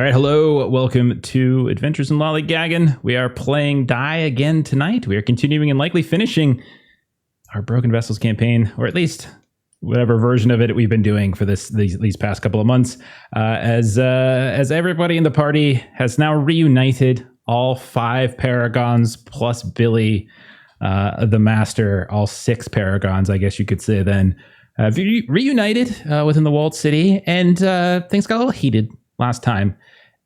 All right, hello. Welcome to Adventures in Lollygagging. We are playing Die again tonight. We are continuing and likely finishing our Broken Vessels campaign, or at least whatever version of it we've been doing for these past couple of months. As everybody in the party has now reunited, all 5 Paragons plus Billy, the Master, all 6 Paragons, I guess you could say then, reunited within the walled city, and things got a little heated last time.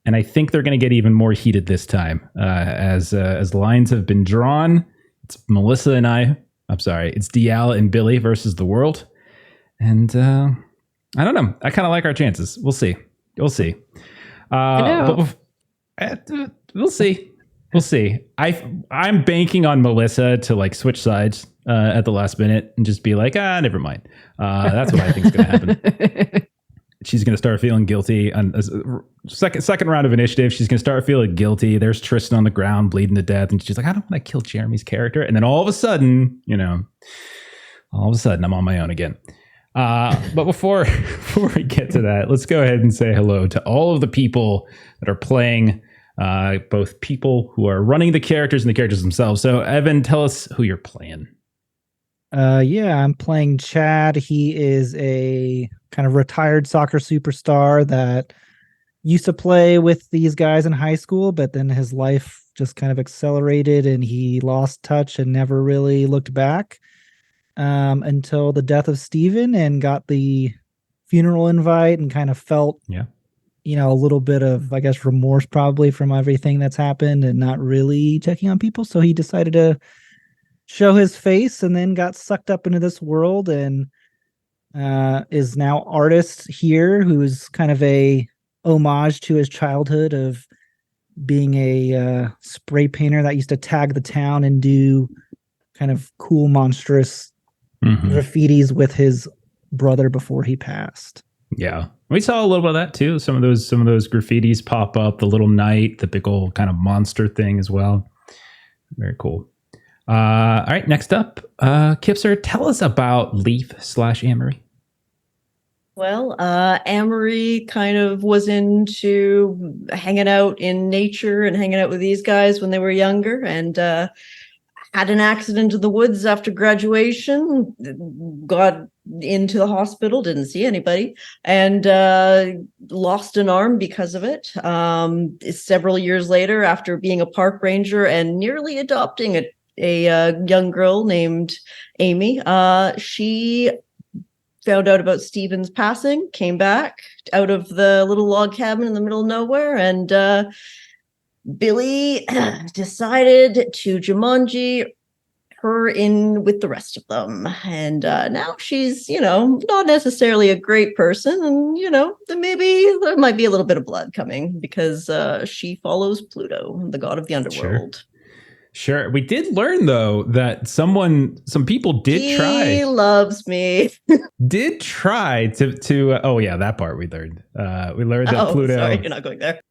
And I think they're going to get even more heated this time as lines have been drawn. It's Melissa and it's Dial and Billy versus the world. And I don't know. I kind of like our chances. We'll see. We'll see. We'll see. We'll see. I'm banking on Melissa to like switch sides at the last minute and just be like, never mind. That's what I think is going to happen. She's going to start feeling guilty on second round of initiative. She's going to start feeling guilty. There's Tristan on the ground bleeding to death. And she's like, I don't want to kill Jeremy's character. And then all of a sudden, I'm on my own again. But before we get to that, let's go ahead and say hello to all of the people that are playing, both people who are running the characters and the characters themselves. So Evan, tell us who you're playing. I'm playing Chad. He is a kind of retired soccer superstar that used to play with these guys in high school, but then his life just kind of accelerated and he lost touch and never really looked back until the death of Steven, and got the funeral invite and kind of felt, a little bit of, I guess, remorse probably from everything that's happened and not really checking on people. So he decided to show his face and then got sucked up into this world and is now artist here, who is kind of a homage to his childhood of being a spray painter that used to tag the town and do kind of cool, monstrous graffitis with his brother before he passed. Yeah, we saw a little bit of that too. Some of those graffitis pop up, the little knight, the big old kind of monster thing as well. Very cool. All right, next up, Kipser, tell us about Leif / Amory. Well, Amory kind of was into hanging out in nature and hanging out with these guys when they were younger, and had an accident in the woods after graduation, got into the hospital, didn't see anybody, and lost an arm because of it. Several years later, after being a park ranger and nearly adopting a young girl named Amy, she found out about Steven's passing, came back out of the little log cabin in the middle of nowhere, and Billy decided to Jumanji her in with the rest of them. And now she's, not necessarily a great person, and, maybe there might be a little bit of blood coming because she follows Pluto, the god of the underworld. Sure. We did learn, though, that some people did try. He loves me. Did try to oh, yeah, that part we learned. We learned that Pluto. Sorry, you're not going there.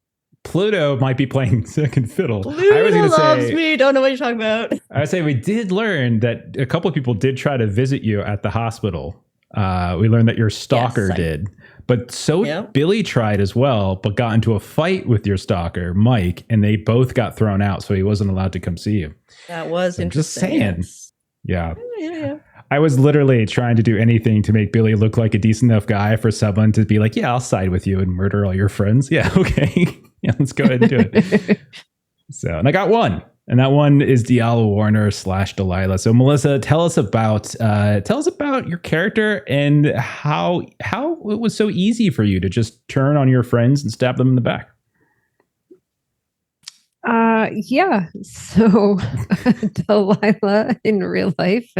Pluto might be playing second fiddle. Pluto loves me. Don't know what you're talking about. I would say we did learn that a couple of people did try to visit you at the hospital. We learned that your stalker did. But Billy tried as well, but got into a fight with your stalker, Mike, and they both got thrown out, so he wasn't allowed to come see you. That was interesting. Just saying. Yeah. I was literally trying to do anything to make Billy look like a decent enough guy for someone to be like, yeah, I'll side with you and murder all your friends. Yeah, okay. Yeah, let's go ahead and do it. And I got one. And that one is Diallo Warner / Delilah. So Melissa, tell us about your character and how it was so easy for you to just turn on your friends and stab them in the back. So Delilah in real life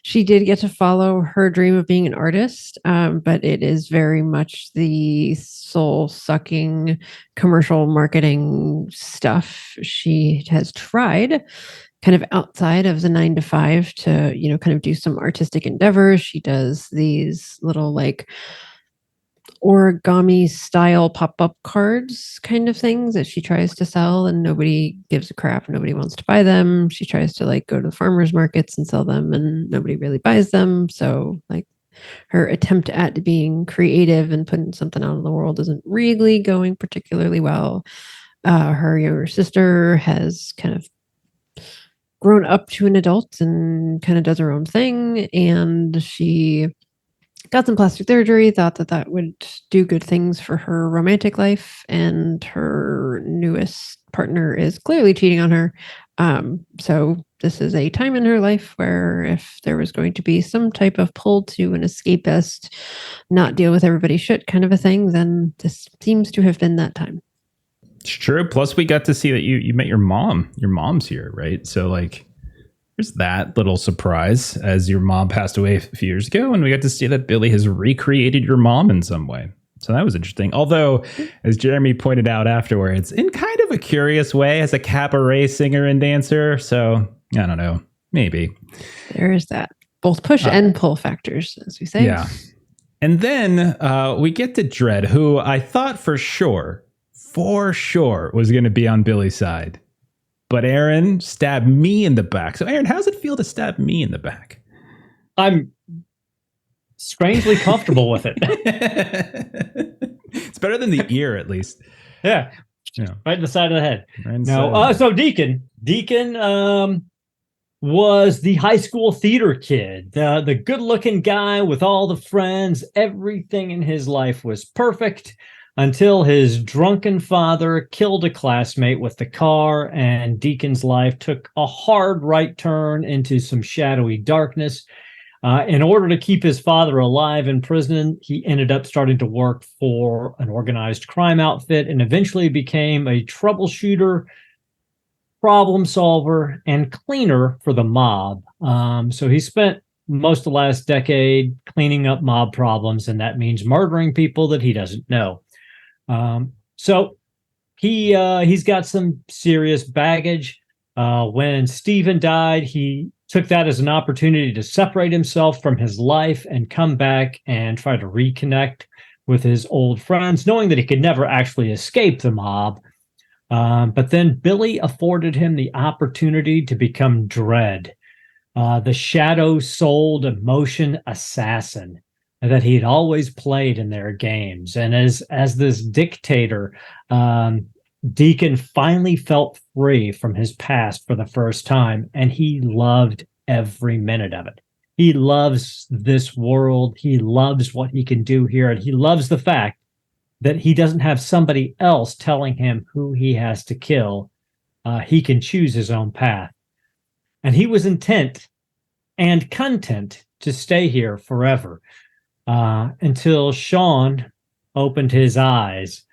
she did get to follow her dream of being an artist, but it is very much the soul-sucking commercial marketing stuff. She has tried kind of outside of the 9 to 5 to, kind of do some artistic endeavors. She does these little like origami style pop-up cards kind of things that she tries to sell, and nobody gives a crap. Nobody wants to buy them. She tries to like go to the farmers markets and sell them, and nobody really buys them. So like her attempt at being creative and putting something out in the world isn't really going particularly well. Her younger sister has kind of grown up to an adult and kind of does her own thing, and she got some plastic surgery, thought that would do good things for her romantic life, and her newest partner is clearly cheating on her. So this is a time in her life where if there was going to be some type of pull to an escapist, not deal with everybody's shit kind of a thing, then this seems to have been that time. It's true. Plus, we got to see that you met your mom. Your mom's here, right? So, like, there's that little surprise as your mom passed away a few years ago, and we got to see that Billy has recreated your mom in some way. So that was interesting. Although, as Jeremy pointed out afterwards, in kind of a curious way, as a cabaret singer and dancer. So, I don't know. Maybe. There is that. Both push and pull factors, as we say. Yeah. And then we get to Dredd, who I thought for sure was going to be on Billy's side. But Aaron stabbed me in the back. So, Aaron, how does it feel to stab me in the back? I'm strangely comfortable with it. It's better than the ear, at least. Yeah. Yeah. Right in the side of the head. Right No. So Deacon was the high school theater kid, the good-looking guy with all the friends. Everything in his life was perfect until his drunken father killed a classmate with the car, and Deacon's life took a hard right turn into some shadowy darkness. In order to keep his father alive in prison, he ended up starting to work for an organized crime outfit and eventually became a troubleshooter, problem solver, and cleaner for the mob. So he spent most of the last decade cleaning up mob problems, and that means murdering people that he doesn't know. So he's got some serious baggage. When Stephen died, he took that as an opportunity to separate himself from his life and come back and try to reconnect with his old friends, knowing that he could never actually escape the mob. But then Billy afforded him the opportunity to become Dredd, the shadow-souled emotion assassin that he'd always played in their games. And as this dictator, Deacon finally felt free from his past for the first time, and he loved every minute of it. He loves this world. He loves what he can do here, and he loves the fact that he doesn't have somebody else telling him who he has to kill. He can choose his own path. And he was intent and content to stay here forever. Until Sean opened his eyes,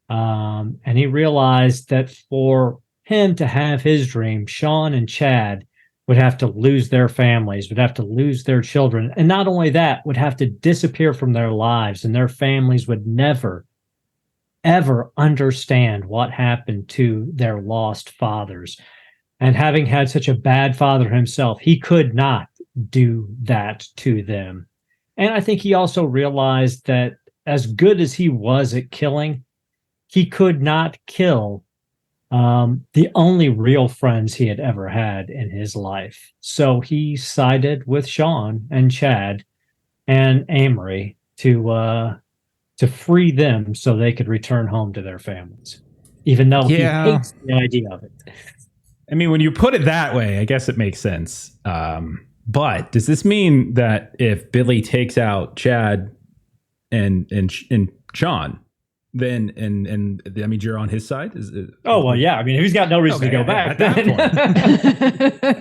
and he realized that for him to have his dream, Sean and Chad would have to lose their families, would have to lose their children, and not only that, would have to disappear from their lives, and their families would never, ever understand what happened to their lost fathers. And having had such a bad father himself, he could not do that to them. And I think he also realized that as good as he was at killing, he could not kill the only real friends he had ever had in his life. So he sided with Sean and Chad and Amory to free them so they could return home to their families, even though he hates the idea of it. I mean, when you put it that way, I guess it makes sense. But does this mean that if Billy takes out Chad and Sean, then and that means you're on his side? Oh well, yeah. I mean, he's got no reason to go back. At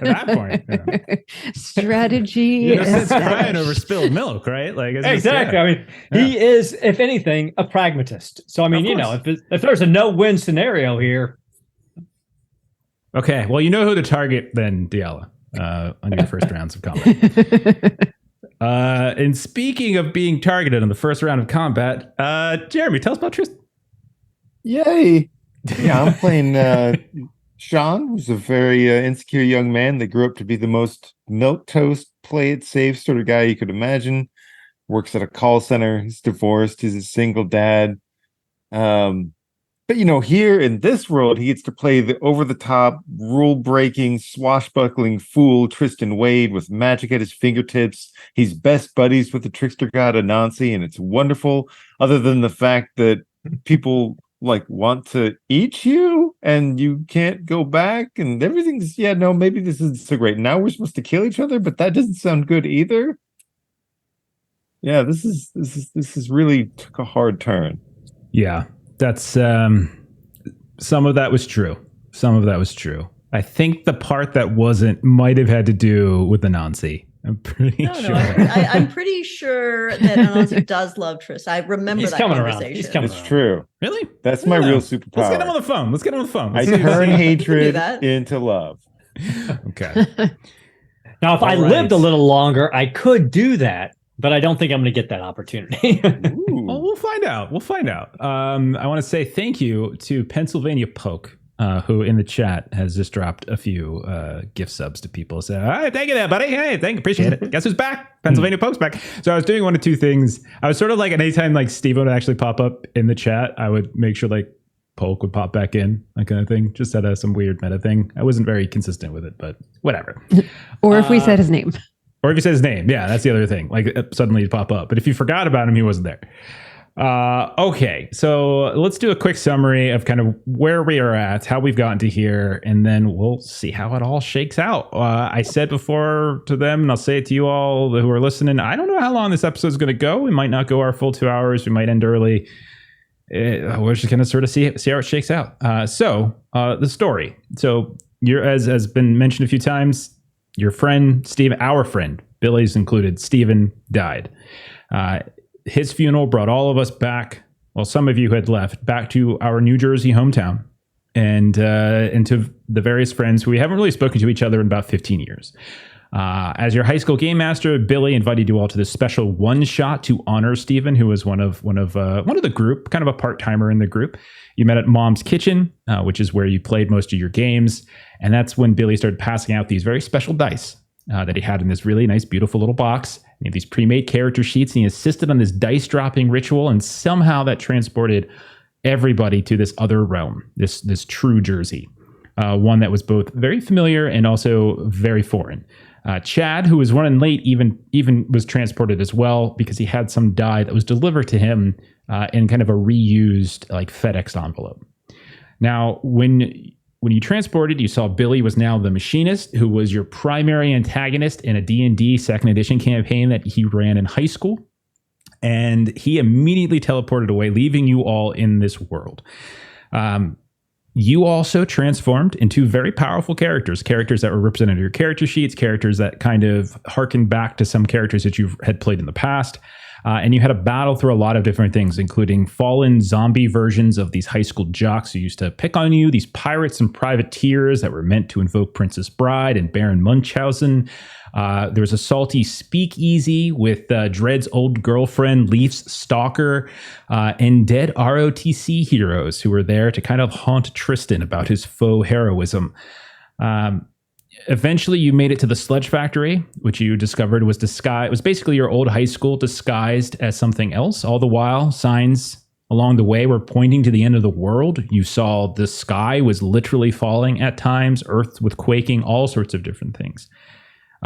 that point, yeah. Strategy. Since crying over spilled milk, right? Like exactly. I mean, he is, if anything, a pragmatist. So I mean, if there's a no-win scenario here. Okay, well, you know who to target then, Diala. On your first rounds of combat. And speaking of being targeted on the first round of combat, Jeremy, tell us about Tristan. Yay! Yeah, I'm playing Sean, who's a very insecure young man that grew up to be the most milquetoast, play it safe sort of guy you could imagine. Works at a call center. He's divorced. He's a single dad. But here in this world, he gets to play the over-the-top, rule-breaking, swashbuckling fool Tristan Wade with magic at his fingertips. He's best buddies with the trickster god Anansi, and it's wonderful. Other than the fact that people want to eat you, and you can't go back, and everything's maybe this isn't so great. Now we're supposed to kill each other, but that doesn't sound good either. Yeah, this is really took a hard turn. Yeah. That's some of that was true. Some of that was true. I think the part that wasn't might have had to do with Anansi. I'm pretty sure. I'm pretty sure that Anansi does love Tris. I remember He's that coming around. conversation. He's coming It's around. true. Really? That's my real Let's superpower. get him on the phone. Let's get him on the phone. I Let's see turn what- hatred that. into love. Okay. Now, if I All right. lived a little longer, I could do that, but I don't think I'm going to get that opportunity. Ooh. Well, we'll find out. We'll find out. I want to say thank you to Pennsylvania Poke, who in the chat has just dropped a few gift subs to people. So, all right, thank you there, buddy. Hey, appreciate it. Guess who's back? Pennsylvania Poke's back. So I was doing one of two things. I was sort of anytime Steve would actually pop up in the chat, I would make sure Polk would pop back in, that kind of thing. Just had some weird meta thing. I wasn't very consistent with it, but whatever. Or if we said his name. Or if he says his name. Yeah, that's the other thing. Suddenly he'd pop up. But if you forgot about him, he wasn't there. Okay, so let's do a quick summary of kind of where we are at, how we've gotten to here, and then we'll see how it all shakes out. I said before to them, and I'll say it to you all who are listening, I don't know how long this episode is going to go. We might not go our full 2 hours. We might end early. We're just going to sort of see how it shakes out. So the story. So you're, as has been mentioned a few times, your friend, Steve, our friend, Billy's included, Steven, died. His funeral brought all of us back, well, some of you had left, back to our New Jersey hometown and to the various friends who we haven't really spoken to each other in about 15 years. As your high school game master, Billy invited you all to this special one shot to honor Steven, who was one of the group, kind of a part-timer in the group. You met at Mom's Kitchen, which is where you played most of your games. And that's when Billy started passing out these very special dice that he had in this really nice, beautiful little box. He had these pre-made character sheets, and he insisted on this dice dropping ritual, and somehow that transported everybody to this other realm, this true Jersey, one that was both very familiar and also very foreign. Chad, who was running late, even was transported as well because he had some die that was delivered to him in kind of a reused FedEx envelope. Now, when you transported, you saw Billy was now the machinist, who was your primary antagonist in a D&D second edition campaign that he ran in high school. And he immediately teleported away, leaving you all in this world. You also transformed into very powerful characters that were represented in your character sheets, characters that kind of harkened back to some characters that you had played in the past. And you had to battle through a lot of different things, including fallen zombie versions of these high school jocks who used to pick on you, these pirates and privateers that were meant to invoke Princess Bride and Baron Munchausen. There was a salty speakeasy with Dred's old girlfriend, Leif's stalker, and dead ROTC heroes who were there to kind of haunt Tristan about his faux heroism. Eventually, you made it to the Sludge Factory, which you discovered was basically your old high school disguised as something else. All the while, signs along the way were pointing to the end of the world. You saw the sky was literally falling at times, earth with quaking, all sorts of different things.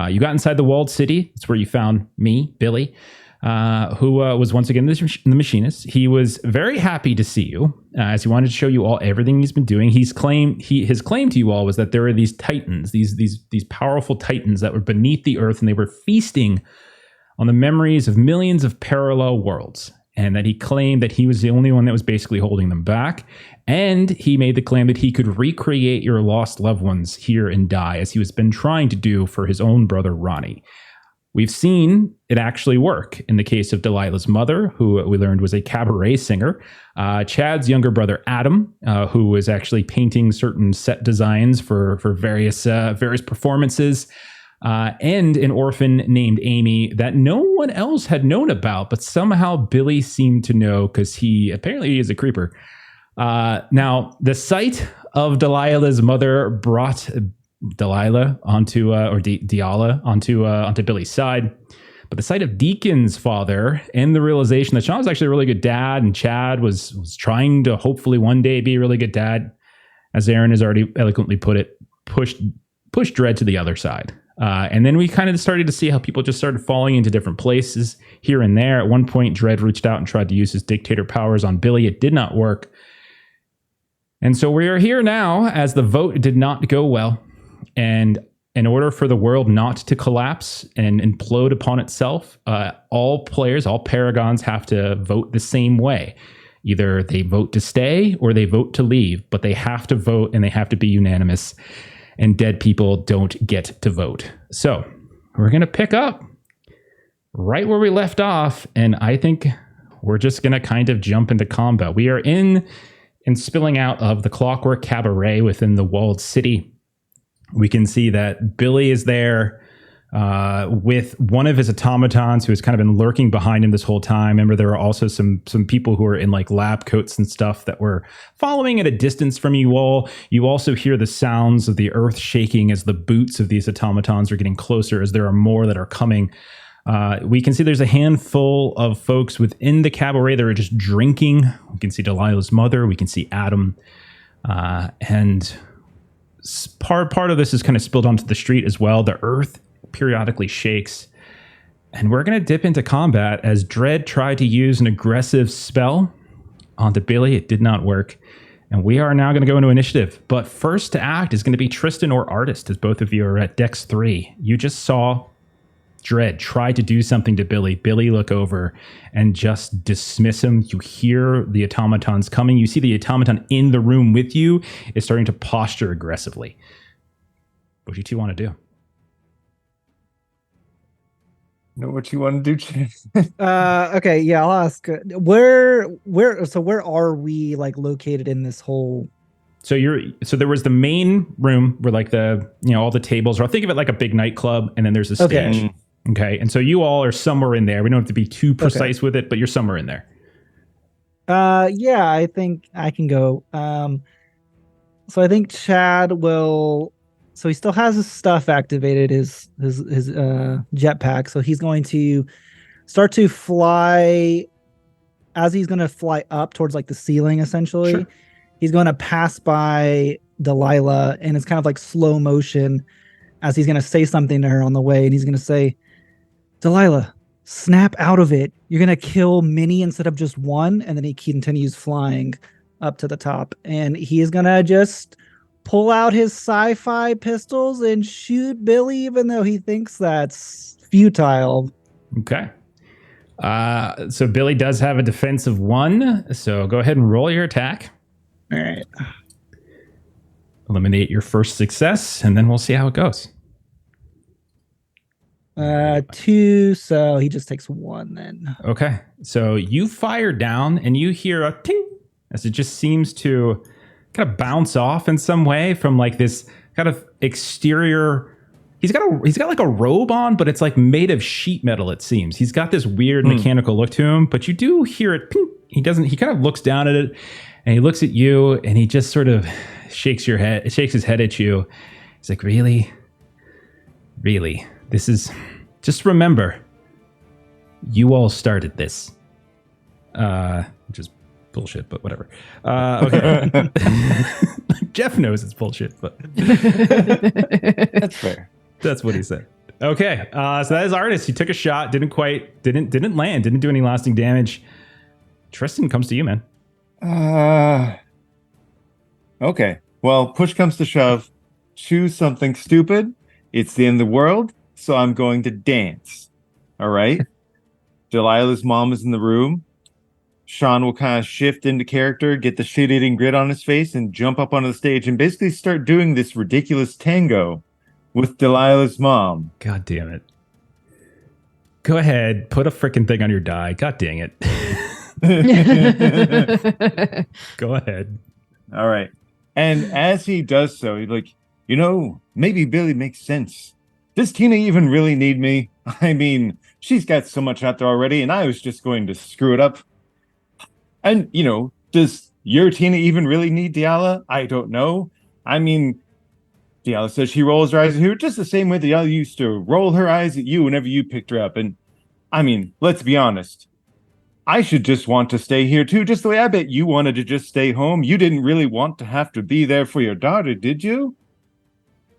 You got inside the walled city. It's where you found me, Billy, who was once again the machinist. He was very happy to see you, as he wanted to show you all everything he's been doing. His claim to you all was that there were these titans, these powerful titans that were beneath the earth, and they were feasting on the memories of millions of parallel worlds. And that he claimed that he was the only one that was basically holding them back. And he made the claim that he could recreate your lost loved ones here and die, as he has been trying to do for his own brother, Ronnie. We've seen it actually work in the case of Delilah's mother, who we learned was a cabaret singer. Chad's younger brother, Adam, who was actually painting certain set designs for various performances. And an orphan named Amy that no one else had known about, but somehow Billy seemed to know because he is a creeper. Now, the sight of Delilah's mother brought Delilah onto Billy's side. But the sight of Deacon's father and the realization that Sean was actually a really good dad and Chad was trying to hopefully one day be a really good dad, as Aaron has already eloquently put it, pushed Dredd to the other side. And then we kind of started to see how people just started falling into different places here and there. At one point, Dredd reached out and tried to use his dictator powers on Billy. It did not work. And so we are here now as the vote did not go well. And in order for the world not to collapse and implode upon itself, all players, all Paragons have to vote the same way. Either they vote to stay or they vote to leave, but they have to vote and they have to be unanimous. And dead people don't get to vote. So we're going to pick up right where we left off. And I think we're just going to kind of jump into combat. We are in and spilling out of the Clockwork Cabaret within the walled city. We can see that Billy is there with one of his automatons who has kind of been lurking behind him this whole time. Remember, there are also some people who are in like lab coats and stuff that were following at a distance from you all. You also hear the sounds of the earth shaking as the boots of these automatons are getting closer, as there are more that are coming. We can see there's a handful of folks within the cabaret that are just drinking. We can see Delilah's mother. We can see Adam. And part of this is kind of spilled onto the street as well. The earth periodically shakes. And we're going to dip into combat as Dredd tried to use an aggressive spell onto Billy. It did not work. And we are now going to go into initiative. But first to act is going to be Tristan or Artist, as both of you are at Dex 3. You just saw Dredd try to do something to Billy. Billy look over and just dismiss him. You hear the automatons coming. You see the automaton in the room with you is starting to posture aggressively. What do you two want to do? Know what you want to do, Chad? Okay, yeah, I'll ask. Where are we like located in this whole? So there was the main room where like all the tables are. Think of it like a big nightclub, and then there's a stage. Okay, and so you all are somewhere in there. We don't have to be too precise with it, but you're somewhere in there. Yeah, I think I can go. So I think Chad will. So he still has his stuff activated, his jetpack. So he's going to start to fly. As he's going to fly up towards like the ceiling, essentially, Sure. He's going to pass by Delilah, and it's kind of like slow motion as he's going to say something to her on the way, and he's going to say, "Delilah, snap out of it. You're going to kill many instead of just one." And then he continues flying up to the top, and he is going to just pull out his sci-fi pistols and shoot Billy, even though he thinks that's futile. Okay. So Billy does have a defense of 1. So go ahead and roll your attack. All right. Eliminate your first success, and then we'll see how it goes. 2, so he just takes 1 then. Okay. So you fire down, and you hear a ting as it just seems to kind of bounce off in some way from like this kind of exterior. He's got like a robe on, but it's like made of sheet metal, it seems. He's got this weird mechanical look to him, but you do hear it. Ping. He kind of looks down at it, and he looks at you, and he just sort of shakes his head at you. He's like, really? This is, just remember, you all started this. Which is bullshit, but whatever. Okay. Jeff knows it's bullshit, but That's fair. That's what he said. Okay. So that is Artist. He took a shot, didn't land, didn't do any lasting damage. Tristan, comes to you, man. Okay. Well, push comes to shove. Choose something stupid. It's the end of the world, so I'm going to dance. All right? Delilah's mom is in the room. Sean will kind of shift into character, get the shit-eating grin on his face, and jump up onto the stage and basically start doing this ridiculous tango with Delilah's mom. God damn it. Go ahead, put a freaking thing on your die. God dang it. Go ahead. All right. And as he does so, he's like, maybe Billy makes sense. Does Tina even really need me? I mean, she's got so much out there already, and I was just going to screw it up. And, does your Tina even really need Diala? I don't know. I mean, Diala says she rolls her eyes at you just the same way Diala used to roll her eyes at you whenever you picked her up. And I mean, let's be honest. I should just want to stay here too, just the way I bet you wanted to just stay home. You didn't really want to have to be there for your daughter, did you?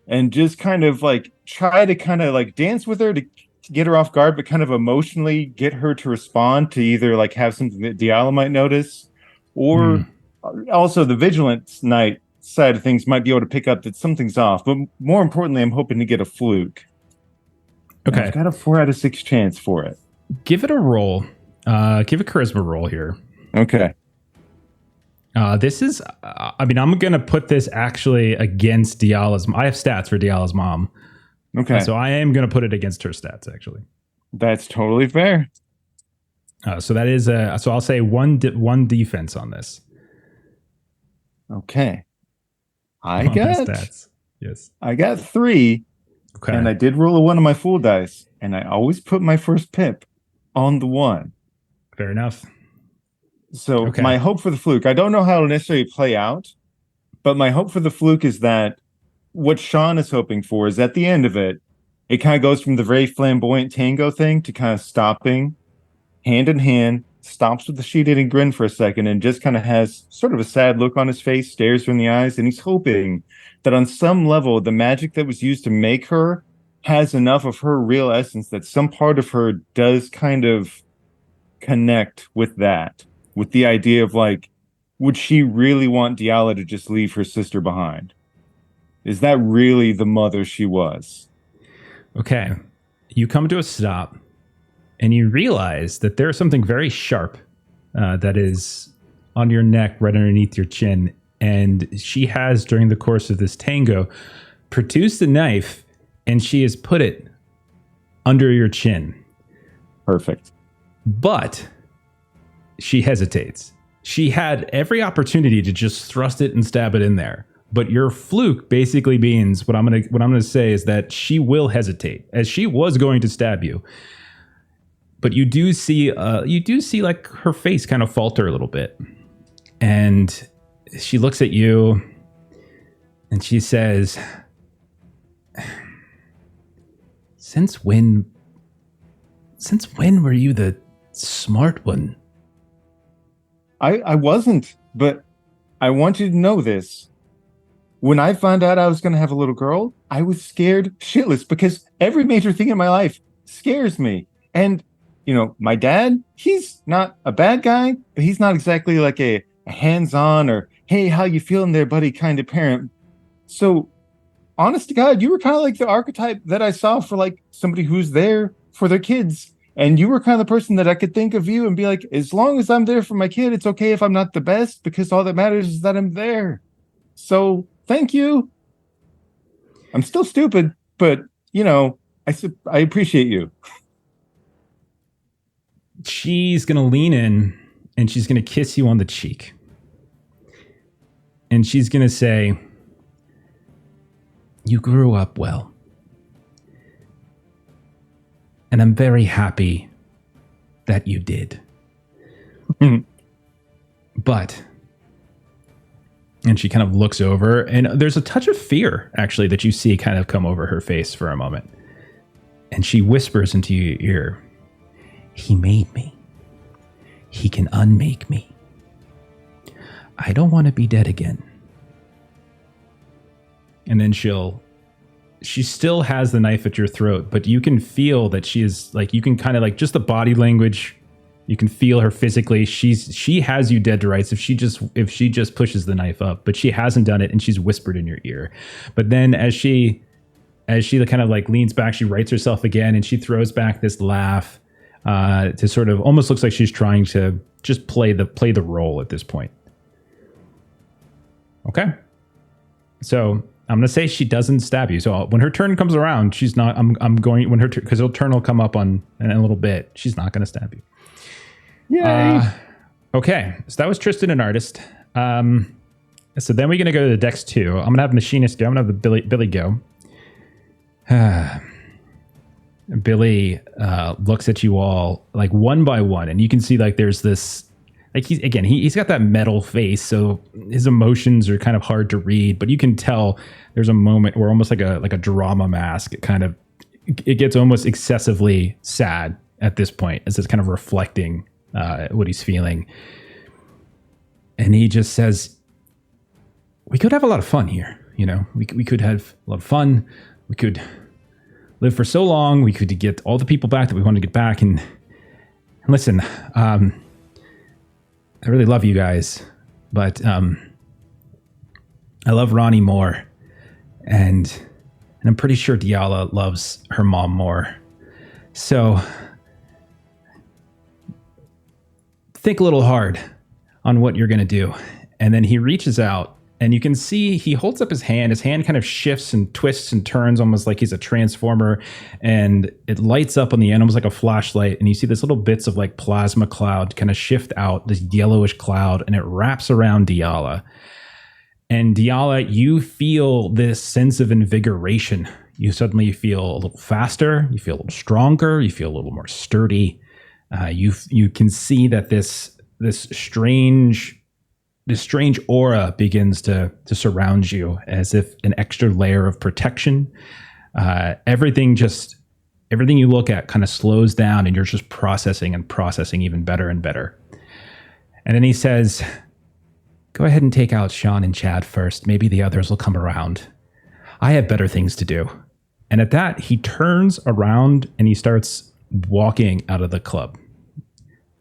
And just kind of like try to kind of like dance with her to get her off guard, but kind of emotionally get her to respond to either like have something that Diala might notice, or also the vigilance night side of things might be able to pick up that something's off. But more importantly, I'm hoping to get a fluke. Okay. And I've got a 4 out of 6 chance for it. Give it a roll. Give a charisma roll here. Okay. This is, I mean, I'm going to put this actually against Diala's. I have stats for Diala's mom. Okay. So I am going to put it against her stats, actually. That's totally fair. So that is, so I'll say one defense on this. Okay. I On the got stats. Yes. I got 3, Okay. and I did roll a 1 on my fool dice, and I always put my first pip on the 1. Fair enough. So Okay. my hope for the fluke, I don't know how it'll necessarily play out, but my hope for the fluke is that what Sean is hoping for is at the end of it, it kind of goes from the very flamboyant tango thing to kind of stopping hand in hand, stops with the sheet-eating grin for a second, and just kind of has sort of a sad look on his face, stares her in the eyes, and he's hoping that on some level, the magic that was used to make her has enough of her real essence that some part of her does kind of connect with that, with the idea of like, would she really want Diala to just leave her sister behind? Is that really the mother she was? Okay. You come to a stop and you realize that there's something very sharp that is on your neck right underneath your chin. And she has, during the course of this tango, produced a knife and she has put it under your chin. Perfect. But she hesitates. She had every opportunity to just thrust it and stab it in there. But your fluke basically means what I'm gonna say is that she will hesitate, as she was going to stab you. But you do see like her face kind of falter a little bit, and she looks at you, and she says, "Since when were you the smart one?" I wasn't, but I want you to know this. When I found out I was going to have a little girl, I was scared shitless because every major thing in my life scares me. And, you know, my dad, he's not a bad guy, but he's not exactly like a hands-on or, hey, how you feeling there, buddy, kind of parent. So, honest to God, you were kind of like the archetype that I saw for like somebody who's there for their kids. And you were kind of the person that I could think of you and be like, as long as I'm there for my kid, it's okay if I'm not the best because all that matters is that I'm there. So thank you. I'm still stupid, but you know, I appreciate you. She's going to lean in and she's going to kiss you on the cheek. And she's going to say, "You grew up well. And I'm very happy that you did." But, and she kind of looks over, and there's a touch of fear, actually, that you see kind of come over her face for a moment. And she whispers into your ear, "He made me. He can unmake me. I don't want to be dead again." And then she still has the knife at your throat, but you can feel that she is like, you can kind of like just the body language, you can feel her physically. She has you dead to rights if she just pushes the knife up, but she hasn't done it, and she's whispered in your ear. But then as she kind of like leans back, she rights herself again, and she throws back this laugh to sort of almost looks like she's trying to just play the role at this point. Okay. So I'm going to say she doesn't stab you. So when her turn comes around, she's not, I'm going, when her turn, because her turn will come up in a little bit, she's not going to stab you. Yay. Okay. So that was Tristan and Artist. So then we're going to go to the Dex 2. I'm going to have Machinist go. I'm going to have Billy go. Billy looks at you all like one by one, and you can see like there's this, like he's got that metal face, so his emotions are kind of hard to read, but you can tell there's a moment where almost like a drama mask, it gets almost excessively sad at this point, as it's kind of reflecting what he's feeling. And he just says, we could have a lot of fun here. You know, we could have a lot of fun. We could live for so long. We could get all the people back that we wanted to get back. And listen, I really love you guys, but I love Ronnie more. And I'm pretty sure Diala loves her mom more. So think a little hard on what you're going to do. And then he reaches out, and you can see he holds up his hand. His hand kind of shifts and twists and turns almost like he's a transformer, and it lights up on the end almost like a flashlight. And you see this little bits of like plasma cloud kind of shift out, this yellowish cloud, and it wraps around Diala. And Diala, you feel this sense of invigoration. You suddenly feel a little faster. You feel a little stronger. You feel a little more sturdy. You can see that this strange aura begins to surround you, as if an extra layer of protection. Everything you look at kind of slows down, and you're just processing even better and better. And then he says, go ahead and take out Sean and Chad first. Maybe the others will come around. I have better things to do. And at that, he turns around and he starts walking out of the club.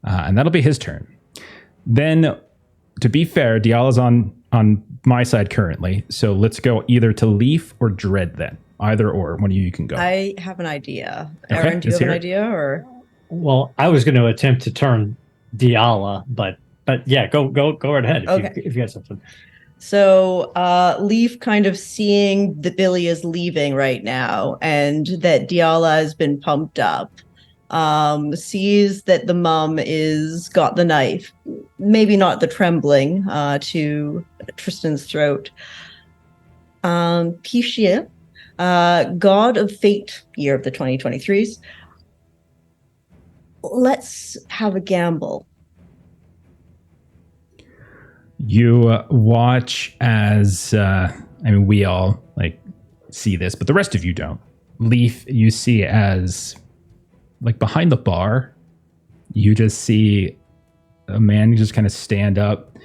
And that'll be his turn. Then, to be fair, Diala's on my side currently. So let's go either to Leif or Dread then. Either or. One of you can go. I have an idea. Okay, Aaron, do you let's have an hear it. idea? Or Well, I was going to attempt to turn Diala, but yeah, go right ahead if you got something. So Leif, kind of seeing that Billy is leaving right now and that Diala has been pumped up, sees that the mum is got the knife, maybe not the trembling, to Tristan's throat. Pishia, God of Fate, year of the 2023s. Let's have a gamble. You watch as, we all like see this, but the rest of you don't. Leif, you see as like behind the bar, you just see a man just kind of stand up,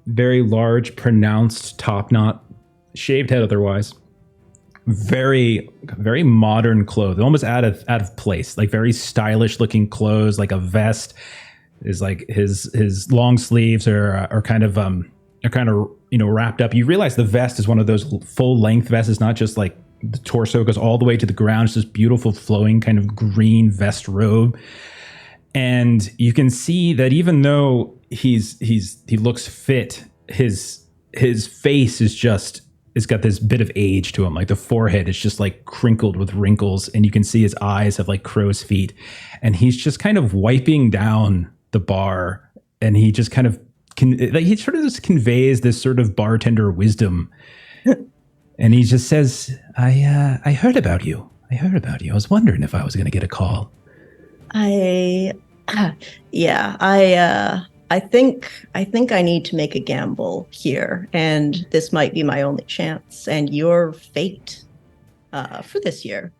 very large, pronounced top knot, shaved head otherwise, very, very modern clothes, almost out of place, like very stylish looking clothes, like a vest. Is like his long sleeves are kind of wrapped up. You realize the vest is one of those full length vests. It's not just like the torso goes all the way to the ground. It's this beautiful flowing kind of green vest robe. And you can see that even though he looks fit, his face it's got this bit of age to him. Like the forehead is just like crinkled with wrinkles, and you can see his eyes have like crow's feet, and he's just kind of wiping down the bar, and he just kind of he sort of just conveys this sort of bartender wisdom. And he just says, I heard about you. I was wondering if I was going to get a call. I think I need to make a gamble here, and this might be my only chance and your fate for this year.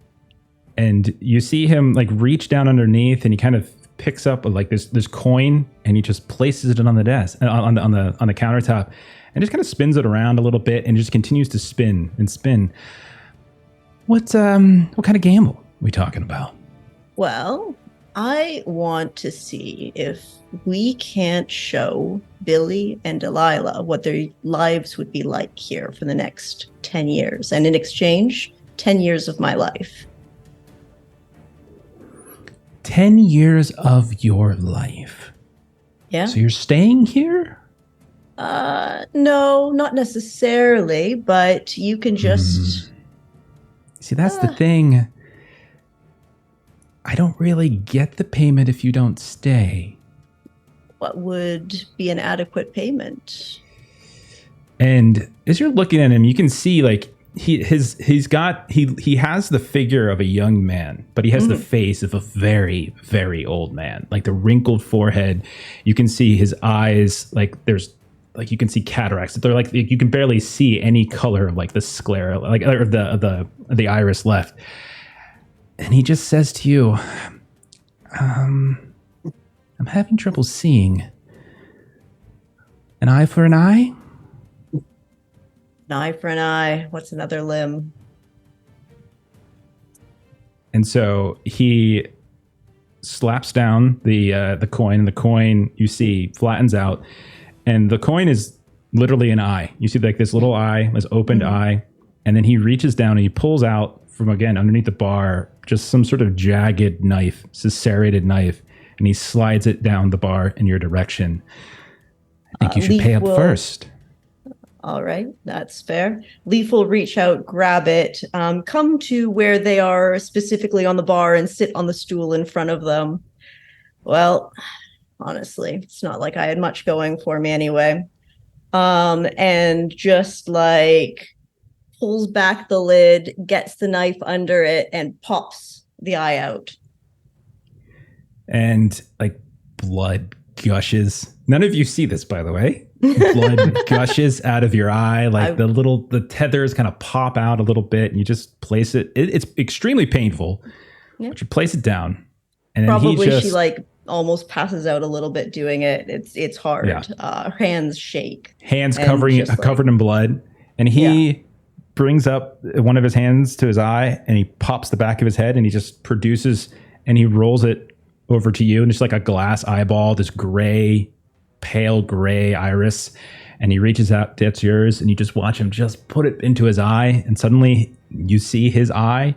And you see him like reach down underneath, and he kind of picks up like this coin, and he just places it on the desk, on the countertop, and just kind of spins it around a little bit, and just continues to spin and spin. What kind of gamble are we talking about? Well, I want to see if we can't show Billy and Delilah what their lives would be like here for the next 10 years. And in exchange, 10 years of my life. 10 years of your life. Yeah. So you're staying here? No, not necessarily, but you can just... See, that's the thing. I don't really get the payment if you don't stay. What would be an adequate payment? And as you're looking at him, you can see like he has the figure of a young man, but he has the face of a very, very old man. Like the wrinkled forehead, you can see his eyes, you can see cataracts. They're like you can barely see any color of like the sclera, like or the iris left. And he just says to you, I'm having trouble seeing. An eye for an eye? An eye for an eye. What's another limb? And so he slaps down the coin, and the coin, you see, flattens out. And the coin is literally an eye. You see like this little eye, this opened eye. And then he reaches down and he pulls out from, again, underneath the bar, just some sort of jagged knife, it's a serrated knife. And he slides it down the bar in your direction. I think you should Leif pay up will- first. All right, that's fair. Leif will reach out, grab it, come to where they are specifically on the bar and sit on the stool in front of them. Well, honestly, it's not like I had much going for me anyway. And just like pulls back the lid, gets the knife under it, and pops the eye out. And like blood gushes. None of you see this, by the way. Blood gushes out of your eye. Like the tethers kind of pop out a little bit, and you just place it. It's extremely painful, but you place it down. And then Probably she like almost passes out a little bit doing it. It's hard. Yeah. Her hands shake. Hands And covered just in blood. And he brings up one of his hands to his eye, and he pops the back of his head, and he just produces, and he rolls it over to you, and it's like a glass eyeball, this gray, pale gray iris. And he reaches out, that's yours, and you just watch him just put it into his eye, and suddenly you see his eye,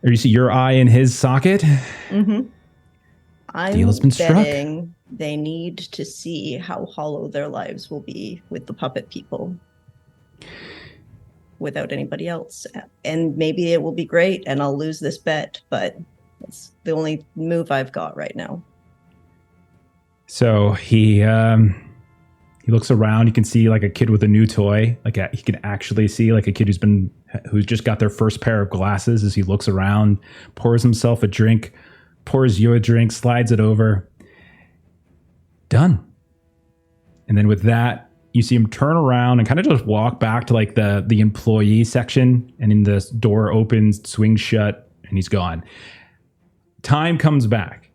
or you see your eye in his socket. Mm-hmm. I'm Deal has been struck. betting they need to see how hollow their lives will be with the puppet people without anybody else. And maybe it will be great and I'll lose this bet, but it's the only move I've got right now. So he looks around. You can see like a kid with a new toy. Like he can actually see like a kid who's just got their first pair of glasses. As he looks around, pours himself a drink, pours you a drink, slides it over. Done. And then with that, you see him turn around and kind of just walk back to like the employee section, and in the door opens, swings shut, and he's gone. Time comes back.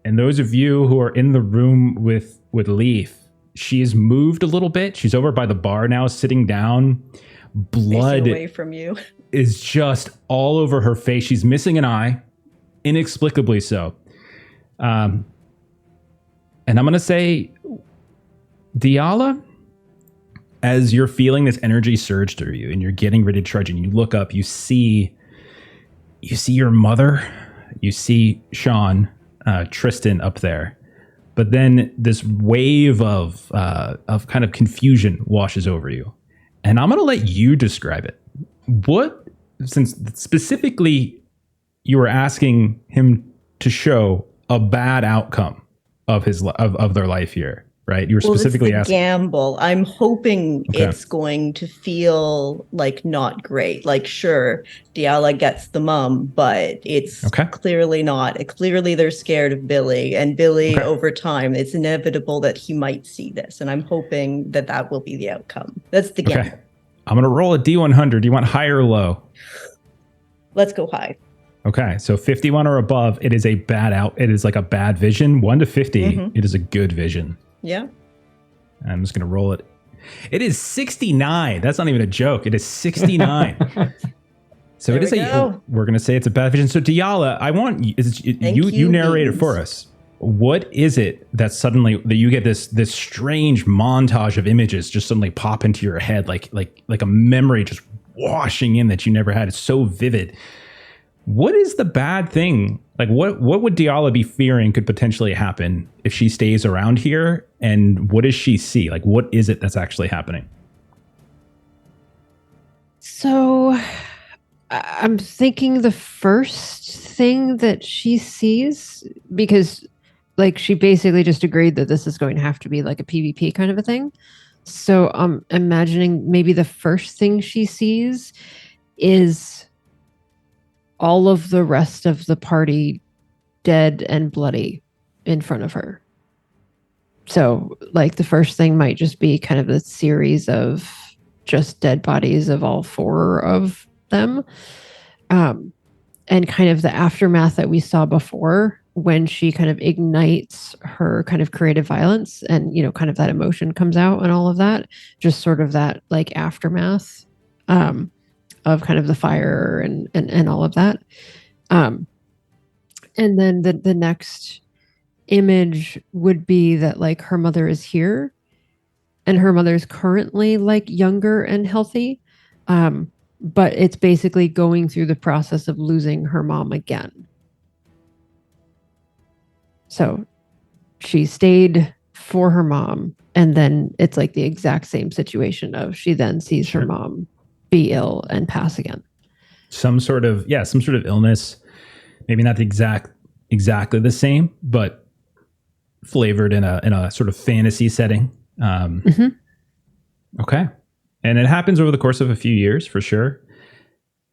And those of you who are in the room with Leif, she's moved a little bit. She's over by the bar now, sitting down. Blood Facing away from you. is just all over her face. She's missing an eye, inexplicably so. And I'm going to say, Diala, as you're feeling this energy surge through you and you're getting ready to charge, and you look up, you see your mother, you see Sean, Tristan up there, but then this wave of kind of confusion washes over you, and I'm going to let you describe it. Since specifically you were asking him to show a bad outcome of of their life here, right? You were specifically asking. Gamble. I'm hoping Okay. It's going to feel like not great. Like, sure, Diala gets the mum, but it's clearly not. Clearly, they're scared of Billy, and Billy, over time, it's inevitable that he might see this, and I'm hoping that will be the outcome. That's the gamble. Okay. I'm going to roll a D100. Do you want high or low? Let's go high. Okay, so 51 or above, it is a bad out. It is like a bad vision. 1 to 50, It is a good vision. Yeah. I'm just going to roll it. It is 69. That's not even a joke. It is 69. So it is we're going to say it's a bad vision. So Diala, I want you narrate it for us. What is it that suddenly that you get this strange montage of images just suddenly pop into your head, like a memory just washing in that you never had? It's so vivid. What is the bad thing? Like what would Diala be fearing could potentially happen if she stays around here? And what does she see? Like what is it that's actually happening? So I'm thinking the first thing that she sees, because like she basically just agreed that this is going to have to be like a PvP kind of a thing. So I'm imagining maybe the first thing she sees is all of the rest of the party dead and bloody in front of her. So like the first thing might just be kind of a series of just dead bodies of all 4 of them. And kind of the aftermath that we saw before when she kind of ignites her kind of creative violence and, kind of that emotion comes out and all of that, just sort of that like aftermath of kind of the fire and all of that. And then the next image would be that like her mother is here and her mother's currently like younger and healthy. But it's basically going through the process of losing her mom again. So she stayed for her mom, and then it's like the exact same situation of she then sees her mom be ill and pass again. Some sort of illness, maybe not exactly the same, but flavored in a sort of fantasy setting. Okay. And it happens over the course of a few years for sure.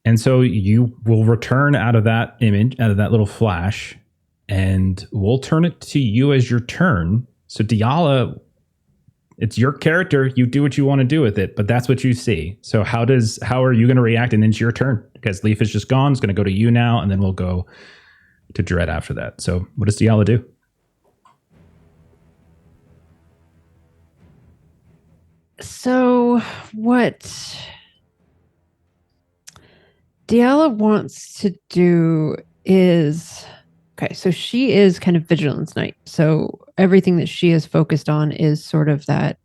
And so you will return out of that image, out of that little flash, and we'll turn it to you as your turn. So Diala, it's your character. You do what you want to do with it, but that's what you see. So how are you going to react? And then it's your turn because Leif is just gone. It's going to go to you now, and then we'll go to Dread after that. So what does Diala do? So what Diala wants to do is, okay, so she is kind of Vigilance Knight. So everything that she is focused on is sort of that,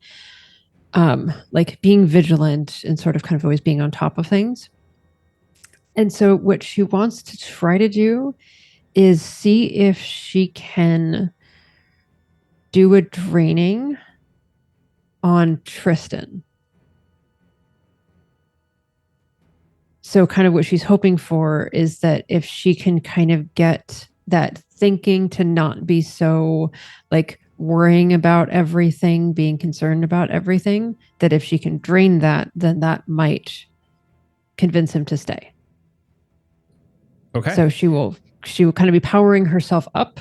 like being vigilant and sort of kind of always being on top of things. And so what she wants to try to do is see if she can do a draining on Tristan. So kind of what she's hoping for is that if she can kind of get that thinking to not be so like worrying about everything, being concerned about everything, that if she can drain that, then that might convince him to stay. Okay. So she will kind of be powering herself up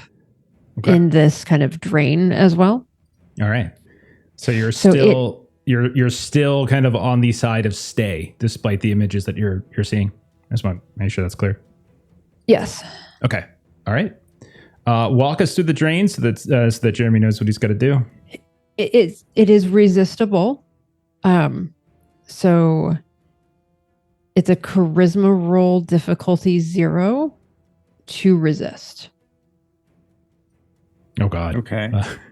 in this kind of drain as well. All right. So you're still kind of on the side of stay, despite the images that you're seeing. I just want to make sure that's clear. Yes. Okay. All right. Walk us through the drain so that Jeremy knows what he's got to do. It is resistible. So it's a charisma roll, difficulty 0 to resist. Oh God. Okay.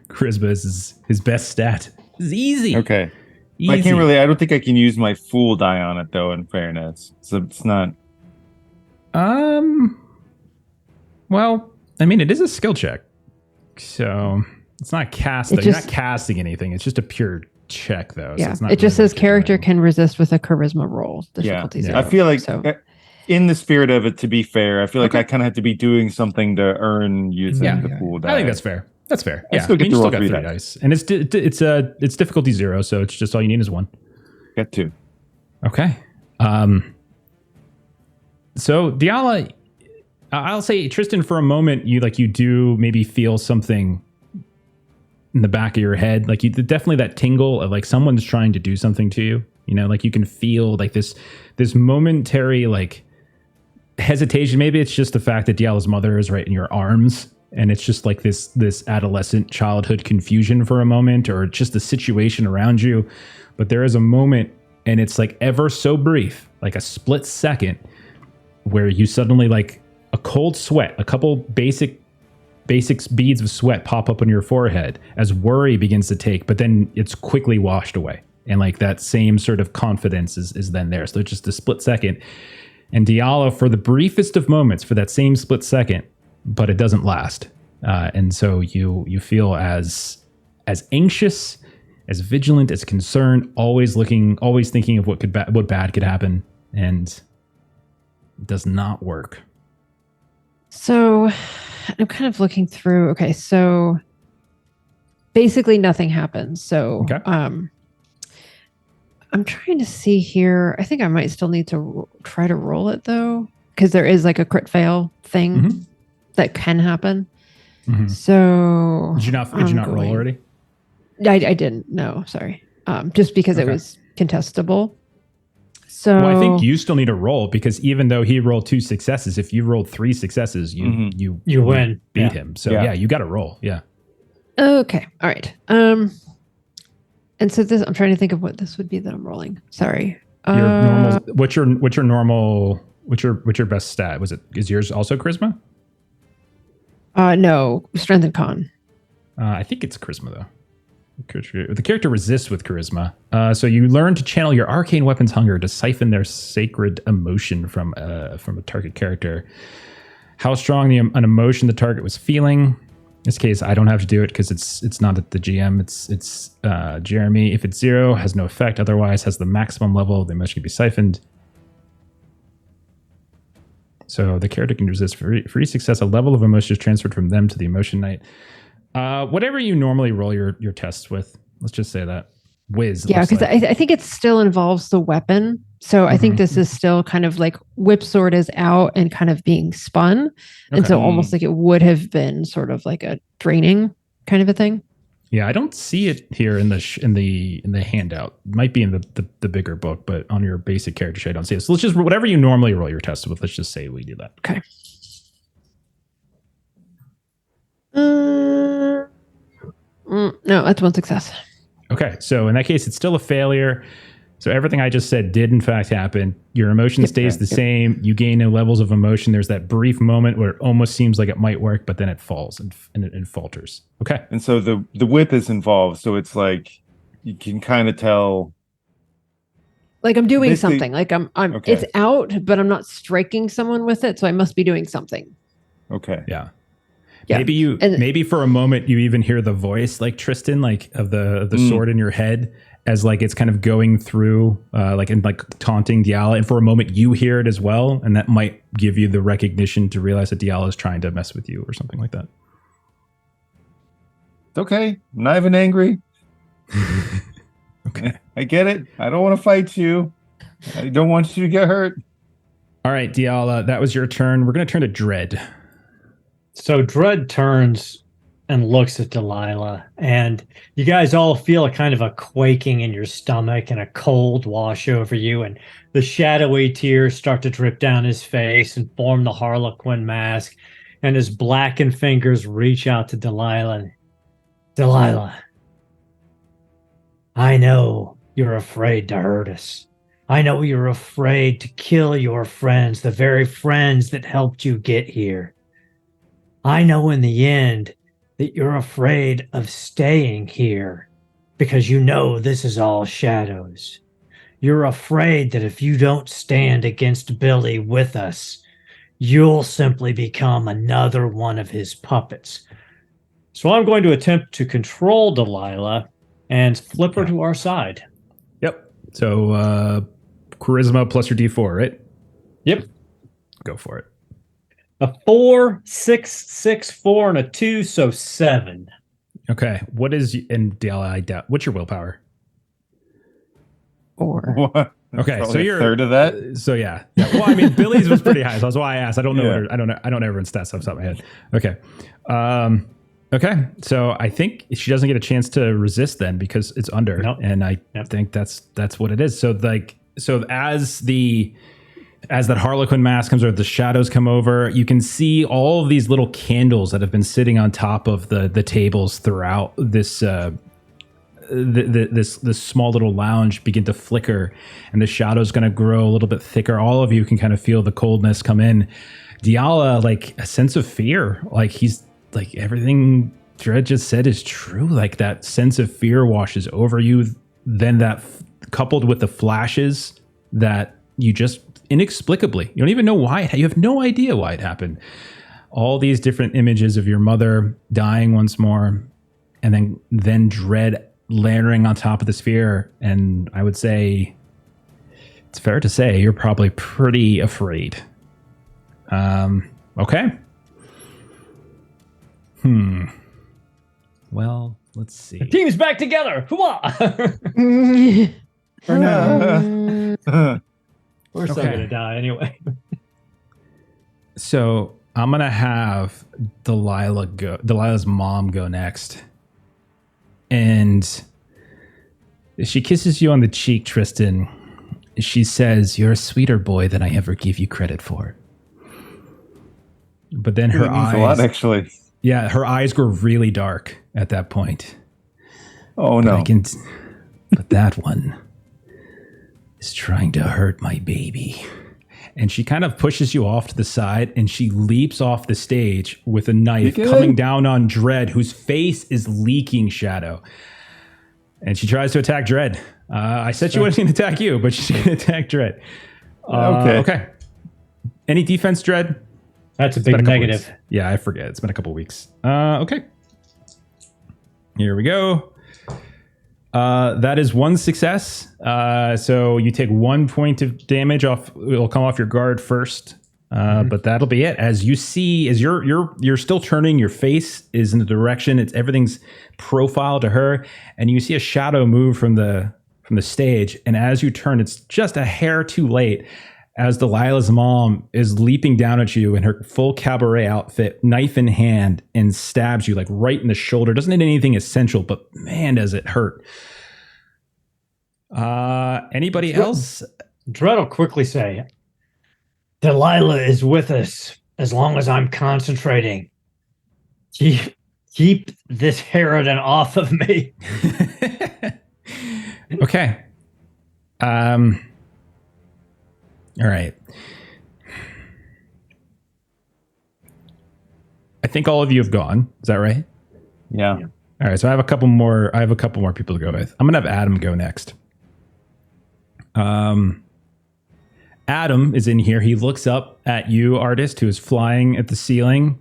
Charisma is his best stat. It's easy. Okay. Easy. I don't think I can use my fool die on it though, in fairness. So it's not. Well, I mean, it is a skill check. So it's not casting. You're not casting anything. It's just a pure check though. Yeah. So It just says character can resist with a charisma roll. Difficulty 0. I feel like so. In the spirit of it, to be fair, I feel like I kind of have to be doing something to earn using the fool die. I think that's fair. That's fair. I still get to roll 3 dice. And it's difficulty 0, so it's just all you need is 1. Get 2. Okay. So Diala, I'll say Tristan, for a moment, you do maybe feel something in the back of your head, like definitely that tingle of like someone's trying to do something to you. You know, like you can feel like this momentary like hesitation. Maybe it's just the fact that Diala's mother is right in your arms. And it's just like this adolescent childhood confusion for a moment, or just the situation around you. But there is a moment, and it's like ever so brief, like a split second, where you suddenly like a cold sweat, a couple basic beads of sweat pop up on your forehead as worry begins to take, but then it's quickly washed away. And like that same sort of confidence is then there. So it's just a split second. And Diala, for the briefest of moments, for that same split second, but it doesn't last. And so you feel as anxious, as vigilant, as concerned, always thinking of what bad could happen, and it does not work. So I'm kind of looking through. Okay, so basically nothing happens. So I'm trying to see here. I think I might still need to try to roll it though, because there is like a crit fail thing that can happen. Mm-hmm. So did you not roll already? I didn't. No, sorry. Just because it was contestable. So Well, I think you still need a roll because even though he rolled 2 successes, if you rolled 3 successes, you win. beat Yeah. him. So Yeah. yeah, you got to roll. Yeah. Okay. All right. And so this, I'm trying to think of what this would be that I'm rolling. Sorry. Your normal. What's your normal? What's your best stat? Is yours also charisma? No, strength and con. I think it's charisma though. The character resists with charisma. So you learn to channel your arcane weapon's hunger to siphon their sacred emotion from a target character. How strong an emotion the target was feeling. In this case, I don't have to do it because it's not at the GM. It's Jeremy. If it's 0, has no effect. Otherwise, has the maximum level. The emotion can be siphoned. So the character can resist for each success. A level of emotion is transferred from them to the emotion knight. Whatever you normally roll your tests with, let's just say that. Whiz. Yeah, because I think it still involves the weapon. So I think this is still kind of like whip sword is out and kind of being spun. And so almost like it would have been sort of like a draining kind of a thing. Yeah, I don't see it here in the handout. It might be in the bigger book, but on your basic character sheet, I don't see it. So let's just whatever you normally roll your test with. Let's just say we do that. Okay. No, that's 1 success. Okay, so in that case, it's still a failure. So everything I just said did in fact happen. Your emotion stays the same. You gain no levels of emotion. There's that brief moment where it almost seems like it might work, but then it falls and it falters. Okay. And so the whip is involved. So it's like you can kind of tell. Like I'm doing Basically- something. Like I'm Okay. it's out, but I'm not striking someone with it, so I must be doing something. Okay. Yeah. Yeah. Maybe for a moment you even hear the voice like Tristan, like of the sword in your head as like it's kind of going through like taunting Diala, and for a moment you hear it as well, and that might give you the recognition to realize that Diala is trying to mess with you or something like that. It's okay. I'm not even angry. Okay. I get it. I don't want to fight you. I don't want you to get hurt. All right, Diala, that was your turn. We're going to turn to Dread. So Dread turns and looks at Delilah, and you guys all feel a kind of a quaking in your stomach and a cold wash over you, and the shadowy tears start to drip down his face and form the Harlequin mask, and his blackened fingers reach out to Delilah. Delilah, I know you're afraid to hurt us. I know you're afraid to kill your friends, the very friends that helped you get here. I know in the end that you're afraid of staying here because you know this is all shadows. You're afraid that if you don't stand against Billy with us, you'll simply become another one of his puppets. So I'm going to attempt to control Delilah and flip her to our side. Yep. So charisma plus your D4, right? Yep. Go for it. A 4, 6, 6, 4, and a 2, so 7. Okay. What is and Diala? I doubt. What's your willpower? 4. What? Okay, Probably so a you're third of that. So yeah. Well, I mean, Billy's was pretty high, so that's why I asked. I don't know. Yeah. I don't know everyone's stats off the top of my head. Okay. Okay. So I think she doesn't get a chance to resist then because it's under, Nope. and I think that's what it is. So as that Harlequin mask comes over, the shadows come over. You can see all of these little candles that have been sitting on top of the tables throughout this this small little lounge begin to flicker, and the shadow's going to grow a little bit thicker. All of you can kind of feel the coldness come in. Diala, like a sense of fear, like he's like everything Dredd just said is true. Like that sense of fear washes over you. Then that coupled with the flashes that you just inexplicably, you don't even know why you have no idea why it happened. All these different images of your mother dying once more, and then Dread layering on top of the sphere. And I would say it's fair to say you're probably pretty afraid. Okay. Well, let's see. The team's back together. Hooah! We're still Okay. going to die anyway. So I'm going to have Delilah's mom go next. And she kisses you on the cheek, Tristan. she says, "You're a sweeter boy than I ever gave you credit for." But then her It means eyes, a lot, actually. yeah, her eyes grow really dark at that point. Oh, But no. but that one is trying to hurt my baby. And she kind of pushes you off to the side, and she leaps off the stage with a knife coming down on Dread, whose face is leaking shadow. And she tries to attack Dread. I said she wasn't going to attack you, but she's going to attack Dread. Okay. Any defense, Dread? That's a It's been big couple negative. weeks. Yeah, I forget. It's been a couple weeks. Okay. Here we go. That is one success. So you take 1 point of damage off. It'll come off your guard first. But that'll be it. As you see, as you're still turning, your face is in the direction. Everything's profile to her, and you see a shadow move from the stage. And as you turn, it's just a hair too late. As Delilah's mom is leaping down at you in her full cabaret outfit, knife in hand, and stabs you like right in the shoulder. Doesn't hit anything essential, but man, does it hurt. Anybody else? Dredd will quickly say, Delilah is with us as long as I'm concentrating. Keep this harridan off of me. Okay. All right. I think all of you have gone. Is that right? Yeah. All right. So I have a couple more people to go with. I'm going to have Adam go next. Adam is in here. He looks up at you, artist, who is flying at the ceiling.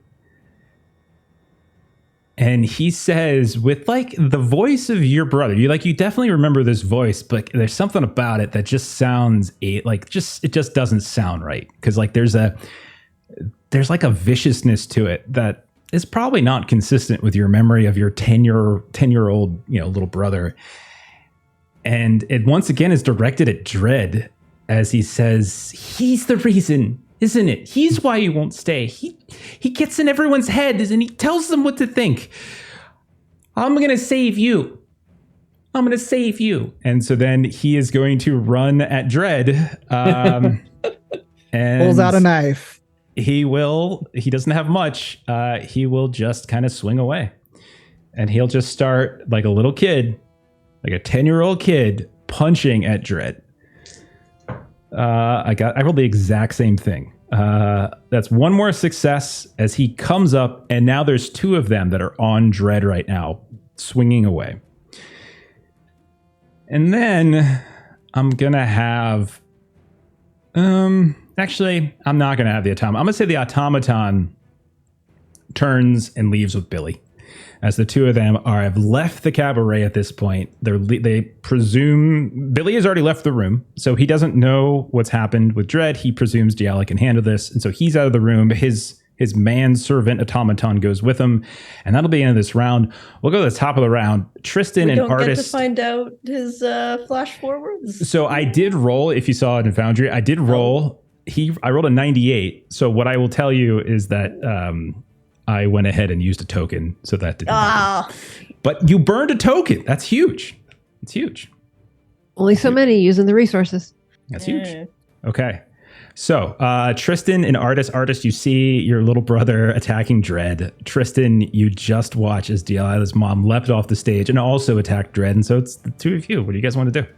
And he says, with like the voice of your brother, you definitely remember this voice, but there's something about it that just sounds it just doesn't sound right. Cause like there's like a viciousness to it that is probably not consistent with your memory of your 10-year-old, little brother. And it once again is directed at Dread as he says, he's the reason, isn't it? He's why you won't stay. He gets in everyone's head, and he tells them what to think. I'm going to save you. I'm going to save you. And so then he is going to run at Dread. And Pulls out a knife. He doesn't have much. He will just kind of swing away. And he'll just start like a little kid, like a 10-year-old kid punching at Dread. I rolled the exact same thing. That's one more success as he comes up, and now there's two of them that are on Dread right now, swinging away. And then I'm gonna have, actually, I'm not gonna have the automaton. I'm gonna say the automaton turns and leaves with Billy. As the two of them have left the cabaret at this point. They presume Billy has already left the room, so he doesn't know what's happened with Dread. He presumes Diala can handle this, and so he's out of the room. His manservant automaton goes with him, and that'll be the end of this round. We'll go to the top of the round. Tristan and don't Artist. get to find out his flash forwards. So I did roll. If you saw it in Foundry, I did roll. I rolled a 98. So what I will tell you is that. I went ahead and used a token, so that didn't happen. But you burned a token. That's huge. It's huge. Only so many using the resources. That's huge. Okay. So Tristan and Artist, you see your little brother attacking Dread. Tristan, you just watch as Delilah's mom leapt off the stage and also attacked Dread. And so it's the two of you. What do you guys want to do?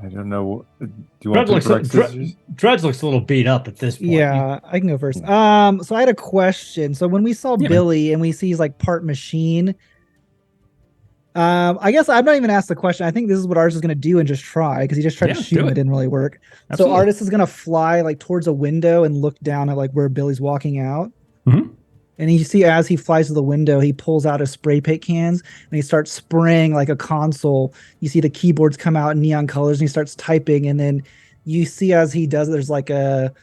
I don't know. Do you want to Dredge looks a little beat up at this point. Yeah, I can go first. So I had a question. So when we saw Billy and we see he's like part machine, I guess I'm not even asked the question. I think this is what Artist is going to do and just try, because he just tried to shoot him. It didn't really work. Absolutely. So Artist is going to fly like towards a window and look down at like where Billy's walking out. Mm-hmm. And you see as he flies to the window, he pulls out his spray paint cans and he starts spraying like a console. You see the keyboards come out in neon colors and he starts typing. And then you see as he does, there's like a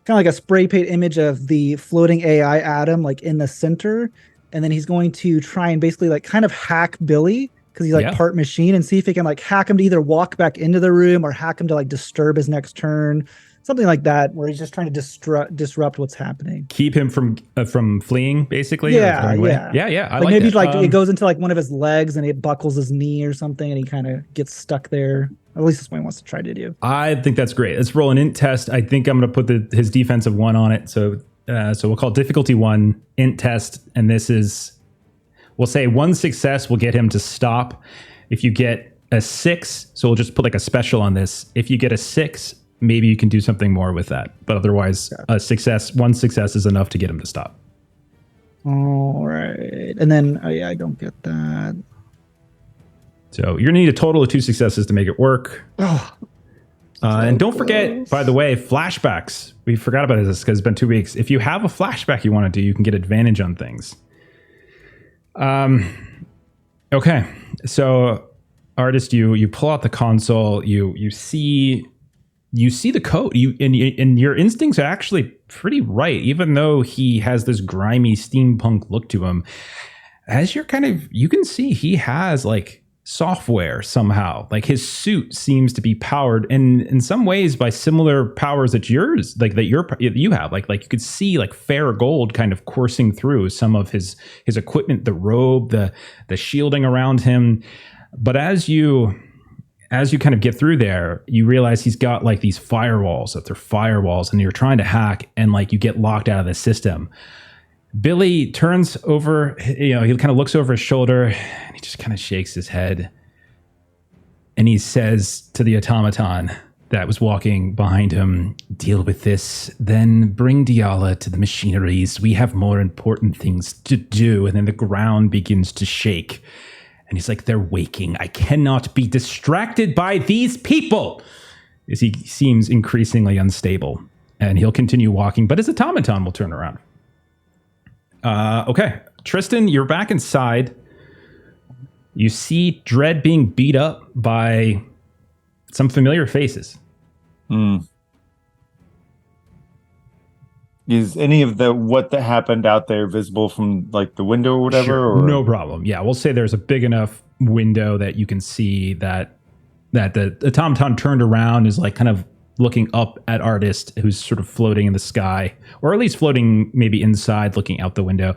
kind of like a spray paint image of the floating AI Adam like in the center. And then he's going to try and basically like kind of hack Billy because he's like part machine, and see if he can like hack him to either walk back into the room or hack him to like disturb his next turn. something like that, where he's just trying to disrupt what's happening. Keep him from fleeing, basically. Yeah, or going away? yeah. yeah. I Like maybe it. like it goes into like one of his legs and it buckles his knee or something, and he kind of gets stuck there. At least that's what he wants to try to do. I think that's great. Let's roll an int test. I think I'm going to put his defensive 1 on it. So we'll call it difficulty 1 int test, and this is, we'll say 1 success will get him to stop. If you get a 6, so we'll just put like a special on this. If you get a 6, maybe you can do something more with that. But otherwise, a success, 1 success is enough to get him to stop. All right. And then I don't get that. So you're going to need a total of 2 successes to make it work. Oh, and don't forget, by the way, flashbacks. We forgot about this because it's been 2 weeks. If you have a flashback you want to do, you can get advantage on things. Okay. So artist, you pull out the console, you see the code, and your instincts are actually pretty right, even though he has this grimy steampunk look to him. As you're you can see he has like software somehow. Like his suit seems to be powered in some ways by similar powers that you have. Like you could see like fair gold kind of coursing through some of his equipment, the robe, the shielding around him. But as you kind of get through there, you realize he's got like these firewalls and you're trying to hack, and like you get locked out of the system. Billy turns over, he kind of looks over his shoulder and he just kind of shakes his head. And he says to the automaton that was walking behind him, "Deal with this, then bring Diala to the machineries. We have more important things to do." And then the ground begins to shake. And he's like, "They're waking. I cannot be distracted by these people." As he seems increasingly unstable. And he'll continue walking, but his automaton will turn around. Okay. Tristan, you're back inside. You see Dredd being beat up by some familiar faces. Is any of what that happened out there visible from like the window or whatever? Sure, or? no problem. Yeah, we'll say there's a big enough window that you can see that the automaton turned around, is like kind of looking up at Artist, who's sort of floating in the sky, or at least floating maybe inside, looking out the window.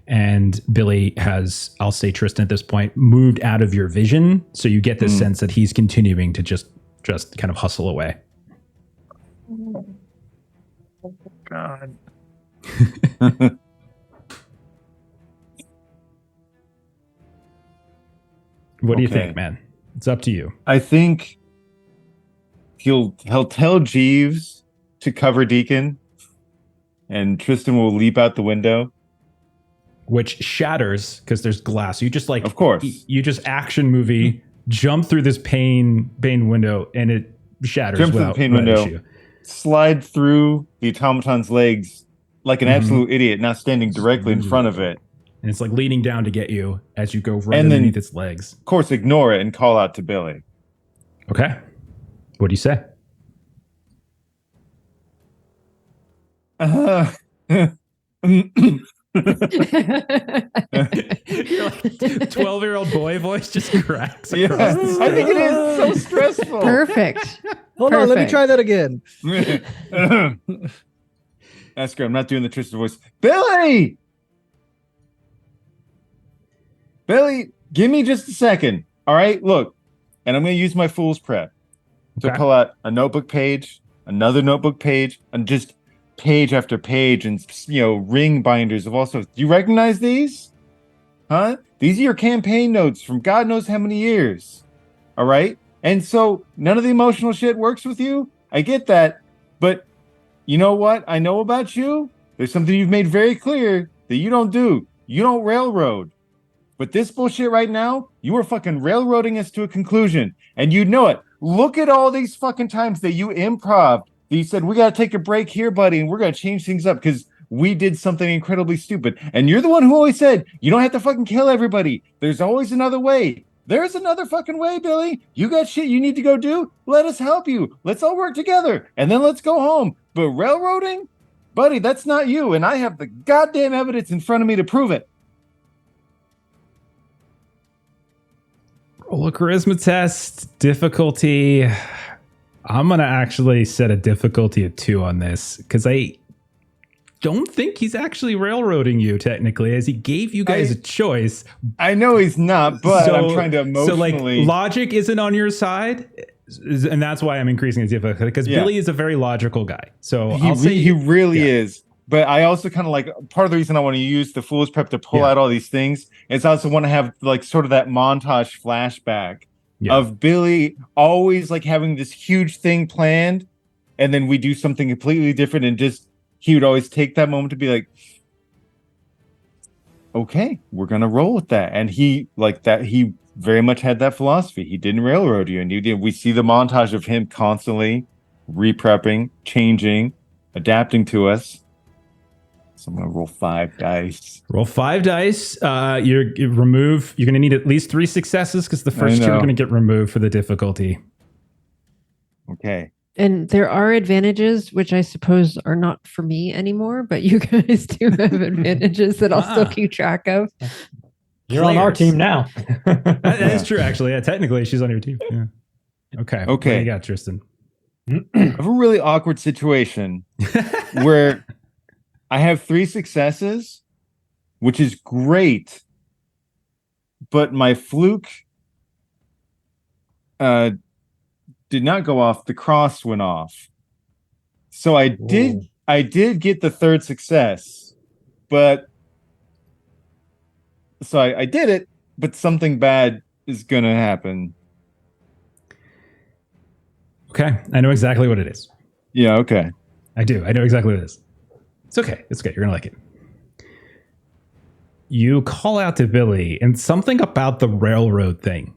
And Billy has, I'll say Tristan at this point, moved out of your vision. So you get this sense that he's continuing to just kind of hustle away. Oh, God. What do you think, man? It's up to you. I think he'll tell Jeeves to cover Deacon, and Tristan will leap out the window, which shatters because there's glass. You just of course, you just action movie jump through this pane window, and it shatters. Jump through the pane window, issue. Slide through the automaton's legs like an absolute idiot, not standing directly in front of it. And it's like leaning down to get you as you go right underneath its legs. Of course, ignore it and call out to Billy. Okay. What do you say? You're like 12-year-old boy voice just cracks across the street. I think it is so stressful. Perfect. Hold on, let me try that again. Ask her, I'm not doing the Tristan voice. Billy! Billy, give me just a second. All right, look. And I'm going to use my fool's prep to pull out a notebook page, another notebook page, and just page after page, and ring binders of all sorts. Do you recognize these? Huh? These are your campaign notes from God knows how many years. All right? And so none of the emotional shit works with you. I get that. But you know what I know about you? There's something you've made very clear that you don't do. You don't railroad. But this bullshit right now, you are fucking railroading us to a conclusion. And you know it. Look at all these fucking times that you improv. You said, we got to take a break here, buddy, and we're going to change things up because we did something incredibly stupid. And you're the one who always said, you don't have to fucking kill everybody. There's always another way. There's another fucking way, Billy. You got shit you need to go do? Let us help you. Let's all work together. And then let's go home. But railroading? Buddy, that's not you. And I have the goddamn evidence in front of me to prove it. Roll a charisma test. Difficulty. I'm going to actually set a difficulty of 2 on this because I don't think he's actually railroading you technically, as he gave you guys a choice. I know he's not, but I'm trying to emotionally. So like logic isn't on your side, and that's why I'm increasing his difficulty, because Billy is a very logical guy. So I'll say he really is. But I also kind of like, part of the reason I want to use the Fool's Prep to pull out all these things is I also want to have like sort of that montage flashback of Billy always like having this huge thing planned, and then we do something completely different, and just he would always take that moment to be like, okay, we're gonna roll with that. And he very much had that philosophy. He didn't railroad you, and we see the montage of him constantly reprepping, changing, adapting to us. So I'm gonna roll 5 dice. Roll 5 dice. You're gonna need at least 3 successes because the first 2 are gonna get removed for the difficulty. Okay. And there are advantages, which I suppose are not for me anymore, but you guys do have advantages that I'll still keep track of. You're on our team now. That is true, actually. Yeah, technically, she's on your team. Yeah. Okay. What do you got, Tristan? I have a really awkward situation where I have 3 successes, which is great, but my fluke did not go off. The cross went off. So I did get the 3rd success, but so I did it, but something bad is gonna happen. Okay, I know exactly what it is. Yeah, okay. I do. I know exactly what it is. It's okay. It's okay. You're gonna like it. You call out to Billy, and something about the railroad thing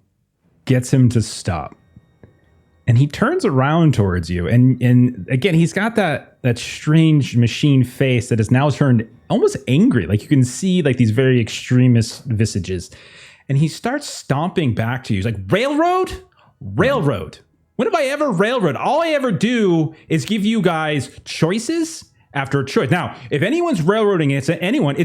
gets him to stop. And he turns around towards you, and again, he's got that strange machine face that is now turned almost angry. Like you can see like these very extremist visages. And he starts stomping back to you. He's like, railroad? Railroad. When have I ever railroad? All I ever do is give you guys choices after choice. Now, if anyone's railroading it's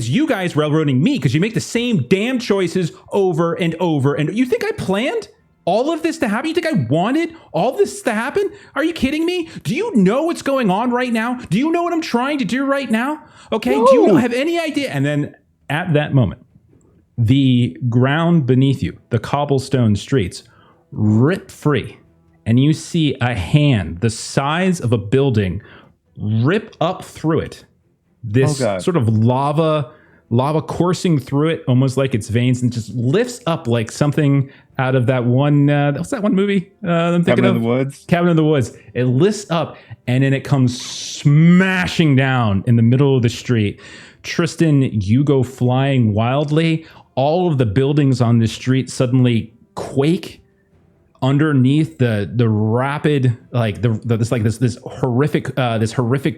you guys railroading me, because you make the same damn choices over and over. And you think I planned all of this to happen? You think I wanted all this to happen? Are you kidding me? Do you know what's going on right now? Do you know what I'm trying to do right now? Okay, do you have any idea? And then at that moment, the ground beneath you, the cobblestone streets, rip free. And you see a hand the size of a building rip up through it. This sort of lava coursing through it, almost like its veins, and just lifts up like something out of that one. What's that one movie? I'm thinking Cabin in the Woods. Cabin in the Woods. It lifts up, and then it comes smashing down in the middle of the street. Tristan, you go flying wildly. All of the buildings on the street suddenly quake underneath the rapid, like this horrific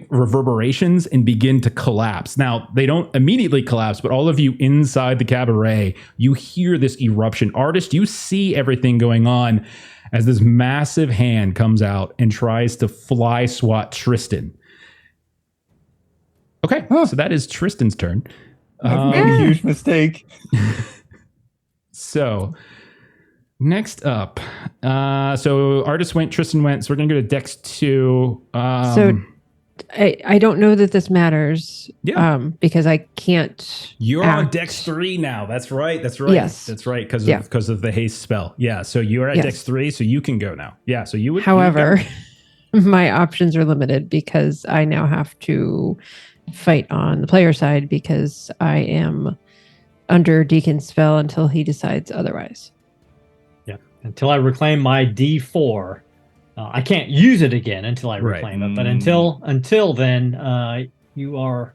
reverberations, and begin to collapse. Now, they don't immediately collapse, but all of you inside the cabaret, you hear this eruption. Artist, you see everything going on as this massive hand comes out and tries to fly swat Tristan. Okay, so that is Tristan's turn. I've made a huge mistake. So next up, so artist went, Tristan went, so we're gonna go to Dex 2. So I don't know that this matters. Yeah. Because I can't. You're on Dex 3 now. That's right. Yes. That's right. Because of the haste spell. Yeah. So you are at Dex 3, so you can go now. Yeah. So you would. However, my options are limited because I now have to fight on the player side because I am under Deacon's spell until he decides otherwise. Until I reclaim my D4, I can't use it again until I reclaim it. But until then, you are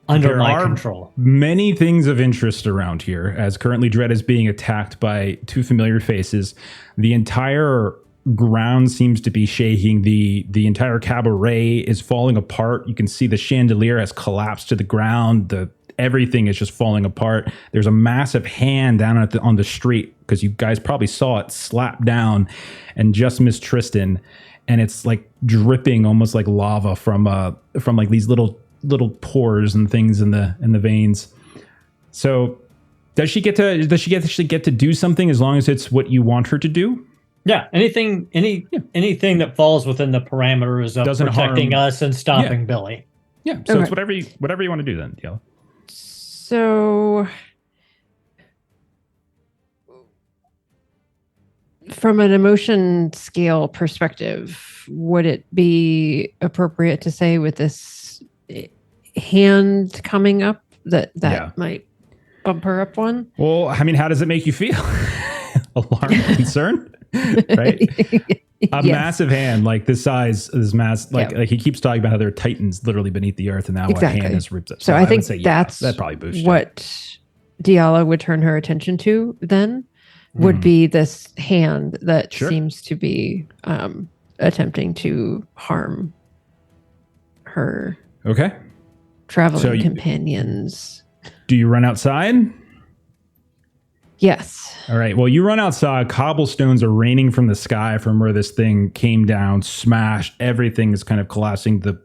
under my control. Many things of interest around here, as currently Dread is being attacked by 2 familiar faces. The entire ground seems to be shaking. The entire cabaret is falling apart. You can see the chandelier has collapsed to the ground. Everything is just falling apart. There's a massive hand down on the street, because you guys probably saw it slap down and just miss Tristan, and it's like dripping almost like lava from like these little pores and things in the veins. So does she actually get to do something as long as it's what you want her to do? Yeah, anything that falls within the parameters of Doesn't protecting harm- us and stopping Billy. Yeah. So Okay. it's whatever you want to do then, Diala. So, from an emotion scale perspective, would it be appropriate to say with this hand coming up that Yeah. might bump her up one? Well, I mean, how does it make you feel? Alarm, concern, right? A Yes. massive hand like this size, this mass, like Yeah. like he keeps talking about how there are titans literally beneath the earth, and now a Exactly. hand has ripped it. So I think would say, that's that probably boosts you. what Diala would turn her attention to then, would Mhm. be this hand that Sure. seems to be attempting to harm her Okay. traveling So you- companions. Do you run outside? Yes. All right. Well, you run outside. Cobblestones are raining from the sky from where this thing came down, smashed. Everything is kind of collapsing. The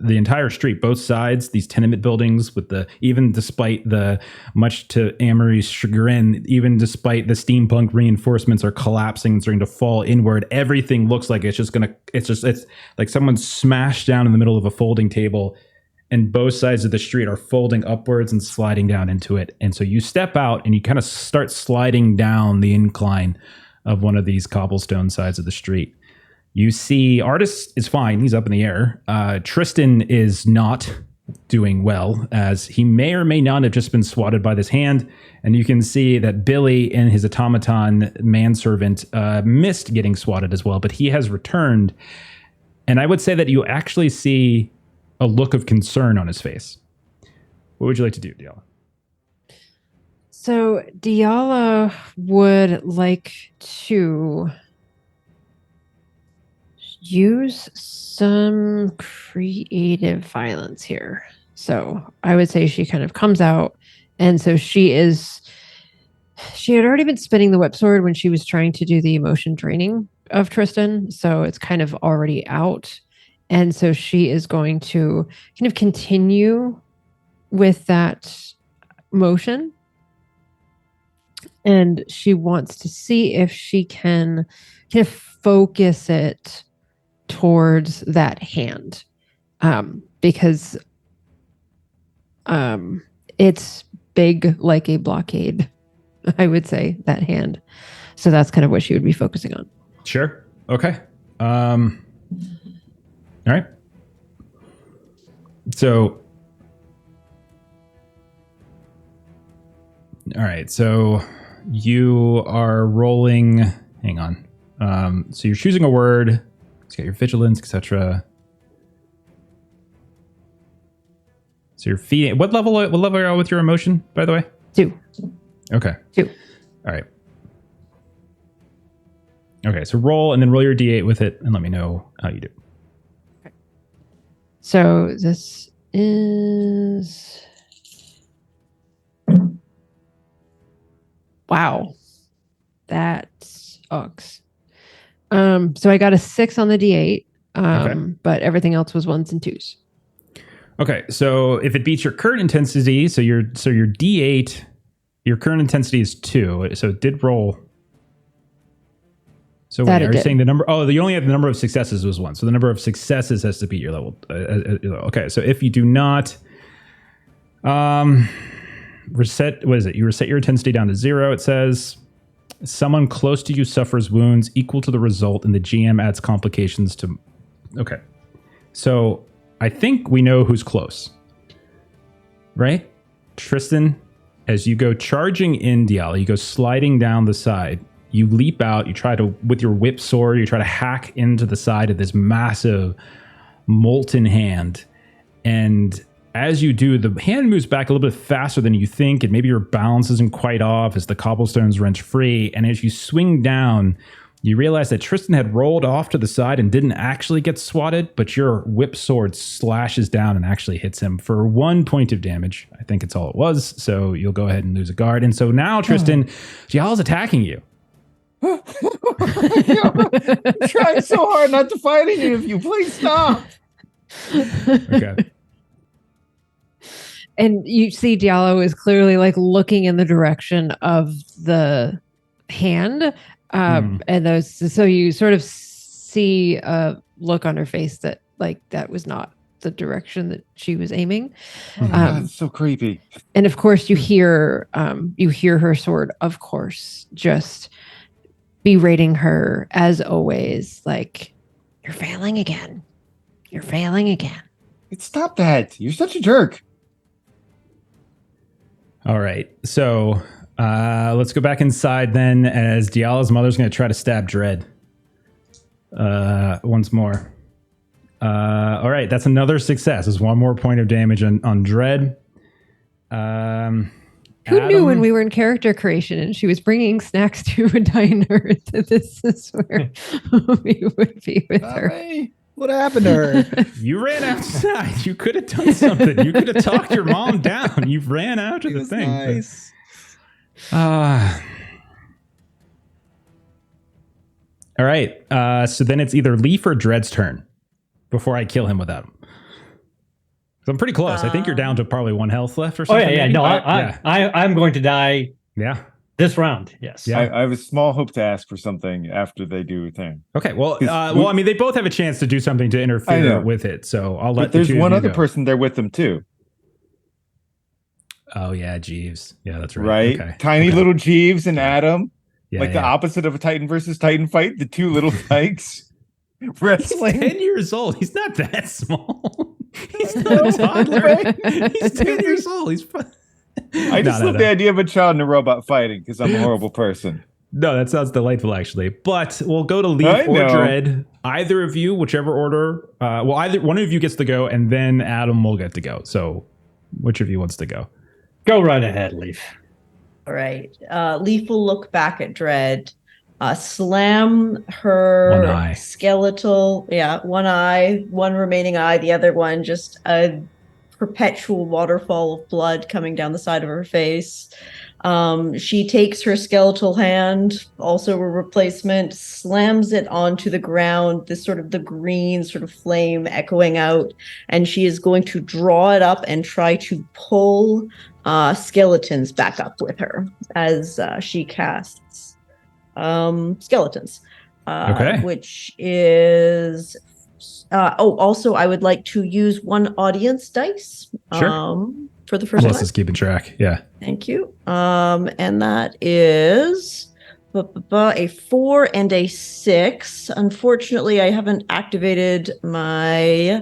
entire street, both sides, these tenement buildings, with even despite the much to Amory's chagrin, even despite the steampunk reinforcements are collapsing and starting to fall inward. Everything looks like it's like someone smashed down in the middle of a folding table. And both sides of the street are folding upwards and sliding down into it. And so you step out and you kind of start sliding down the incline of one of these cobblestone sides of the street. You see Artis is fine. He's up in the air. Tristan is not doing well, as he may or may not have just been swatted by this hand. And you can see that Billy and his automaton manservant missed getting swatted as well, but he has returned. And I would say that you actually see a look of concern on his face. What would you like to do, Diala? So Diala would like to use some creative violence here. So I would say she kind of comes out, and so she had already been spinning the whip sword when she was trying to do the emotion draining of Tristan. So it's kind of already out. And so she is going to kind of continue with that motion. And she wants to see if she can kind of focus it towards that hand. Because it's big like a blockade, I would say, that hand. So that's kind of what she would be focusing on. Sure. Okay. All right. So, all right. So you are rolling. Hang on. So you're choosing a word. It's got your vigilance, etc. So you're feeding. What level are you with your emotion, by the way? 2. Okay. 2. All right. Okay. So roll and then roll your D8 with it, and let me know how you do. So this is... Wow. That sucks. So I got a 6 on the D8, Okay. but everything else was 1s and 2s. Okay, so if it beats your current intensity, so your D8, your current intensity is 2, so it did roll. So That wait, it are you did. saying the number? Oh, you only have the number of successes was 1, so the number of successes has to beat your level. Okay, so if you do not, reset. What is it? You reset your intensity down to 0. It says someone close to you suffers wounds equal to the result, and the GM adds complications to. Okay, so I think we know who's close, right? Tristan, as you go charging in, Diala, you go sliding down the side. You leap out, you try to, with your whip sword, you try to hack into the side of this massive molten hand. And as you do, the hand moves back a little bit faster than you think, and maybe your balance isn't quite off as the cobblestones wrench free. And as you swing down, you realize that Tristan had rolled off to the side and didn't actually get swatted, but your whip sword slashes down and actually hits him for 1 point of damage. I think it's all it was. So you'll go ahead and lose a guard. And so now, Tristan, Diala's attacking you. I'm trying so hard not to fight any of you. Please stop. Okay. And you see Diallo is clearly like looking in the direction of the hand, And so you sort of see a look on her face that like that was not the direction that she was aiming. Oh my God, it's so creepy. And of course you hear her sword, of course, just berating her as always, like, you're failing again. You're failing again. Stop that. You're such a jerk. All right. So let's go back inside then, as Diala's mother's going to try to stab Dread once more. All right. That's another success. There's one more point of damage on Dread. Who knew when we were in character creation and she was bringing snacks to a diner that this is where we would be with her? What happened to her? You ran outside. You could have done something. You could have talked your mom down. You ran out of the thing. Nice. All right. So then it's either Leif or Dread's turn before I kill him without him. So I'm pretty close. I think you're down to probably 1 health left or something. Oh, yeah. maybe? No, I'm going to die this round. Yes. Yeah. I have a small hope to ask for something after they do a thing. Okay. Well, I mean, they both have a chance to do something to interfere with it. So I'll let. But there's the two one of you other go. person there with them too. Oh yeah, Jeeves. Yeah, that's right. Right? Okay. Tiny Okay. little Jeeves and Adam. Yeah, like the opposite of a Titan versus Titan fight. The two little tykes He's wrestling. 10 years old. He's not that small. He's not a toddler. He's 10 years old. He's fun. I just love the idea of a child and a robot fighting because I'm a horrible person. No, that sounds delightful, actually. But we'll go to Leif or Dread. Either of you, whichever order. Either one of you gets to go, and then Adam will get to go. So, which of you wants to go? Go right ahead, Leif. All right. Leif will look back at Dread, slam her One eye. skeletal, one eye, one remaining eye, the other one just a perpetual waterfall of blood coming down the side of her face. She takes her skeletal hand, also a replacement, slams it onto the ground, this sort of the green sort of flame echoing out, and she is going to draw it up and try to pull skeletons back up with her as she casts skeletons. Okay. Which is also I would like to use one audience dice for the first Unless time. it's keeping track. Yeah. Thank you. And that is a 4 and a 6. Unfortunately, I haven't activated my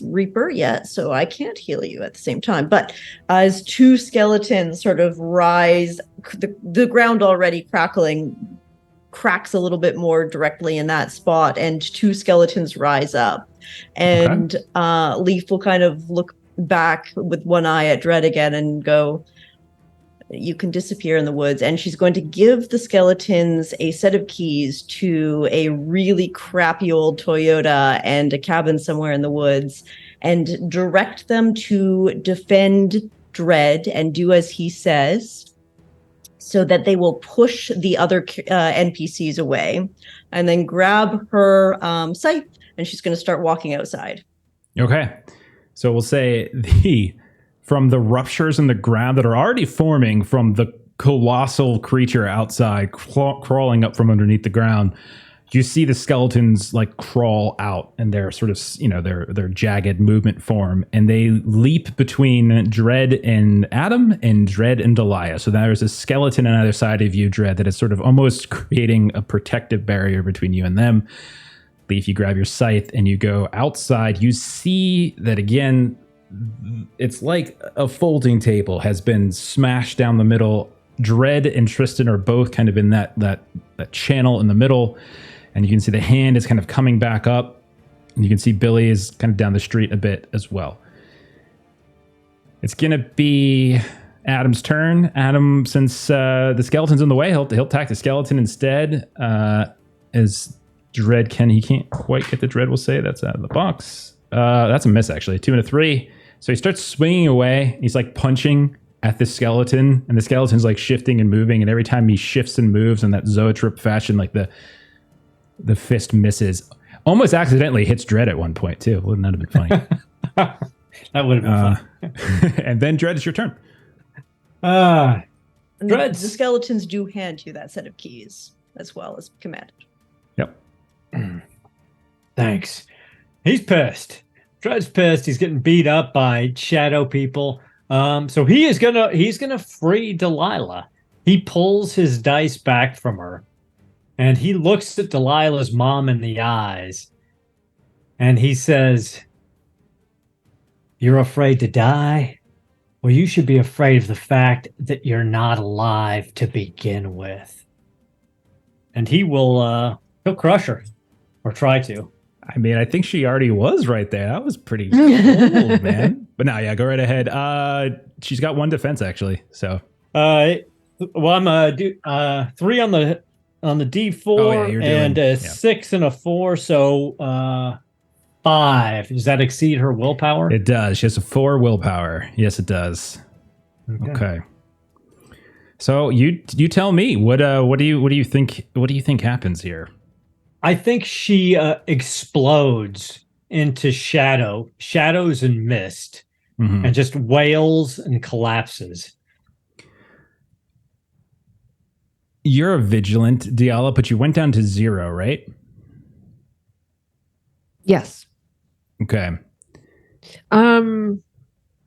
Reaper yet, so I can't heal you at the same time. But as two skeletons sort of rise, the ground already crackling cracks a little bit more directly in that spot, and two skeletons rise up. And Leif will kind of look back with one eye at Dread again and go, you can disappear in the woods. And she's going to give the skeletons a set of keys to a really crappy old Toyota and a cabin somewhere in the woods, and direct them to defend Dread and do as he says, so that they will push the other NPCs away, and then grab her scythe, and she's going to start walking outside. Okay. So we'll say from the ruptures in the ground that are already forming from the colossal creature outside crawling up from underneath the ground, you see the skeletons like crawl out, and they're sort of, their jagged movement form, and they leap between Dread and Adam and Dread and Delia. So there's a skeleton on either side of you, Dread, that is sort of almost creating a protective barrier between you and them. Leif, you grab your scythe and you go outside. You see that again, it's like a folding table has been smashed down the middle. Dread and Tristan are both kind of in that channel in the middle. And you can see the hand is kind of coming back up. And you can see Billy is kind of down the street a bit as well. It's going to be Adam's turn. Adam, since the skeleton's in the way, he'll attack the skeleton instead. As Dread he can't quite get the Dread, we'll say. That's out of the box. That's a miss, actually. 2 and a 3. So he starts swinging away. He's like punching at the skeleton. And the skeleton's like shifting and moving. And every time he shifts and moves in that Zoetrip fashion, like the fist misses. Almost accidentally hits Dread at one point, too. Wouldn't that have been funny? That would have been fun. And then Dread, it's your turn. And the Dreads. skeletons do hand you that set of keys as well as commanded. Yep. Thanks. He's pissed. Dread's pissed. He's getting beat up by shadow people. So he's gonna free Delilah. He pulls his dice back from her, and he looks at Delilah's mom in the eyes, and he says, "You're afraid to die? Well, you should be afraid of the fact that you're not alive to begin with." And he'll crush her, or try to. I mean, I think she already was right there. That was pretty cool, man. But no, yeah, go right ahead. She's got 1 defense actually. So, Well, I'm do 3 on the D4 Oh, yeah, you're and doing- a 6 and a 4, so 5. Does that exceed her willpower? it does. She has a 4 willpower. Yes, it does. Okay. So you tell me what do you think happens here? I think she explodes into shadows and mist, Mhm. and just wails and collapses. You're a vigilant, Diala, but you went down to 0, right? Yes. Okay.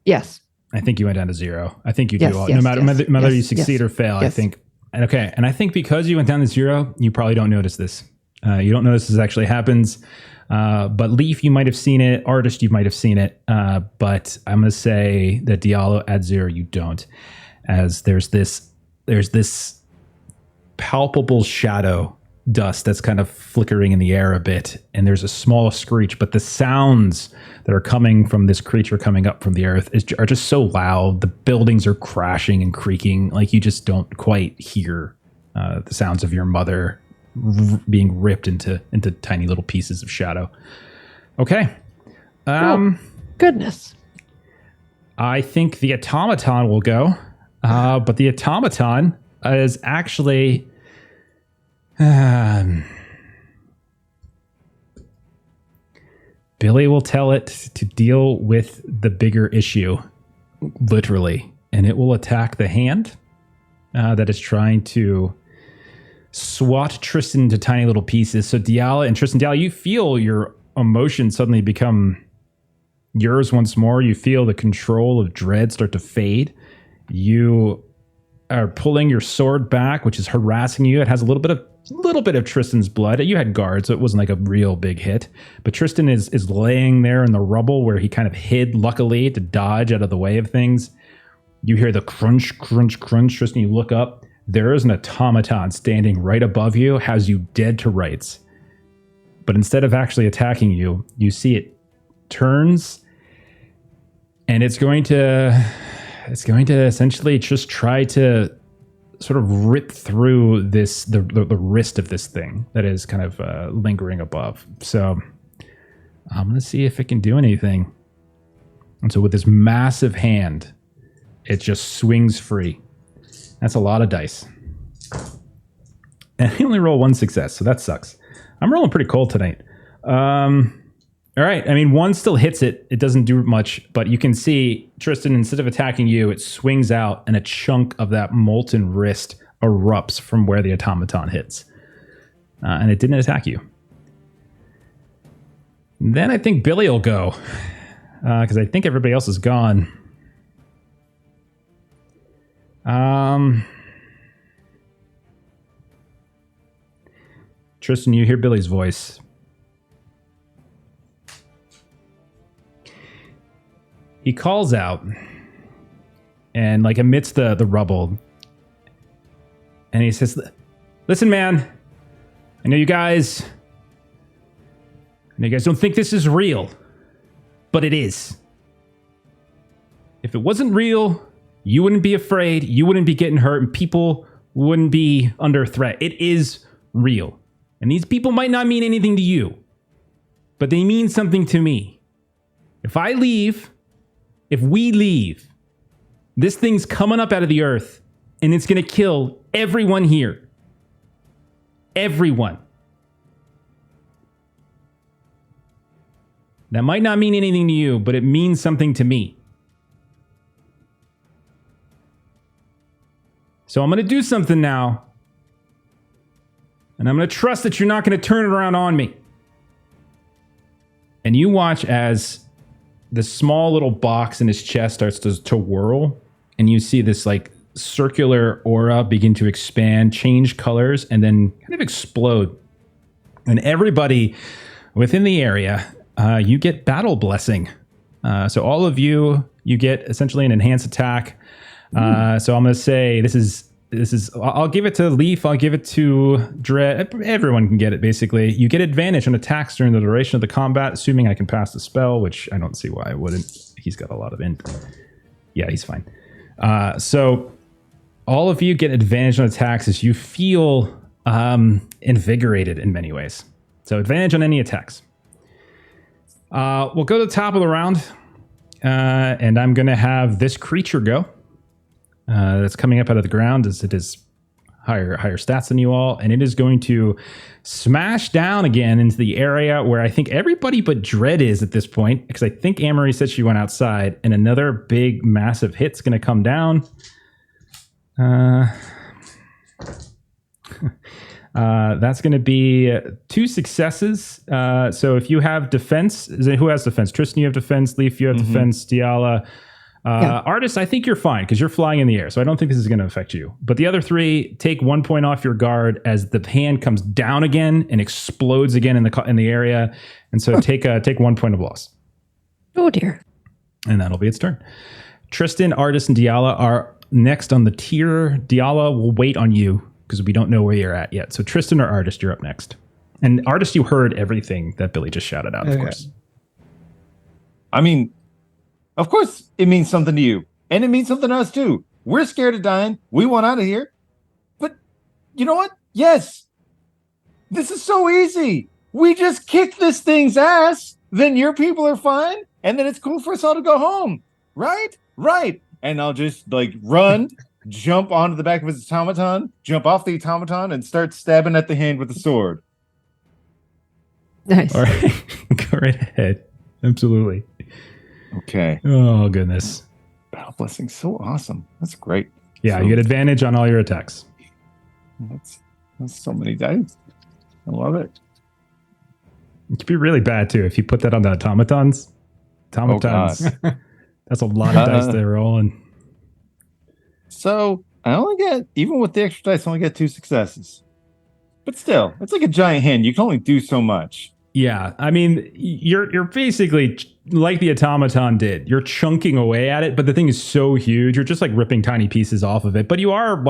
Yes. I think you went down to 0. I think you Yes, do all, yes, no matter yes, whether yes, you succeed yes, or fail. I yes. think. And okay, and I think because you went down to 0, you probably don't notice this. You don't notice this actually happens. But Leif, you might have seen it. Artist, you might have seen it. But I'm gonna say that Diallo at 0, you don't, as there's this palpable shadow dust that's kind of flickering in the air a bit, and there's a small screech, but the sounds that are coming from this creature coming up from the earth are just so loud. The buildings are crashing and creaking, like you just don't quite hear the sounds of your mother being ripped into tiny little pieces of shadow. Okay. Goodness. I think the automaton will go, but the automaton is actually Billy will tell it to deal with the bigger issue, literally, and it will attack the hand that is trying to swat Tristan into tiny little pieces. So Diala and Tristan, Diala, you feel your emotions suddenly become yours once more. You feel the control of dread start to fade. You are pulling your sword back, which is harassing you. It has a little bit of Tristan's blood. You had guard, so it wasn't like a real big hit. But Tristan is laying there in the rubble where he kind of hid, luckily, to dodge out of the way of things. You hear the crunch, crunch, crunch. Tristan, you look up. There is an automaton standing right above you, has you dead to rights. But instead of actually attacking you, you see it turns, and it's going to essentially just try to sort of rip through the wrist of this thing that is kind of lingering above. So I'm going to see if it can do anything. And so with this massive hand, it just swings free. That's a lot of dice. And I only roll 1 success, so that sucks. I'm rolling pretty cold tonight. All right. I mean, 1 still hits it. It doesn't do much, but you can see, Tristan, instead of attacking you, it swings out and a chunk of that molten wrist erupts from where the automaton hits. And it didn't attack you. Then I think Billy will go, because I think everybody else is gone. Tristan, you hear Billy's voice. He calls out, and like amidst the rubble, and he says, "Listen, man, I know you guys don't think this is real, but it is. If it wasn't real, you wouldn't be afraid, you wouldn't be getting hurt, and people wouldn't be under threat. It is real. And these people might not mean anything to you, but they mean something to me. If we leave, this thing's coming up out of the earth, and it's going to kill everyone here. Everyone. That might not mean anything to you, but it means something to me. So I'm going to do something now. And I'm going to trust that you're not going to turn it around on me. And you watch as the small little box in his chest starts to whirl. And you see this like circular aura begin to expand, change colors, and then kind of explode. And everybody within the area, you get battle blessing. So all of you get essentially an enhanced attack. So I'm going to say this is. I'll give it to Leif. I'll give it to Dread. Everyone can get it, basically. You get advantage on attacks during the duration of the combat, assuming I can pass the spell, which I don't see why I wouldn't. He's got a lot of int. Yeah, he's fine. So all of you get advantage on attacks as you feel invigorated in many ways. So advantage on any attacks. We'll go to the top of the round, and I'm going to have this creature go. That's coming up out of the ground as it is higher stats than you all, and it is going to smash down again into the area where I think everybody but Dread is at this point, because I think Anne-Marie said she went outside, and another big massive hit's going to come down. That's going to be 2 successes. So if you have defense, who has defense? Tristan, you have defense. Leif, you have defense. Diala. Artist, I think you're fine because you're flying in the air, so I don't think this is going to affect you. But the other 3 take 1 point off your guard as the hand comes down again and explodes again in the area, and so take 1 point of loss. Oh dear. And that'll be its turn. Tristan, Artist, and Diala are next on the tier. Diala will wait on you because we don't know where you're at yet. So Tristan or Artist, you're up next. And Artist, you heard everything that Billy just shouted out, of course. I mean, of course, it means something to you. And it means something to us, too. We're scared of dying. We want out of here. But you know what? Yes. This is so easy. We just kick this thing's ass. Then your people are fine. And then it's cool for us all to go home. Right? Right. And I'll just run, jump onto the back of his automaton, jump off the automaton, and start stabbing at the hand with the sword. Nice. All right. Go right ahead. Absolutely. Okay. Oh, goodness. Battle blessing, so awesome. That's great. Yeah, so, you get advantage on all your attacks. That's so many dice. I love it. It could be really bad, too, if you put that on the automatons. Automatons. That's a lot of dice they're rolling. So, I only get, even with the extra dice, I only get 2 successes. But still, it's like a giant hand. You can only do so much. Yeah, I mean, you're basically like the automaton did. You're chunking away at it, but the thing is so huge. You're just ripping tiny pieces off of it, but you are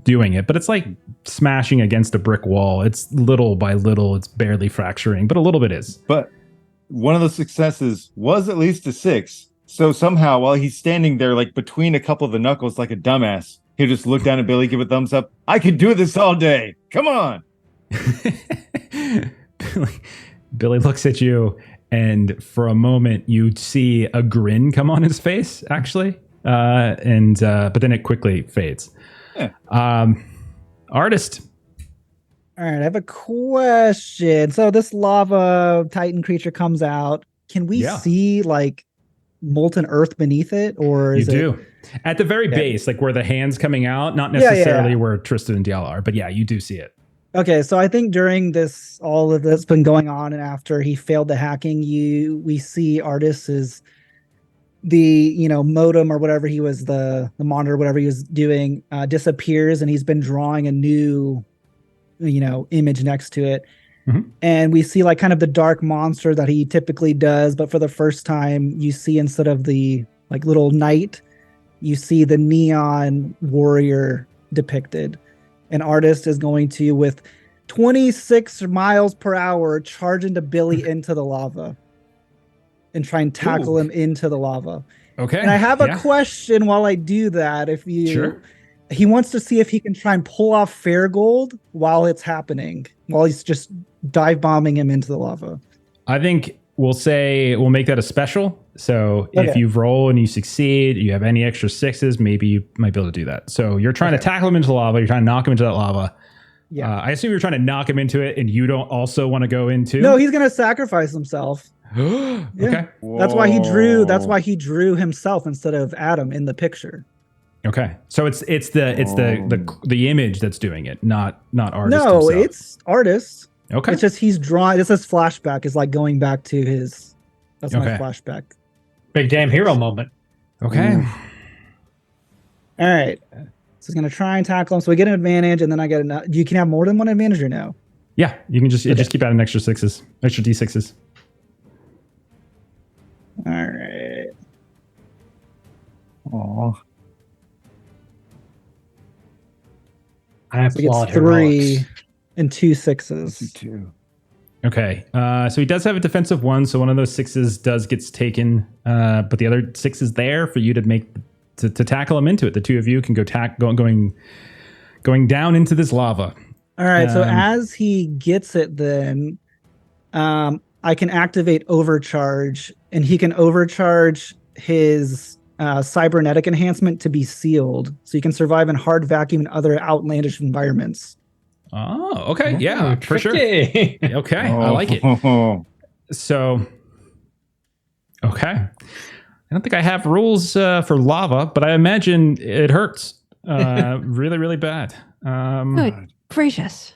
doing it. But it's like smashing against a brick wall. It's little by little. It's barely fracturing, but a little bit is. But one of the successes was at least a 6. So somehow, while he's standing there, between a couple of the knuckles, like a dumbass, he'll just look down at Billy, give a thumbs up. I could do this all day. Come on. Billy looks at you, and for a moment you see a grin come on his face, actually, but then it quickly fades. Yeah. Artist. All right, I have a question. So this lava titan creature comes out. Can we see molten earth beneath it, or is you do at the very base, where the hand's coming out, not necessarily where Tristan and Diala are, but yeah, you do see it. Okay, so I think during all of this been going on, and after he failed the hacking, we see Artis is the modem or whatever he was, the monitor, whatever he was doing, disappears, and he's been drawing a new image next to it. Mm-hmm. And we see kind of the dark monster that he typically does, but for the first time you see, instead of the little knight, you see the neon warrior depicted. An artist is going to, with 26 miles per hour, charge into Billy into the lava and try and tackle him into the lava. Okay. And I have a question while I do that. He wants to see if he can try and pull off Fairgold while it's happening, while he's just dive bombing him into the lava. I think we'll make that a special. So if you roll and you succeed, you have any extra 6s, maybe you might be able to do that. So you're trying to tackle him into the lava. You're trying to knock him into that lava. Yeah. I assume you're trying to knock him into it, and you don't also want to go into. No, he's going to sacrifice himself. Okay. That's why he drew himself instead of Adam in the picture. Okay, so it's the image that's doing it, not artist. No, himself. it's artist. Okay. It's just he's drawing. This is flashback. Is like going back to his. That's my Okay. flashback. Big damn hero moment. Okay. All right. So he's gonna try and tackle him. So we get an advantage, and then I get an. You can have more than one advantage, or no? Yeah, you can just keep adding extra d6s. All right. Aw. I So he applaud gets 3 heroics. and 2 6s. Too. Okay, so he does have a defensive 1, so one of those 6s gets taken, but the other 6 is there for you to tackle him into it. The two of you can go going down into this lava. All right. So as he gets it, then I can activate overcharge, and he can overcharge his cybernetic enhancement to be sealed, so you can survive in hard vacuum and other outlandish environments. Oh, okay, yeah, for sure. Tricky. Okay, I like it. So, okay. I don't think I have rules for lava, but I imagine it hurts really, really bad. Good gracious.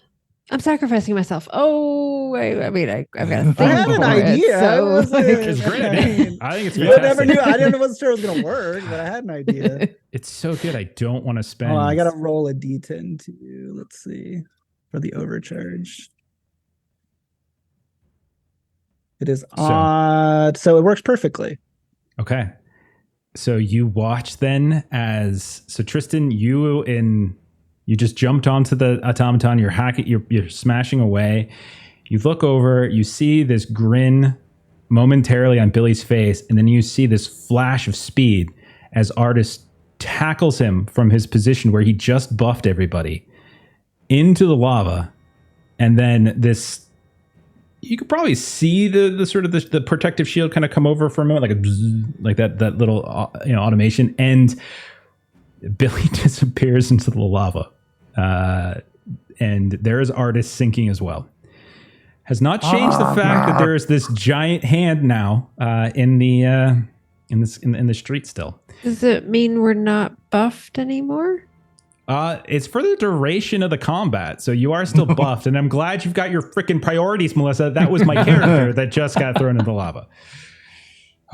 I'm sacrificing myself. Oh, I've got a thing I had an for it, idea. so, It's great. I think it's I fantastic. never knew. I wasn't sure it was gonna work, but I had an idea. It's so good. I don't want to spend. Oh, I gotta roll a d10 too. Let's see for the overcharge. It is odd, so it works perfectly. Okay. So you watch then so Tristan, you just jumped onto the automaton, you're hacking, you're smashing away. You look over, you see this grin momentarily on Billy's face, and then you see this flash of speed as Artist tackles him from his position where he just buffed everybody into the lava. And then you could probably see the sort of the protective shield kind of come over for a moment, like a bzzz, like that little automation, and Billy disappears into the lava, and there is Artist sinking as well. Has not changed the fact that there is this giant hand now in the street still. does it mean we're not buffed anymore? It's for the duration of the combat, so you are still buffed, and I'm glad you've got your freaking priorities, Melissa. That was my character that just got thrown into the lava.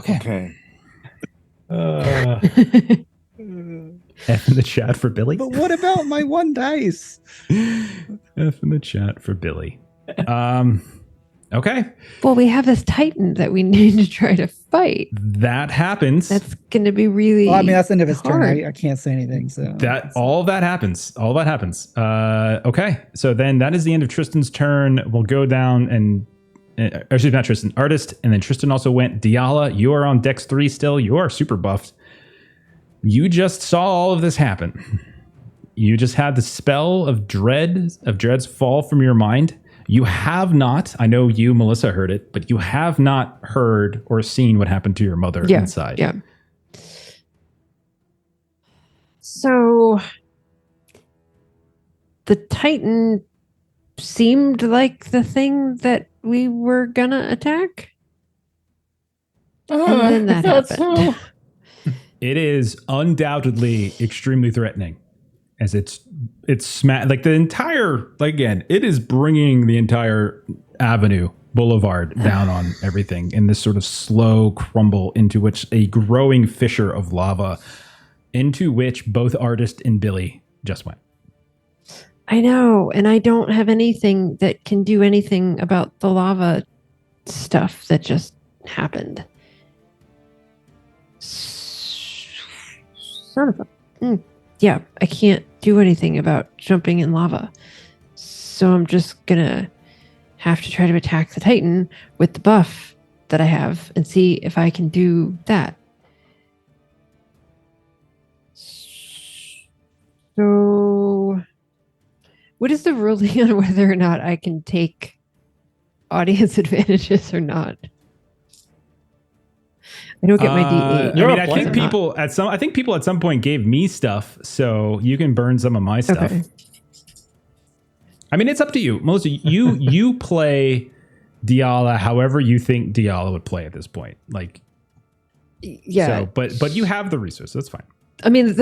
Okay. F in the chat for Billy. But what about my 1 dice? F in the chat for Billy. Okay. Well, we have this Titan that we need to try to fight. That happens. That's going to be really. Well, I mean, that's the end of his turn. hard. I can't say anything. So All that happens. Okay. So then that is the end of Tristan's turn. We'll go down and actually not Tristan, Artist, and then Tristan also went. Diala, you are on Dex 3 still. You are super buffed. You just saw all of this happen. You just had the spell of dreads fall from your mind. You have not, I know you, Melissa, heard it, but you have not heard or seen what happened to your mother inside. Yeah. So the Titan seemed like the thing that we were gonna attack. And then that happened. It is undoubtedly extremely threatening, as it's like the entire, like again, it is bringing the entire avenue boulevard down on everything in this sort of slow crumble into which a growing fissure of lava into which both Artist and Billy just went. I know, and I don't have anything that can do anything about the lava stuff that just happened. Son of a... Yeah, I can't do anything about jumping in lava. So I'm just gonna have to try to attack the Titan with the buff that I have and see if I can do that. So what is the ruling on whether or not I can take audience advantages or not? I don't get my D8. I mean, I think people at some point gave me stuff, so you can burn some of my stuff. Okay. I mean, it's up to you, Melissa. You play Diala however you think Diala would play at this point. Like, yeah. So, but you have the resources. That's fine. I mean,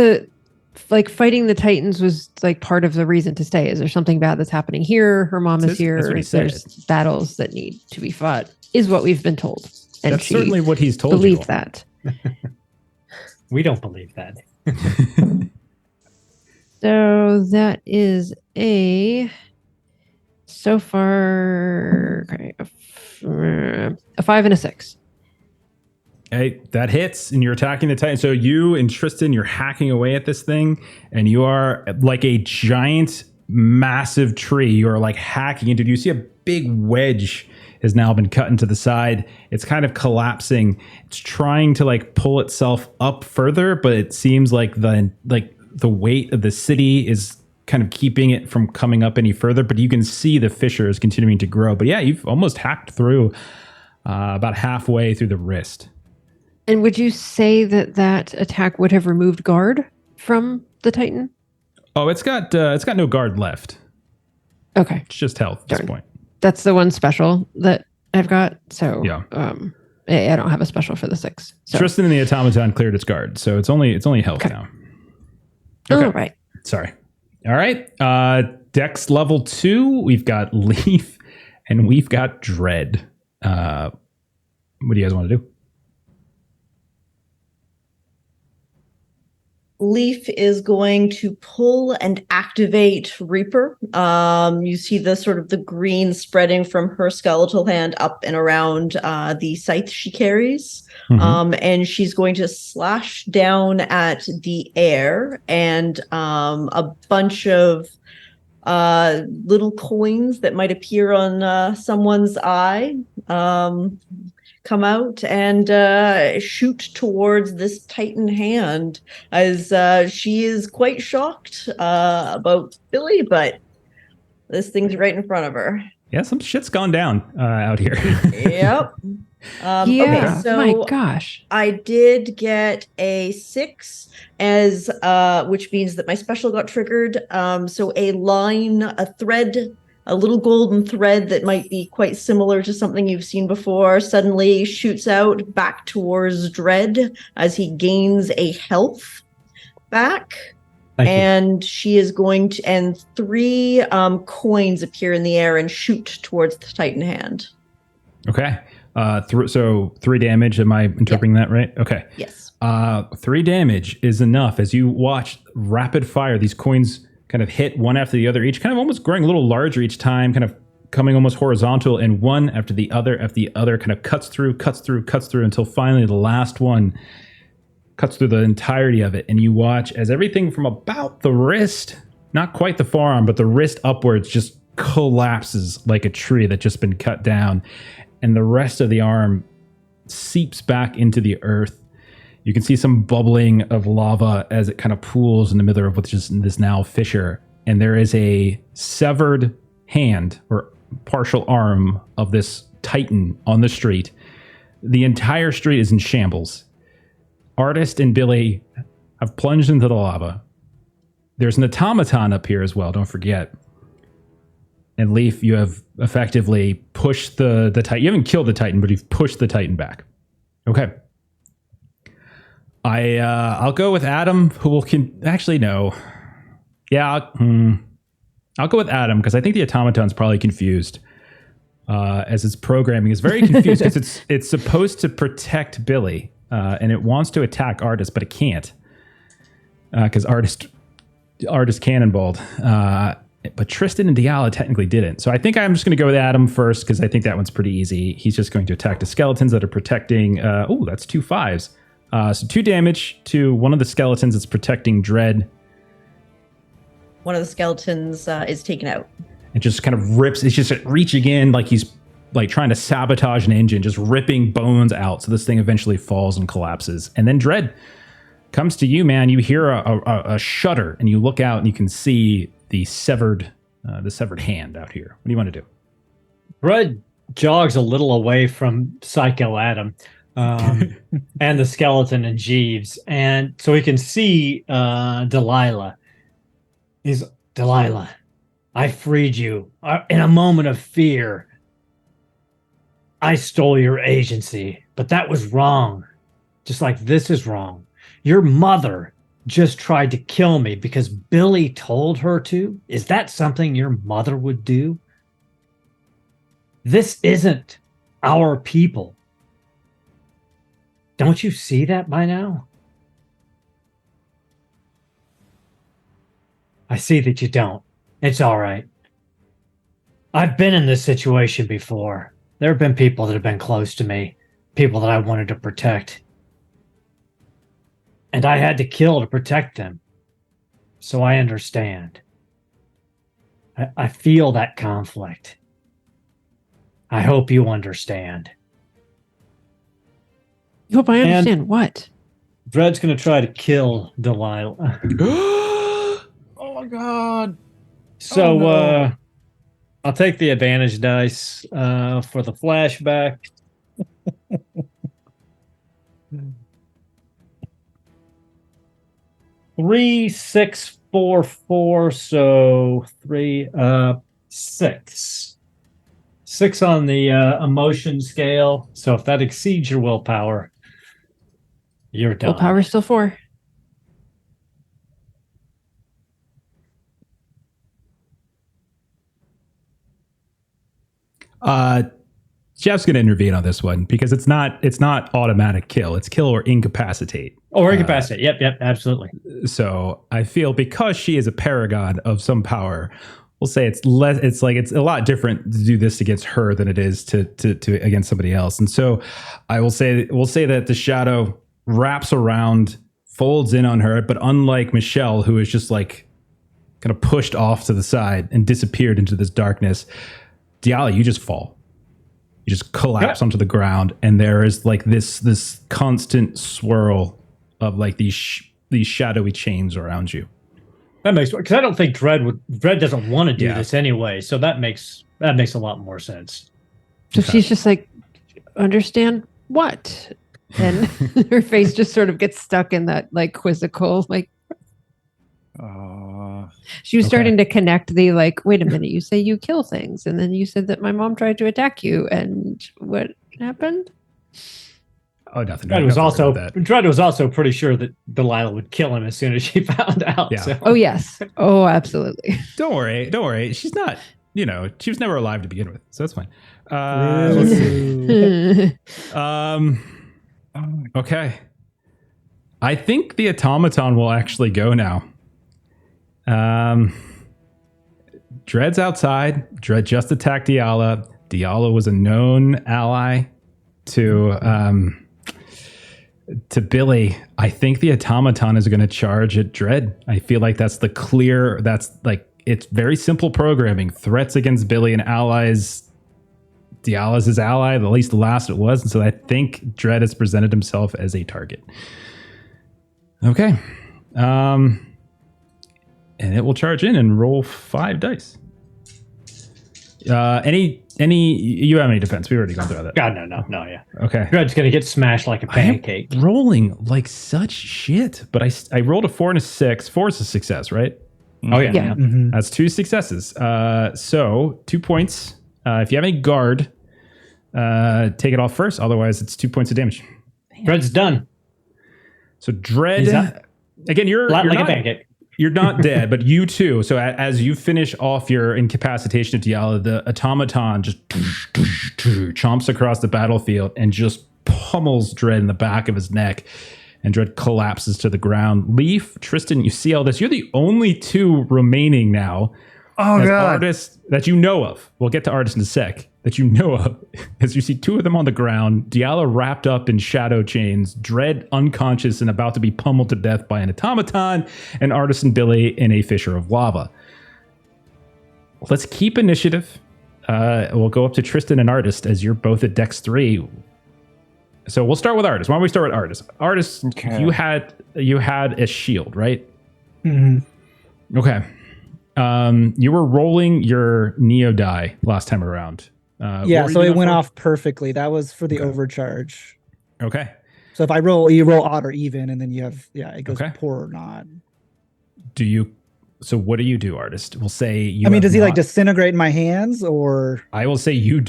like fighting the Titans was like part of the reason to stay. Is there something bad that's happening here? Her mom is That's here. what he said. There's battles that need to be fought, is what we've been told. And That's she certainly what he's told believed you. that. We don't believe that. So that is so far a 5 and a 6. Hey, that hits, and you're attacking the Titan. So you and Tristan, you're hacking away at this thing, and you are like a giant, massive tree. You're like hacking into. You see a big wedge has now been cut into the side. It's kind of collapsing. It's trying to like pull itself up further, but it seems like the weight of the city is kind of keeping it from coming up any further. But you can see the fissure is continuing to grow. But yeah, you've almost hacked through about halfway through the wrist. And would you say that attack would have removed guard from the Titan? Oh, it's got no guard left. Okay. It's just health at this Darn. point. That's the one special that I've got. So Yeah. I don't have a special for the 6. So. Tristan and the automaton cleared its guard, so it's only health Okay. now. Okay. All right. Sorry. All right. Dex level 2. We've got Leif and we've got Dread. What do you guys want to do? Leif is going to pull and activate Reaper. You see the sort of the green spreading from her skeletal hand up and around the scythe she carries. And she's going to slash down at the air, and a bunch of little coins that might appear on someone's eye come out and shoot towards this Titan hand, as she is quite shocked about Billy, but this thing's right in front of her. Yeah, some shit's gone down out here. Yep. Yeah. Okay, so my gosh. I did get a 6, as which means that my special got triggered. So a thread, a little golden thread that might be quite similar to something you've seen before, suddenly shoots out back towards Dread as he gains a health back. Thank you. And she is going to, and 3 coins appear in the air and shoot towards the Titan hand. Okay. So 3 damage. Am I interpreting that right? Okay. Yes. 3 damage is enough as you watch rapid fire. These coins kind of hit one after the other, each kind of almost growing a little larger each time, kind of coming almost horizontal, and one after the other kind of cuts through until finally the last one cuts through the entirety of it. And you watch as everything from about the wrist, not quite the forearm, but the wrist upwards just collapses like a tree that's just been cut down. And the rest of the arm seeps back into the earth. You can see some bubbling of lava as it kind of pools in the middle of what's just this now fissure. And there is a severed hand or partial arm of this Titan on the street. The entire street is in shambles. Artist and Billy have plunged into the lava. There's an automaton up here as well, don't forget. And Leif, you have effectively pushed the Titan. You haven't killed the Titan, but you've pushed the Titan back. Okay. I'll go with Adam, who actually no. Yeah, I'll go with Adam because I think the automaton's probably confused, as its programming is very confused because it's supposed to protect Billy, and it wants to attack Artist, but it can't because Artist cannonballed. But Tristan and Diala technically didn't. So I think I'm just going to go with Adam first because I think that one's pretty easy. He's just going to attack the skeletons that are protecting. That's 2 5s. So 2 damage to one of the skeletons that's protecting Dread. One of the skeletons is taken out. It just kind of rips. It's just reaching in like he's like trying to sabotage an engine, just ripping bones out. So this thing eventually falls and collapses. And then Dread comes to you, man. You hear a shudder, and you look out, and you can see the severed hand out here. What do you want to do? Dread jogs a little away from Psycho Adam. And the skeleton and Jeeves, and so he can see Delilah. Delilah, I freed you in a moment of fear. I stole your agency, but that was wrong. Just like this is wrong. Your mother just tried to kill me because Billy told her to? Is that something your mother would do? This isn't our people. Don't you see that by now? I see that you don't. It's all right. I've been in this situation before. There have been people that have been close to me, people that I wanted to protect. And I had to kill to protect them. So I understand. I feel that conflict. I hope you understand. I hope I understand what. Dred's going to try to kill Delilah. Oh my god. So, Oh, no. I'll take the advantage dice for the flashback. 3, 6, 4, 4. So 3, 6. 6 on the emotion scale. So if that exceeds your willpower, you're done. Willpower still 4. Jeff's going to intervene on this one because it's not automatic kill. It's kill or incapacitate. Or incapacitate. Yep, absolutely. So I feel because she is a paragon of some power, we'll say it's less. It's a lot different to do this against her than it is to against somebody else. And so we'll say that the shadow wraps around, folds in on her, but unlike Michelle, who is just like kind of pushed off to the side and disappeared into this darkness, Diala, you just fall. You just collapse onto the ground, and there is like this constant swirl of like these shadowy chains around you. That makes, because I don't think Dred doesn't want to do this anyway, so that makes a lot more sense. So she's just like, understand what? And her face just sort of gets stuck in that like quizzical, like she was starting to connect the like, wait a minute, you say you kill things, and then you said that my mom tried to attack you, and what happened? Oh, nothing. Dred was also pretty sure that Delilah would kill him as soon as she found out. Yeah. So. Oh yes. Oh, absolutely. Don't worry. She's not. She was never alive to begin with, so that's fine. Okay. I think the automaton will actually go now. Dred's outside. Dred just attacked Diala. Diala was a known ally to Billy. I think the automaton is going to charge at Dred. I feel like that's it's very simple programming. Threats against Billy and allies. Diala's his ally, at least the last it was. And so I think Dred has presented himself as a target. Okay. And it will charge in and roll 5 dice. You have any defense? We've already gone through that. God, no, yeah. Okay. Dred's gonna get smashed like a pancake. I'm rolling like such shit, but I rolled a 4 and a 6. 4 is a success, right? Oh yeah. Mm-hmm. That's 2 successes. So 2 points. If you have any guard, take it off first. Otherwise, it's 2 points of damage. Dred's done. So Dred, again, you're like not, a pancake. You're not dead, but you too. So as you finish off your incapacitation of Diala, the automaton just chomps across the battlefield and just pummels Dred in the back of his neck, and Dred collapses to the ground. Leif, Tristan, you see all this. You're the only 2 remaining now. Oh as god. Artists that you know of. We'll get to artists in a sec. That you know of. As you see 2 of them on the ground, Diala wrapped up in shadow chains, Dred unconscious and about to be pummeled to death by an automaton, and Artisan Billy in a fissure of lava. Let's keep initiative. We'll go up to Tristan and Artist as you're both at Dex 3. So we'll start with Artist. Why don't we start with Artist? Artist, Okay. you had a shield, right? Mm-hmm. Okay. You were rolling your Neo die last time around. Yeah, so it went off perfectly. That was for the overcharge. Okay. So if you roll odd or even, and then you have, it goes Okay. poor or not. So what do you do, Artist? We'll say you. Does he like disintegrate in my hands, or? I will say you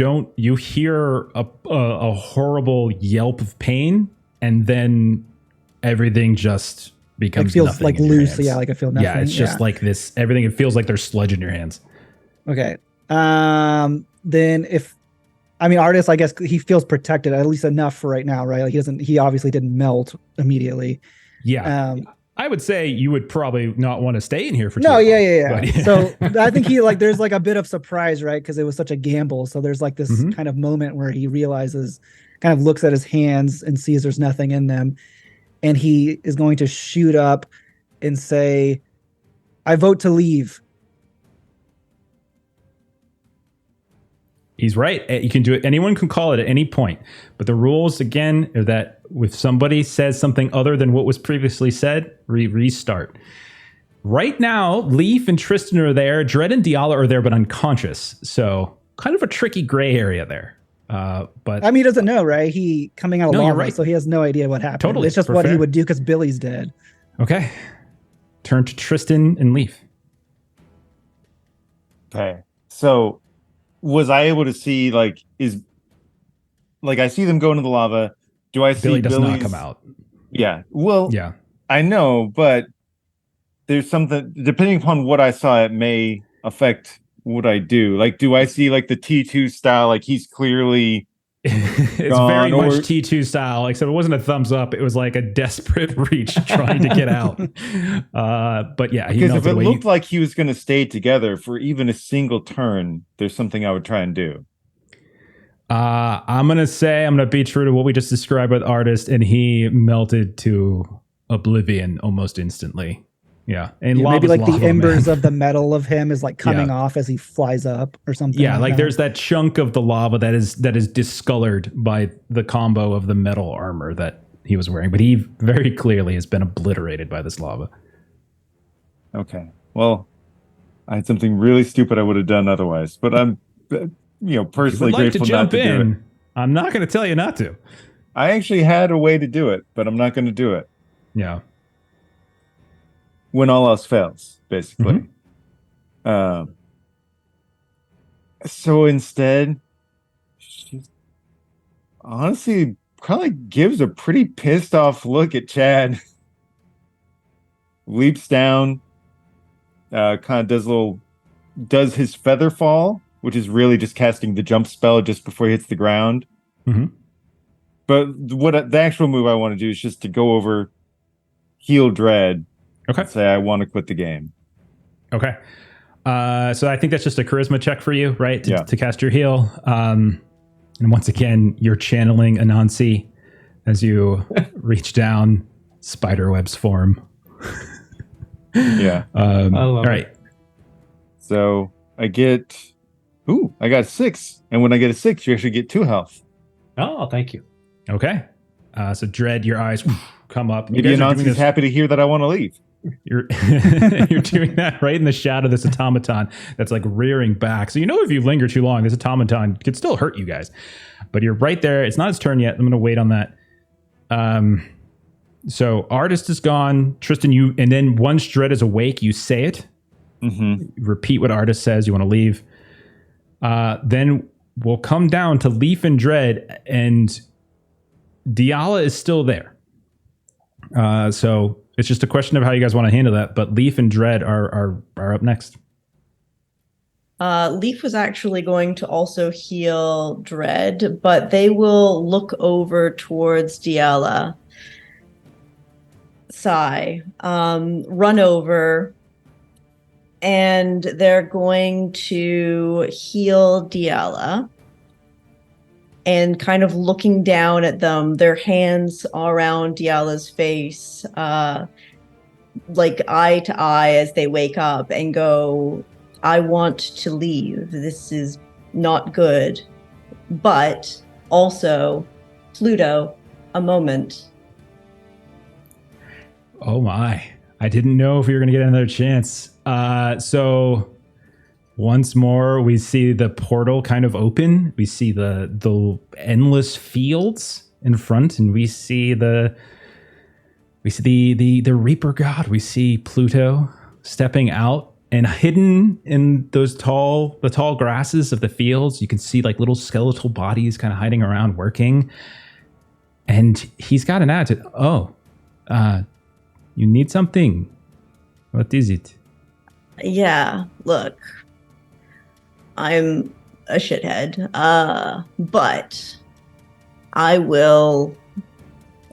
hear a horrible yelp of pain, and then everything just becomes Like feels nothing like in your loose. hands. Yeah, like I feel nothing. Yeah, it's just like this. Everything. It feels like there's sludge in your hands. Okay. Then artist, I guess he feels protected at least enough for right now, right? Like he obviously didn't melt immediately. Yeah. I would say you would probably not want to stay in here for too No, long. yeah. But, So I think there's like a bit of surprise, right? Because it was such a gamble. So there's like this kind of moment where he realizes, kind of looks at his hands and sees there's nothing in them. And he is going to shoot up and say, I vote to leave. He's right. You can do it. Anyone can call it at any point. But the rules, again, are that if somebody says something other than what was previously said, restart. Right now, Leif and Tristan are there. Dread and Diala are there, but unconscious. So kind of a tricky gray area there. But he doesn't know, right? He coming out of lava, right. So he has no idea what happened. Totally. It's just what he would do because Billy's dead. Okay. Turn to Tristan and Leif. Okay. So was I able to see I see them go into the lava. Do I see Billy does Billy's... not come out? Yeah. Well, yeah. I know, but there's something, depending upon what I saw, it may affect what I do. Like, do I see like the T2 style? Like he's clearly it's very much T2 style, except it wasn't a thumbs up. It was like a desperate reach trying to get out. But yeah, because if it looked like he was going to stay together for even a single turn, there's something I would try and do. I'm going to be true to what we just described with Artist, and he melted to oblivion almost instantly. Yeah. And maybe like the embers of the metal of him is like coming off as he flies up or something. Yeah, like there's that chunk of the lava that is discolored by the combo of the metal armor that he was wearing, but he very clearly has been obliterated by this lava. Okay. Well, I had something really stupid I would have done otherwise, but I'm personally grateful not to do it. I'm not going to tell you not to. I actually had a way to do it, but I'm not going to do it. Yeah. When all else fails, basically. So instead, she honestly kind of gives a pretty pissed off look at Chad. Leaps down, kind of does his feather fall, which is really just casting the jump spell just before he hits the ground. But the actual move I want to do is just to go over, heal Dread. Okay. Say I want to quit the game. Okay. So I think that's just a charisma check for you, right? To cast your heal. And once again, you're channeling Anansi as you reach down, spiderwebs form. Yeah. I love all right. it. So I got 6. And when I get a 6, you actually get 2 health. Oh, thank you. Okay. So Dread, your eyes come up. Maybe Anansi's happy to hear that I want to leave. You're doing that right in the shadow of this automaton that's like rearing back. So if you linger too long, this automaton could still hurt you guys. But you're right there. It's not his turn yet. I'm going to wait on that. So Artist is gone. Tristan, and then once Dread is awake, you say it. Repeat what Artist says. You want to leave. Then we'll come down to Leif and Dread, and Diala is still there. So it's just a question of how you guys want to handle that. But Leif and Dread are up next. Leif was actually going to also heal Dread, but they will look over towards Diala. Sigh, run over, and they're going to heal Diala. And kind of looking down at them, their hands around Diala's face, like eye to eye as they wake up and go, I want to leave. This is not good. But also, Pluto, a moment. Oh my. I didn't know if we were going to get another chance. So once more, we see the portal kind of open. We see the endless fields in front, and we see the Reaper God. We see Pluto stepping out, and hidden in the tall grasses of the fields, you can see like little skeletal bodies kind of hiding around working. And he's got an attitude. You need something. What is it? Yeah, look, I'm a shithead, but I will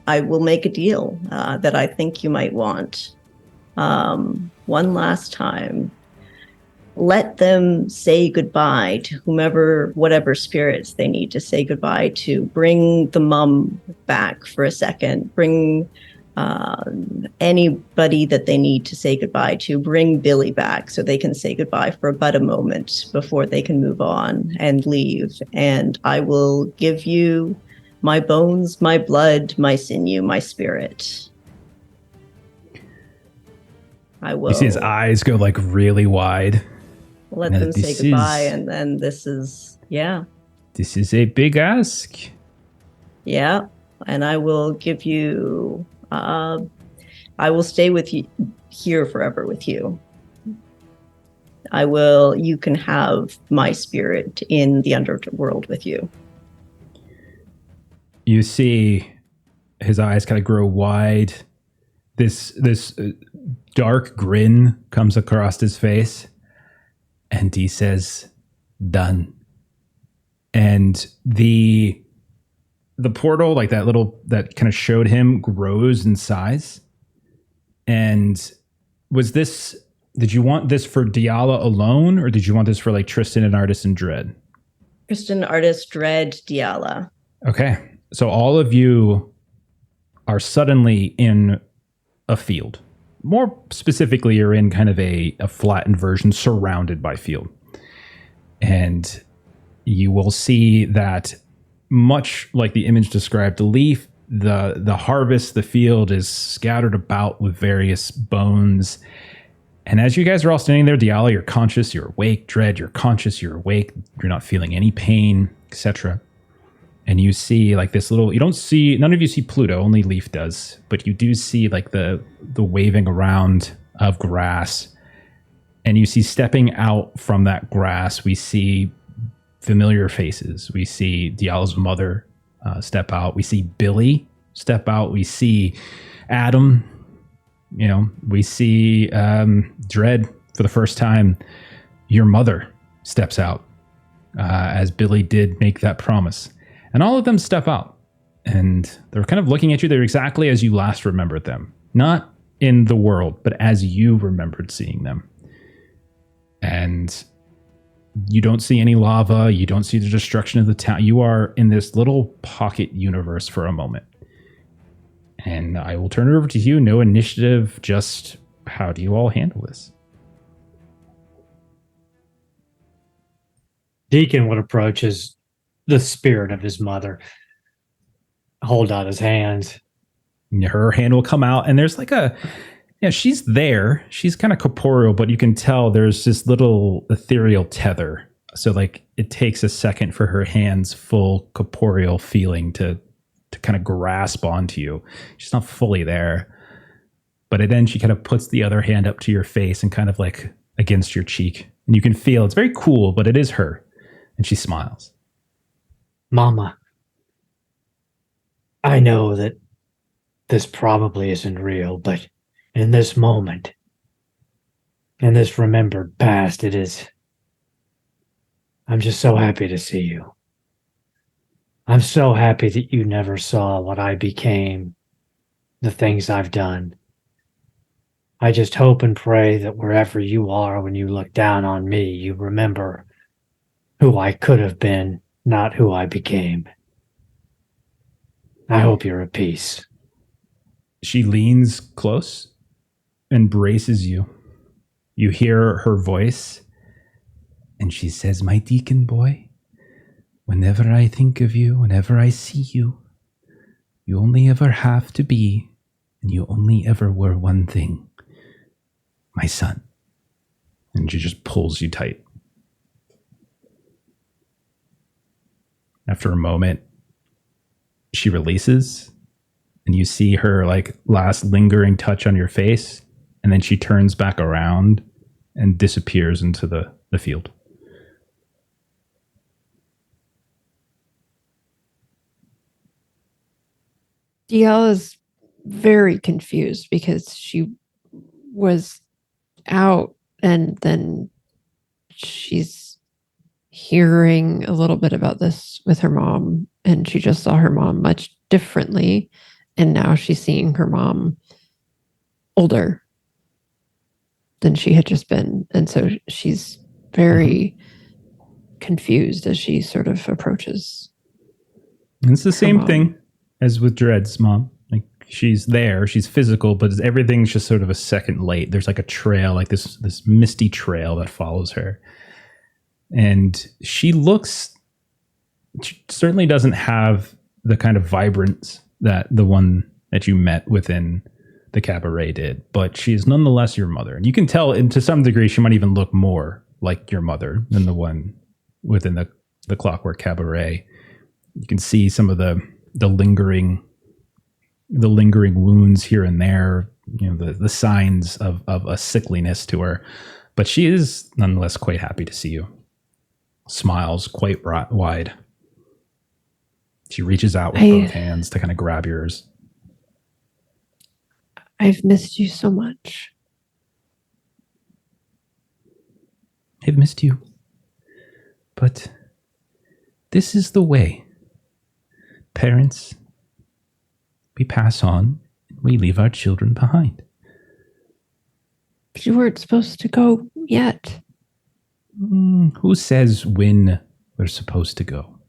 make a deal that I think you might want. One last time, let them say goodbye to whatever spirits they need to say goodbye to. Bring the mum back for a second. Bring anybody that they need to say goodbye to. Bring Billy back so they can say goodbye for but a moment before they can move on and leave. And I will give you my bones, my blood, my sinew, my spirit. I will. You see his eyes go like really wide. Let them say goodbye, and then this is This is a big ask. Yeah, and I will give you. I will stay with you here forever with you. I will. You can have my spirit in the underworld with you. You see his eyes kind of grow wide. This dark grin comes across his face, and he says, "Done." And the portal, like that kind of showed him, grows in size. And did you want this for Diala alone, or did you want this for like Tristan and Artis and Dread? Tristan, Artis, Dread, Diala. Okay. So all of you are suddenly in a field. More specifically, you're in kind of a flattened version surrounded by field. And you will see that, much like the image described, Leif, the harvest, the field is scattered about with various bones. And as you guys are all standing there, Diala, you're conscious, you're awake. Dread, you're conscious, you're awake. You're not feeling any pain, etc. And you see like this little, none of you see Pluto, only Leif does. But you do see like the waving around of grass. And you see stepping out from that grass, we see familiar faces. We see Diala's mother step out. We see Billy step out. We see Adam. We see Dread for the first time. Your mother steps out as Billy did make that promise. And all of them step out. And they're kind of looking at you. They're exactly as you last remembered them. Not in the world, but as you remembered seeing them. And you don't see any lava. You don't see the destruction of the town. You are in this little pocket universe for a moment. And I will turn it over to you. No initiative. Just how do you all handle this? Deacon would approach as the spirit of his mother, hold out his hands. Her hand will come out, and there's like she's there. She's kind of corporeal, but you can tell there's this little ethereal tether. So like it takes a second for her hand's full corporeal feeling to kind of grasp onto you. She's not fully there. But then she kind of puts the other hand up to your face and kind of like against your cheek. And you can feel it's very cool, but it is her. And she smiles. Mama, I know that this probably isn't real, but in this moment, in this remembered past, it is. I'm just so happy to see you. I'm so happy that you never saw what I became, the things I've done. I just hope and pray that wherever you are when you look down on me, you remember who I could have been, not who I became. I hope you're at peace. She leans close, embraces you. You hear her voice, and she says, "My Deacon boy, whenever I think of you, whenever I see you, you only ever have to be, and you only ever were one thing, my son." And she just pulls you tight. After a moment, she releases, and you see her like last lingering touch on your face, and then she turns back around and disappears into the field. DL is very confused because she was out and then she's hearing a little bit about this with her mom, and she just saw her mom much differently, and now she's seeing her mom older than she had just been, and so she's very confused as she sort of approaches. It's the same mom. thing as with Dread's mom. Like, she's there, she's physical, but everything's just sort of a second late. There's like a trail, like this misty trail that follows her. And she certainly doesn't have the kind of vibrance that the one that you met within the cabaret did, but she is nonetheless your mother. And you can tell, and to some degree, she might even look more like your mother than the one within the Clockwork Cabaret. You can see some of the lingering wounds here and there, the signs of a sickliness to her. But she is nonetheless quite happy to see you. Smiles quite wide. She reaches out with both hands to kind of grab yours. I've missed you so much. I've missed you. But this is the way. Parents, we pass on, and we leave our children behind. But you weren't supposed to go yet. Who says when we're supposed to go?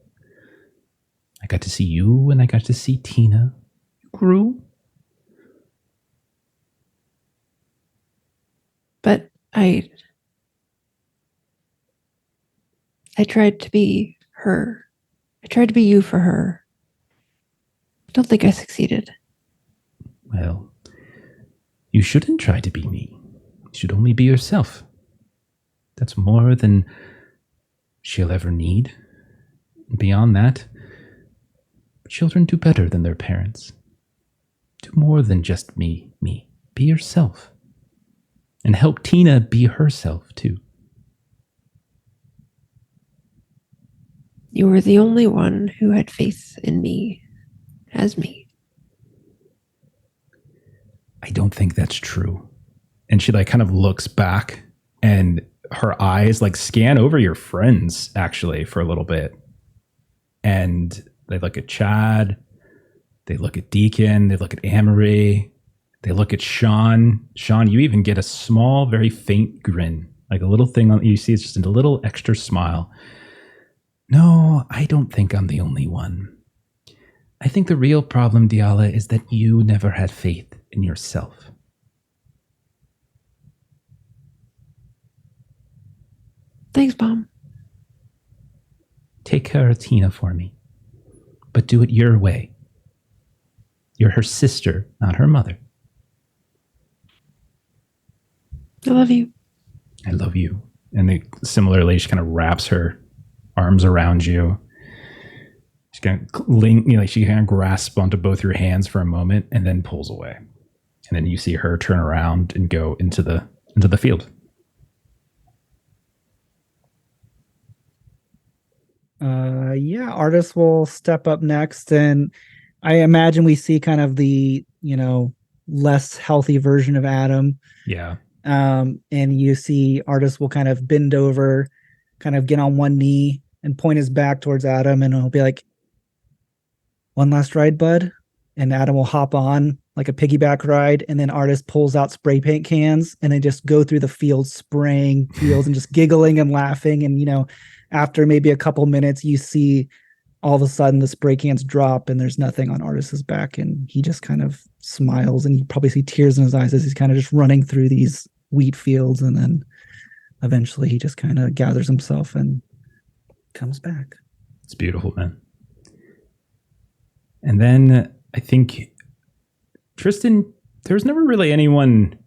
I got to see you, and I got to see Tina. You grew. But I tried to be her. I tried to be you for her. I don't think I succeeded. Well, you shouldn't try to be me. You should only be yourself. That's more than she'll ever need. Beyond that, children do better than their parents. Do more than just me. Be yourself. And help Tina be herself, too. You were the only one who had faith in me as me. I don't think that's true. And she kind of looks back, and her eyes scan over your friends actually for a little bit. And they look at Chad, they look at Deacon, they look at Amory, they look at Sean. Sean, you even get a small, very faint grin, like a little thing you see. It's just a little extra smile. No, I don't think I'm the only one. I think the real problem, Diala, is that you never had faith in yourself. Thanks, Mom. Take care of Tina for me, but do it your way. You're her sister, not her mother. I love you. I love you. And similarly, she kind of wraps her arms around you. She kind of she kind of grasps onto both your hands for a moment and then pulls away. And then you see her turn around and go into the field. Artist will step up next, and I imagine we see kind of the less healthy version of Adam. Yeah. And you see Artist will kind of bend over, kind of get on one knee and point his back towards Adam, and he'll be like, "One last ride, bud." And Adam will hop on like a piggyback ride, and then Artist pulls out spray paint cans and they just go through the field spraying fields and just giggling and laughing. And after maybe a couple minutes, you see all of a sudden the spray cans drop and there's nothing on Artist's back, and he just kind of smiles, and you probably see tears in his eyes as he's kind of just running through these wheat fields, and then eventually he just kind of gathers himself and comes back. It's beautiful, man. And then I think, Tristan, there's never really anyone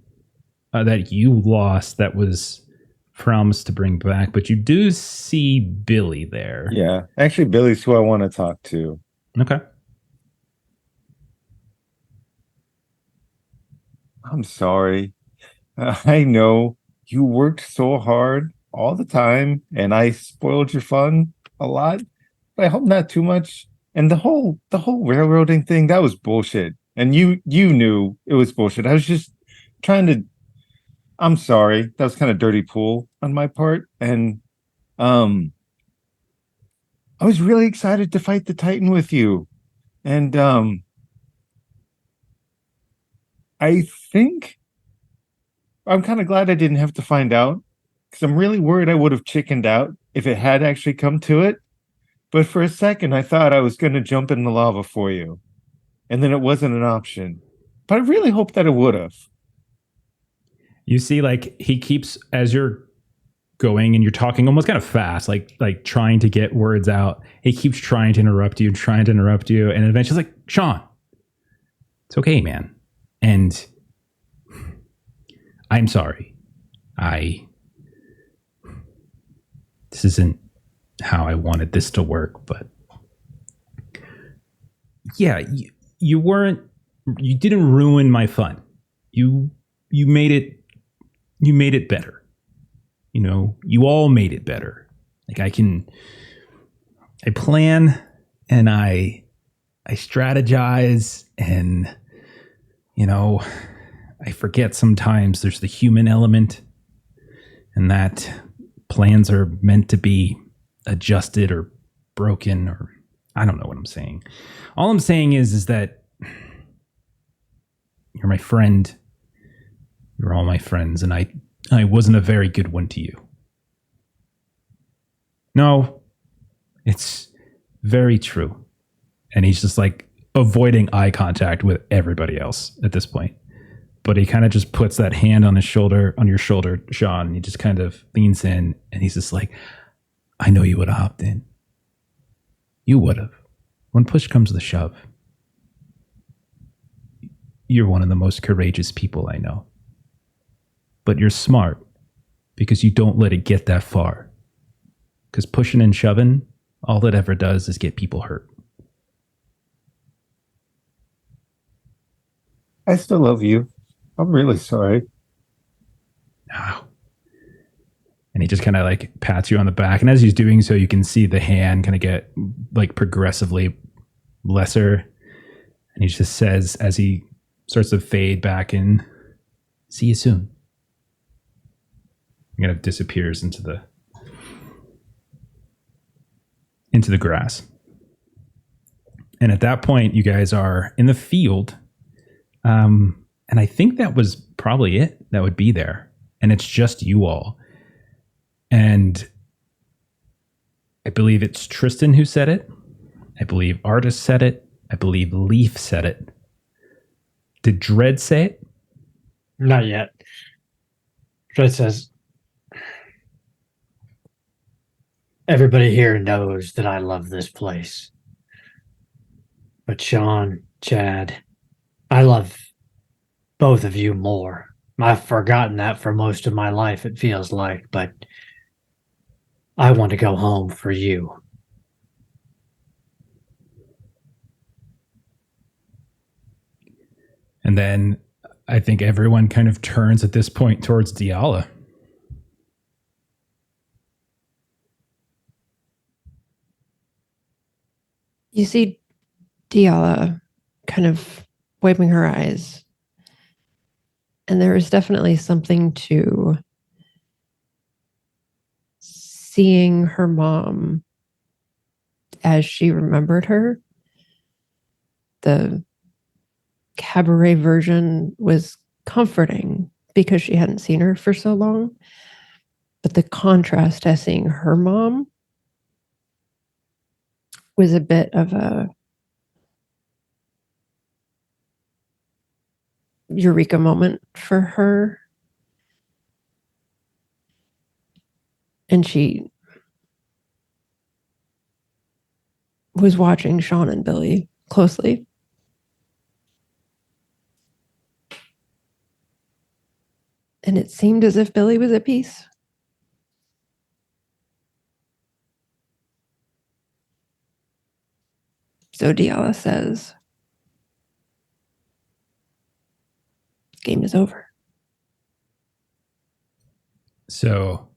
that you lost that was promised to bring back, but you do see Billy there. Yeah, actually, Billy's who I want to talk to. Okay. I'm sorry. I know you worked so hard all the time, and I spoiled your fun a lot. But I hope not too much. And the whole railroading thing, that was bullshit. and you knew it was bullshit. I was just trying to. I'm sorry. That was kind of dirty pool on my part, and I was really excited to fight the Titan with you, and I think I'm kind of glad I didn't have to find out, because I'm really worried I would have chickened out if it had actually come to it. But for a second, I thought I was going to jump in the lava for you, and then it wasn't an option. But I really hope that it would have. You see, like, he keeps, as you're going and you're talking almost kind of fast, like trying to get words out. He keeps trying to interrupt you, and eventually he's like, Sean, it's okay, man. And I'm sorry. This isn't how I wanted this to work, but yeah, you didn't ruin my fun. You made it better. You know, you all made it better. Like, I plan and I strategize, and, you know, I forget sometimes there's the human element, and that plans are meant to be adjusted or broken, or I don't know what I'm saying. All I'm saying is that you're my friend. You're all my friends, and I wasn't a very good one to you. No, it's very true. And he's just like avoiding eye contact with everybody else at this point. But he kind of just puts that hand on your shoulder, Sean, and he just kind of leans in, and he's just like, I know you would have hopped in. You would have. When push comes to shove, you're one of the most courageous people I know. But you're smart because you don't let it get that far. Because pushing and shoving, all it ever does is get people hurt. I still love you. I'm really sorry. Oh. And he just kind of like pats you on the back. And as he's doing so, you can see the hand kind of get like progressively lesser. And he just says, as he starts to fade back in, see you soon. Kind of disappears into the grass. And at that point, you guys are in the field. And I think that was probably it that would be there. And it's just you all. And I believe it's Tristan who said it. I believe Artis said it. I believe Leif said it. Did Dread say it? Not yet. Dread says, everybody here knows that I love this place. But Sean, Chad, I love both of you more. I've forgotten that for most of my life, it feels like, but I want to go home for you. And then I think everyone kind of turns at this point towards Diala. You see Diala kind of wiping her eyes. And there is definitely something to seeing her mom as she remembered her. The cabaret version was comforting because she hadn't seen her for so long. But the contrast to seeing her mom was a bit of a eureka moment for her. And she was watching Sean and Billy closely. And it seemed as if Billy was at peace. So Diala says, game is over. So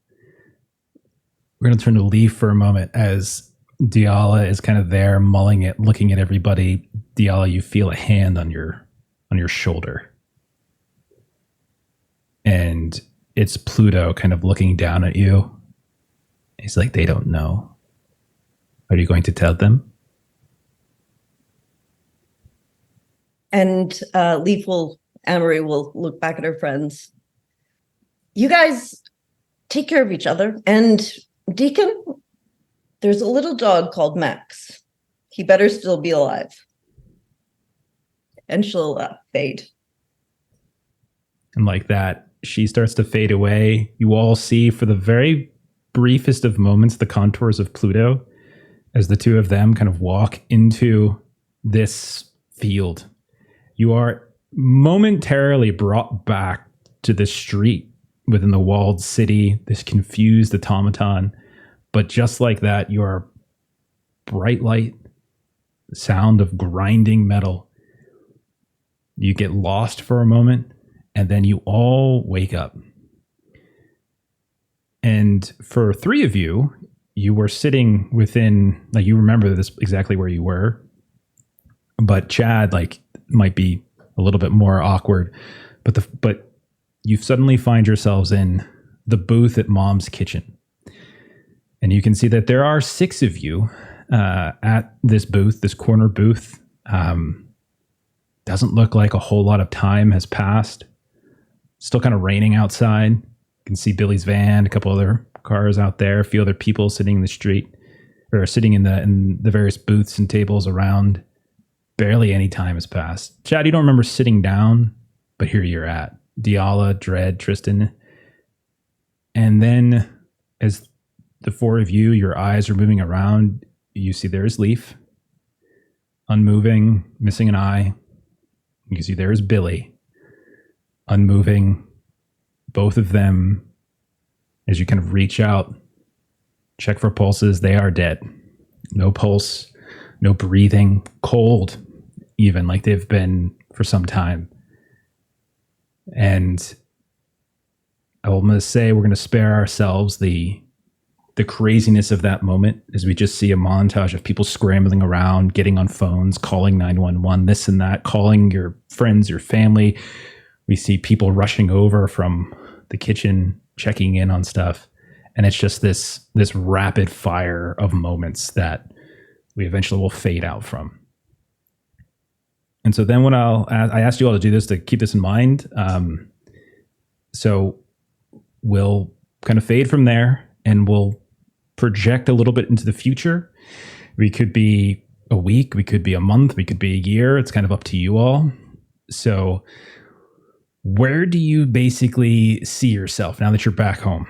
we're going to turn to Leif for a moment as Diala is kind of there mulling it, looking at everybody. Diala, you feel a hand on your on your shoulder. And it's Pluto kind of looking down at you. He's like, they don't know. Are you going to tell them? And Amory will look back at her friends. You guys take care of each other. And Deacon, there's a little dog called Max. He better still be alive. And she'll fade. And like that, she starts to fade away. You all see for the very briefest of moments the contours of Pluto as the two of them kind of walk into this field. You are momentarily brought back to this street within the walled city, this confused automaton. But just like that, your bright light, sound of grinding metal. You get lost for a moment, and then you all wake up. And for three of you, you were sitting within, like, you remember this exactly where you were. But Chad, like, might be a little bit more awkward. But you suddenly find yourselves in the booth at Mom's Kitchen. And you can see that there are 6 of you at this booth, this corner booth. Doesn't look like a whole lot of time has passed. Still kind of raining outside. You can see Billy's van, a couple other cars out there, a few other people sitting in the street or sitting in the various booths and tables around. Barely any time has passed. Chad, you don't remember sitting down, but here you're at. Diala, Dread, Tristan. And then as the 4 of you, your eyes are moving around, you see there's Leif, unmoving, missing an eye. You can see there's Billy, unmoving. Both of them, as you kind of reach out, check for pulses, they are dead. No pulse, no breathing, cold, even like they've been for some time. And I'm going to say we're going to spare ourselves the craziness of that moment as we just see a montage of people scrambling around, getting on phones, calling 911, this and that, calling your friends, your family. We see people rushing over from the kitchen, checking in on stuff. And it's just this rapid fire of moments that we eventually will fade out from. And so then I asked you all to do this to keep this in mind. So we'll kind of fade from there and we'll project a little bit into the future. We could be a week, we could be a month, we could be a year. It's kind of up to you all. So where do you basically see yourself now that you're back home?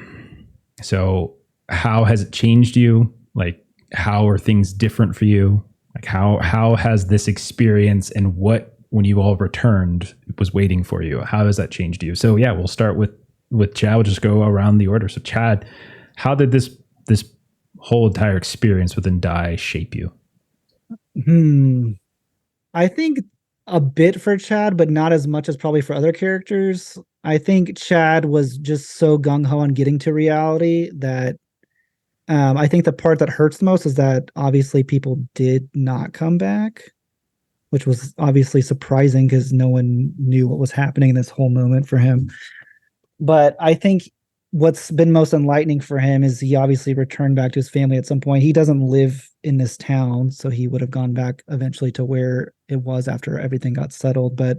So how has it changed you? Like, how are things different for you? Like, how has this experience and what, when you all returned, was waiting for you? How has that changed you? So yeah, we'll start with Chad. We'll just go around the order. So Chad, how did this whole entire experience within Die shape you? I think a bit for Chad, but not as much as probably for other characters. I think Chad was just so gung-ho on getting to reality that I think the part that hurts the most is that obviously people did not come back, which was obviously surprising because no one knew what was happening in this whole moment for him. But I think what's been most enlightening for him is he obviously returned back to his family at some point. He doesn't live in this town, so he would have gone back eventually to where it was after everything got settled. But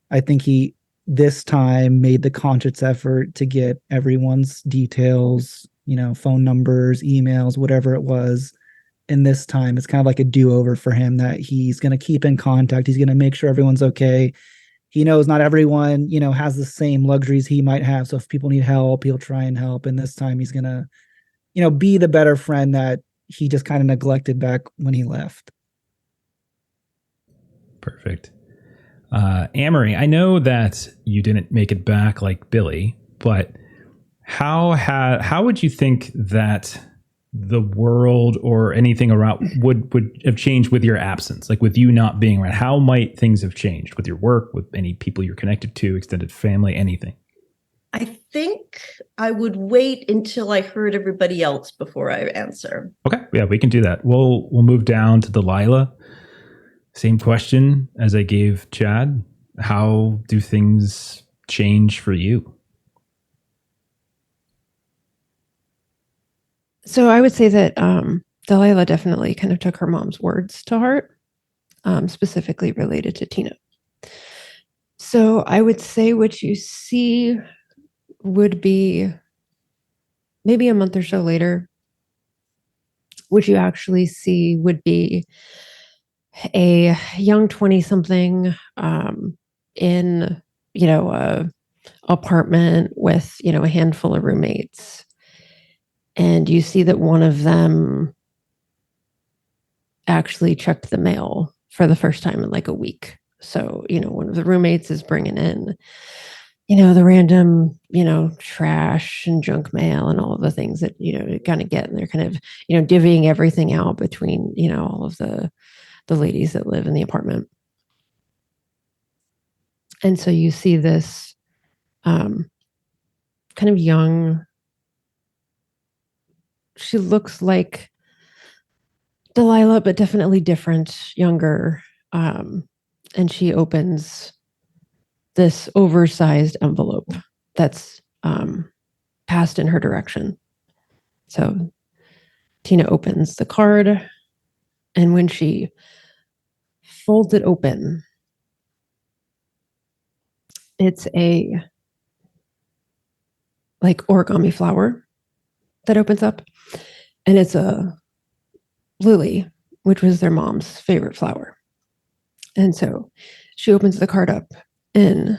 I think he this time made the conscious effort to get everyone's details, phone numbers, emails, whatever it was. And this time it's kind of like a do-over for him, that he's going to keep in contact. He's going to make sure everyone's okay. He knows not everyone, has the same luxuries he might have. So if people need help, he'll try and help. And this time he's going to, be the better friend that he just kind of neglected back when he left. Perfect. Amory, I know that you didn't make it back like Billy, but how would you think that the world or anything around would have changed with your absence? Like with you not being around, how might things have changed with your work, with any people you're connected to, extended family, anything? I think I would wait until I heard everybody else before I answer. Okay, yeah, we can do that. We'll move down to Delilah. Same question as I gave Chad. how do things change for you? So I would say that Delilah definitely kind of took her mom's words to heart, specifically related to Tina. So I would say what you see would be maybe a month or so later. What you actually see would be a young 20-something in, a apartment with, a handful of roommates. And you see that one of them actually checked the mail for the first time in like a week. So, one of the roommates is bringing in, the random, trash and junk mail and all of the things that, you kind of get. And they're kind of, divvying everything out between, all of the ladies that live in the apartment. And so you see this kind of young, she looks like Delilah, but definitely different, younger. And she opens this oversized envelope that's passed in her direction. So Tina opens the card, and when she folds it open, it's a like origami flower that opens up, and it's a lily, which was their mom's favorite flower. And so she opens the card up, and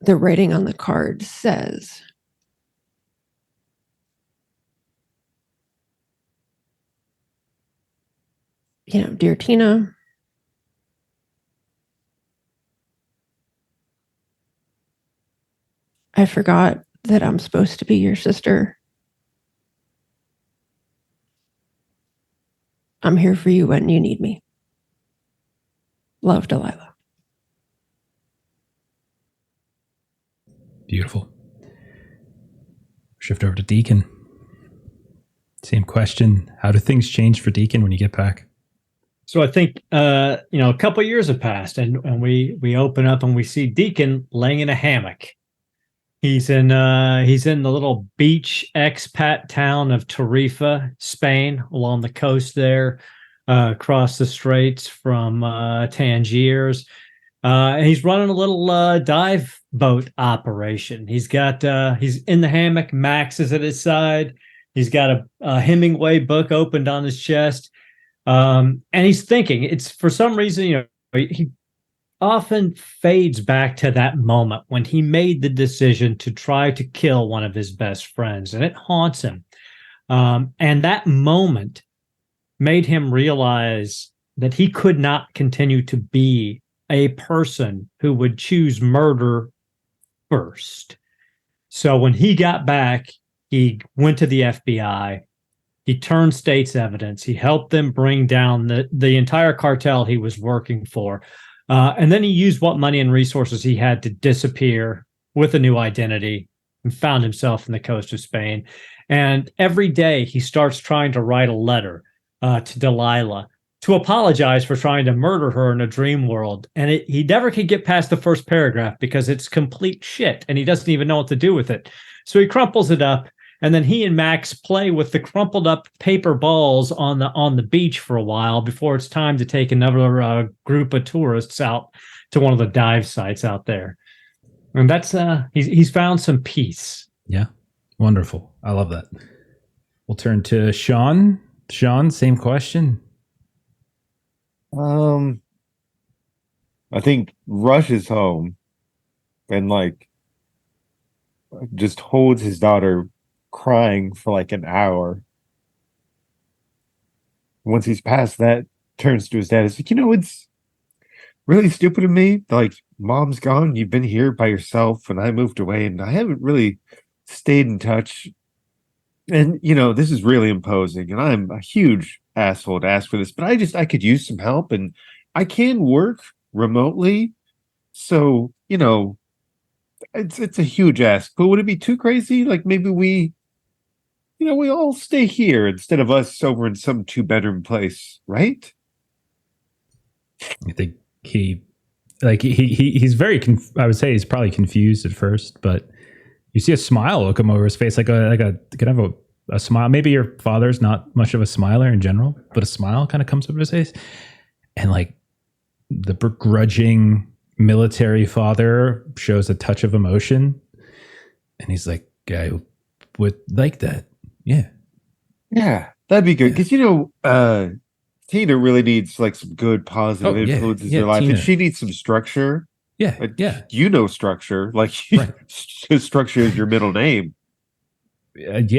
the writing on the card says, "Dear Tina, I forgot that I'm supposed to be your sister. I'm here for you when you need me. Love, Delilah." Beautiful. Shift over to Deacon. Same question. How do things change for Deacon when you get back? So I think a couple of years have passed, and we open up and we see Deacon laying in a hammock. He's in the little beach expat town of Tarifa, Spain, along the coast there, across the straits from Tangiers. And he's running a little dive boat operation. He's in the hammock. Max is at his side. He's got a Hemingway book opened on his chest. And he's thinking. It's for some reason, he often fades back to that moment when he made the decision to try to kill one of his best friends, and it haunts him. And that moment made him realize that he could not continue to be a person who would choose murder first. So when he got back, he went to the FBI. He turned state's evidence. He helped them bring down the entire cartel he was working for. And then he used what money and resources he had to disappear with a new identity and found himself in the coast of Spain. And every day he starts trying to write a letter to Delilah to apologize for trying to murder her in a dream world. And he never could get past the first paragraph because it's complete shit and he doesn't even know what to do with it. So he crumples it up. And then he and Max play with the crumpled up paper balls on the beach for a while before it's time to take another group of tourists out to one of the dive sites out there. And that's he's found some peace. Yeah, wonderful. I love that. We'll turn to Sean. Sean, same question. I think rushes home and just holds his daughter crying for like an hour. Once he's past that, turns to his dad. It's like, it's really stupid of me. Like, mom's gone. You've been here by yourself, and I moved away, and I haven't really stayed in touch. And this is really imposing, and I'm a huge asshole to ask for this, but I could use some help, and I can work remotely. So, it's a huge ask. But would it be too crazy? Like maybe we all stay here instead of us over in some 2-bedroom place, right? I think he like he's very I would say he's probably confused at first, but you see a smile will come over his face, like a kind of a smile. Maybe your father's not much of a smiler in general, but a smile kind of comes over his face, and like the begrudging military father shows a touch of emotion, and he's like, I would like that. Yeah, that'd be good, because Tina really needs like some good positive influences in her life, Tina. and she needs some structure. Structure, like Right. Structure is your middle name. And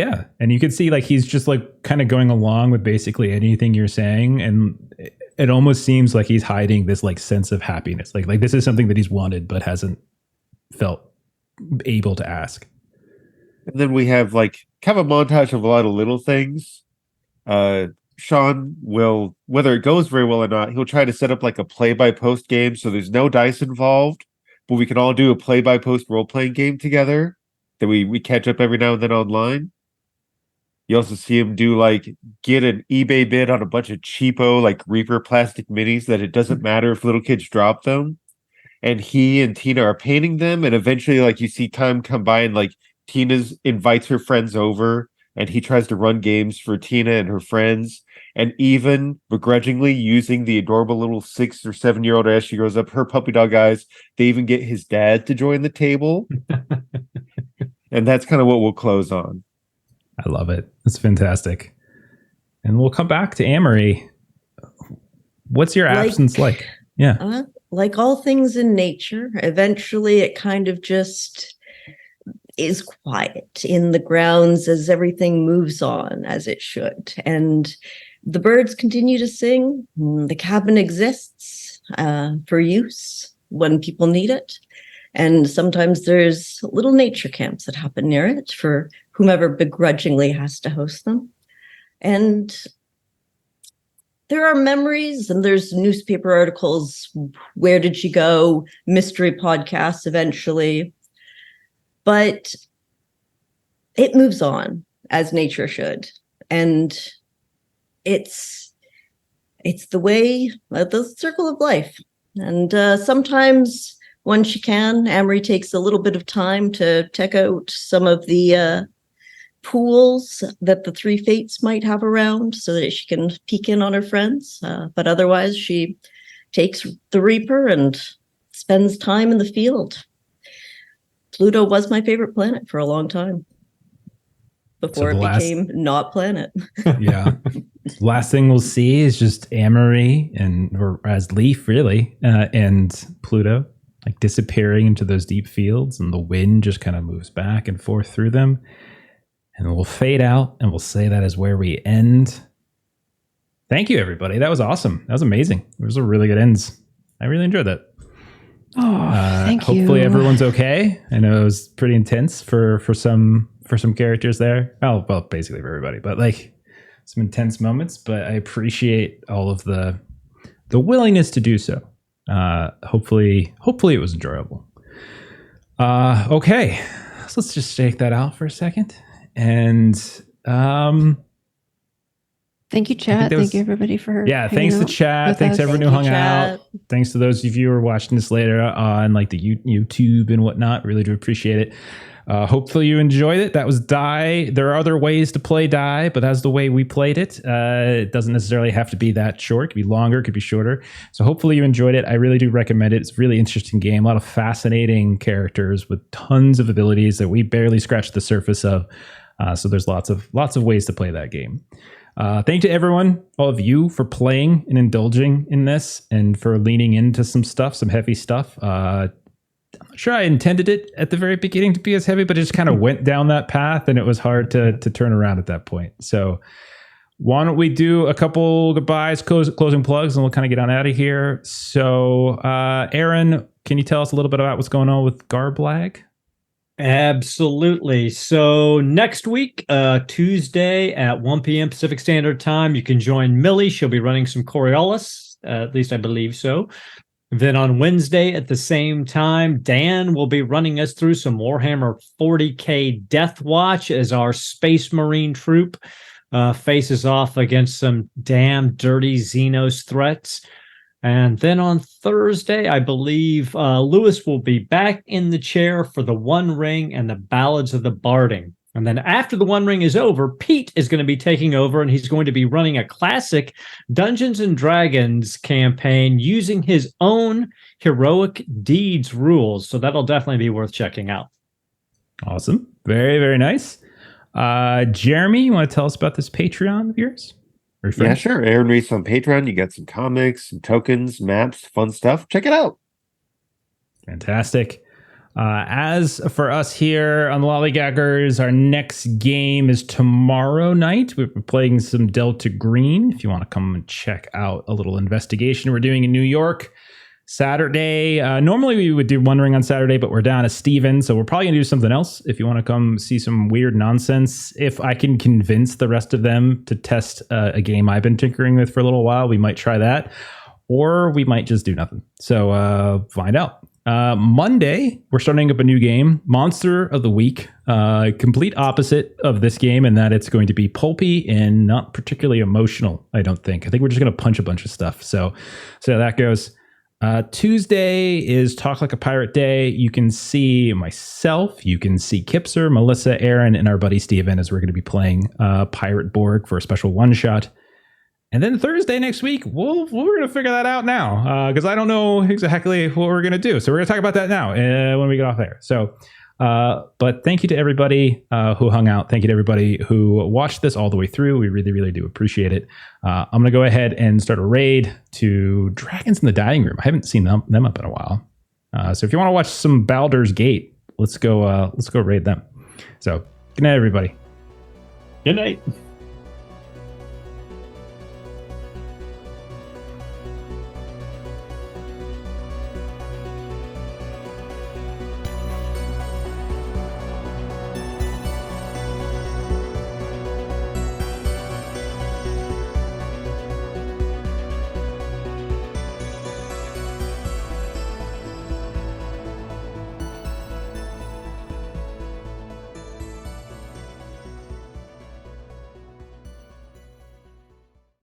you can see like he's just like kind of going along with basically anything you're saying, and it almost seems like he's hiding this like sense of happiness, like this is something that he's wanted but hasn't felt able to ask. And then we have like kind of a montage of a lot of little things. Sean will, whether it goes very well or not, he'll try to set up like a play-by-post game, so there's no dice involved, but we can all do a play-by-post role-playing game together that we catch up every now and then online. You also see him do like get an eBay bid on a bunch of cheapo like Reaper plastic minis that it doesn't matter if little kids drop them. And he and Tina are painting them, and eventually like you see time come by and like Tina's invites her friends over, and he tries to run games for Tina and her friends. And even begrudgingly using the adorable little 6 or 7 year old as she grows up, her puppy dog eyes, they even get his dad to join the table. And that's kind of what we'll close on. I love it. It's fantastic. And we'll come back to Amory. What's your absence like? Yeah. Like all things in nature, eventually it kind of just is quiet in the grounds as everything moves on as it should. And the birds continue to sing. The cabin exists for use when people need it. And sometimes there's little nature camps that happen near it for whomever begrudgingly has to host them. And there are memories, and there's newspaper articles, where did she go, mystery podcasts eventually. But it moves on as nature should. And it's the way, the circle of life. And sometimes when she can, Amory takes a little bit of time to check out some of the pools that the Three Fates might have around so that she can peek in on her friends. But otherwise, she takes the Reaper and spends time in the field. Pluto was my favorite planet for a long time before it became not planet. Yeah. Last thing we'll see is just Amory or as Leif really, and Pluto like disappearing into those deep fields, and the wind just kind of moves back and forth through them. And we'll fade out, and we'll say that is where we end. Thank you, everybody. That was awesome. That was amazing. Those are really good ends. I really enjoyed that. Oh, thank you. Hopefully everyone's okay. I know it was pretty intense for some characters there. Oh, well, basically for everybody, but like some intense moments. But I appreciate all of the willingness to do so. Hopefully it was enjoyable. Okay, so let's just shake that out for a second. And thank you, chat. Thank you, everybody, for thanks to chat. Thanks to everyone who hung out. Thanks to those of you who are watching this later on like the YouTube and whatnot. Really do appreciate it. Hopefully you enjoyed it. That was Die. There are other ways to play Die, but that's the way we played it. It doesn't necessarily have to be that short. It could be longer, it could be shorter. So hopefully you enjoyed it. I really do recommend it. It's a really interesting game. A lot of fascinating characters with tons of abilities that we barely scratched the surface of. So there's lots of ways to play that game. Thank you to everyone, all of you, for playing and indulging in this and for leaning into some heavy stuff. I'm not sure I intended it at the very beginning to be as heavy, but it just kind of went down that path, and it was hard to turn around at that point. So why don't we do a couple goodbyes, closing plugs, and we'll kind of get on out of here. So Aaron, can you tell us a little bit about what's going on with Garblag? Absolutely. So next week, Tuesday at 1 p.m. Pacific Standard Time, you can join Millie. She'll be running some Coriolis, at least I believe so. Then on Wednesday at the same time, Dan will be running us through some Warhammer 40K Death Watch as our Space Marine troop faces off against some damn dirty Xenos threats. And then on Thursday, I believe Lewis will be back in the chair for the One Ring and the Ballads of the Barding. And then after the One Ring is over, Pete is going to be taking over, and he's going to be running a classic Dungeons and Dragons campaign using his own heroic deeds rules. So that'll definitely be worth checking out. Awesome. Very, very nice. Jeremy, you want to tell us about this Patreon of yours? Yeah, sure. Aaron Reese on Patreon. You got some comics, some tokens, maps, fun stuff. Check it out. Fantastic. As for us here on the Lollygaggers, our next game is tomorrow night. We're playing some Delta Green. If you want to come and check out a little investigation we're doing in New York. Saturday, normally we would do One Ring on Saturday, but we're down to Steven, so we're probably going to do something else. If you want to come see some weird nonsense, if I can convince the rest of them to test a game I've been tinkering with for a little while, we might try that, or we might just do nothing. So find out. Monday, we're starting up a new game, Monster of the Week, complete opposite of this game in that it's going to be pulpy and not particularly emotional, I don't think. I think we're just going to punch a bunch of stuff. So how that goes. Tuesday is Talk Like a Pirate Day. You can see myself, you can see Kipser, Melissa, Aaron, and our buddy Steven as we're going to be playing Pirate Borg for a special one-shot. And then Thursday next week, we're going to figure that out now because I don't know exactly what we're going to do. So we're going to talk about that now when we get off there. So, but thank you to everybody who hung out. Thank you to everybody who watched this all the way through. We really, really do appreciate it. I'm going to go ahead and start a raid to Dragons in the Dining Room. I haven't seen them up in a while. So if you want to watch some Baldur's Gate, let's go raid them. So good night, everybody. Good night.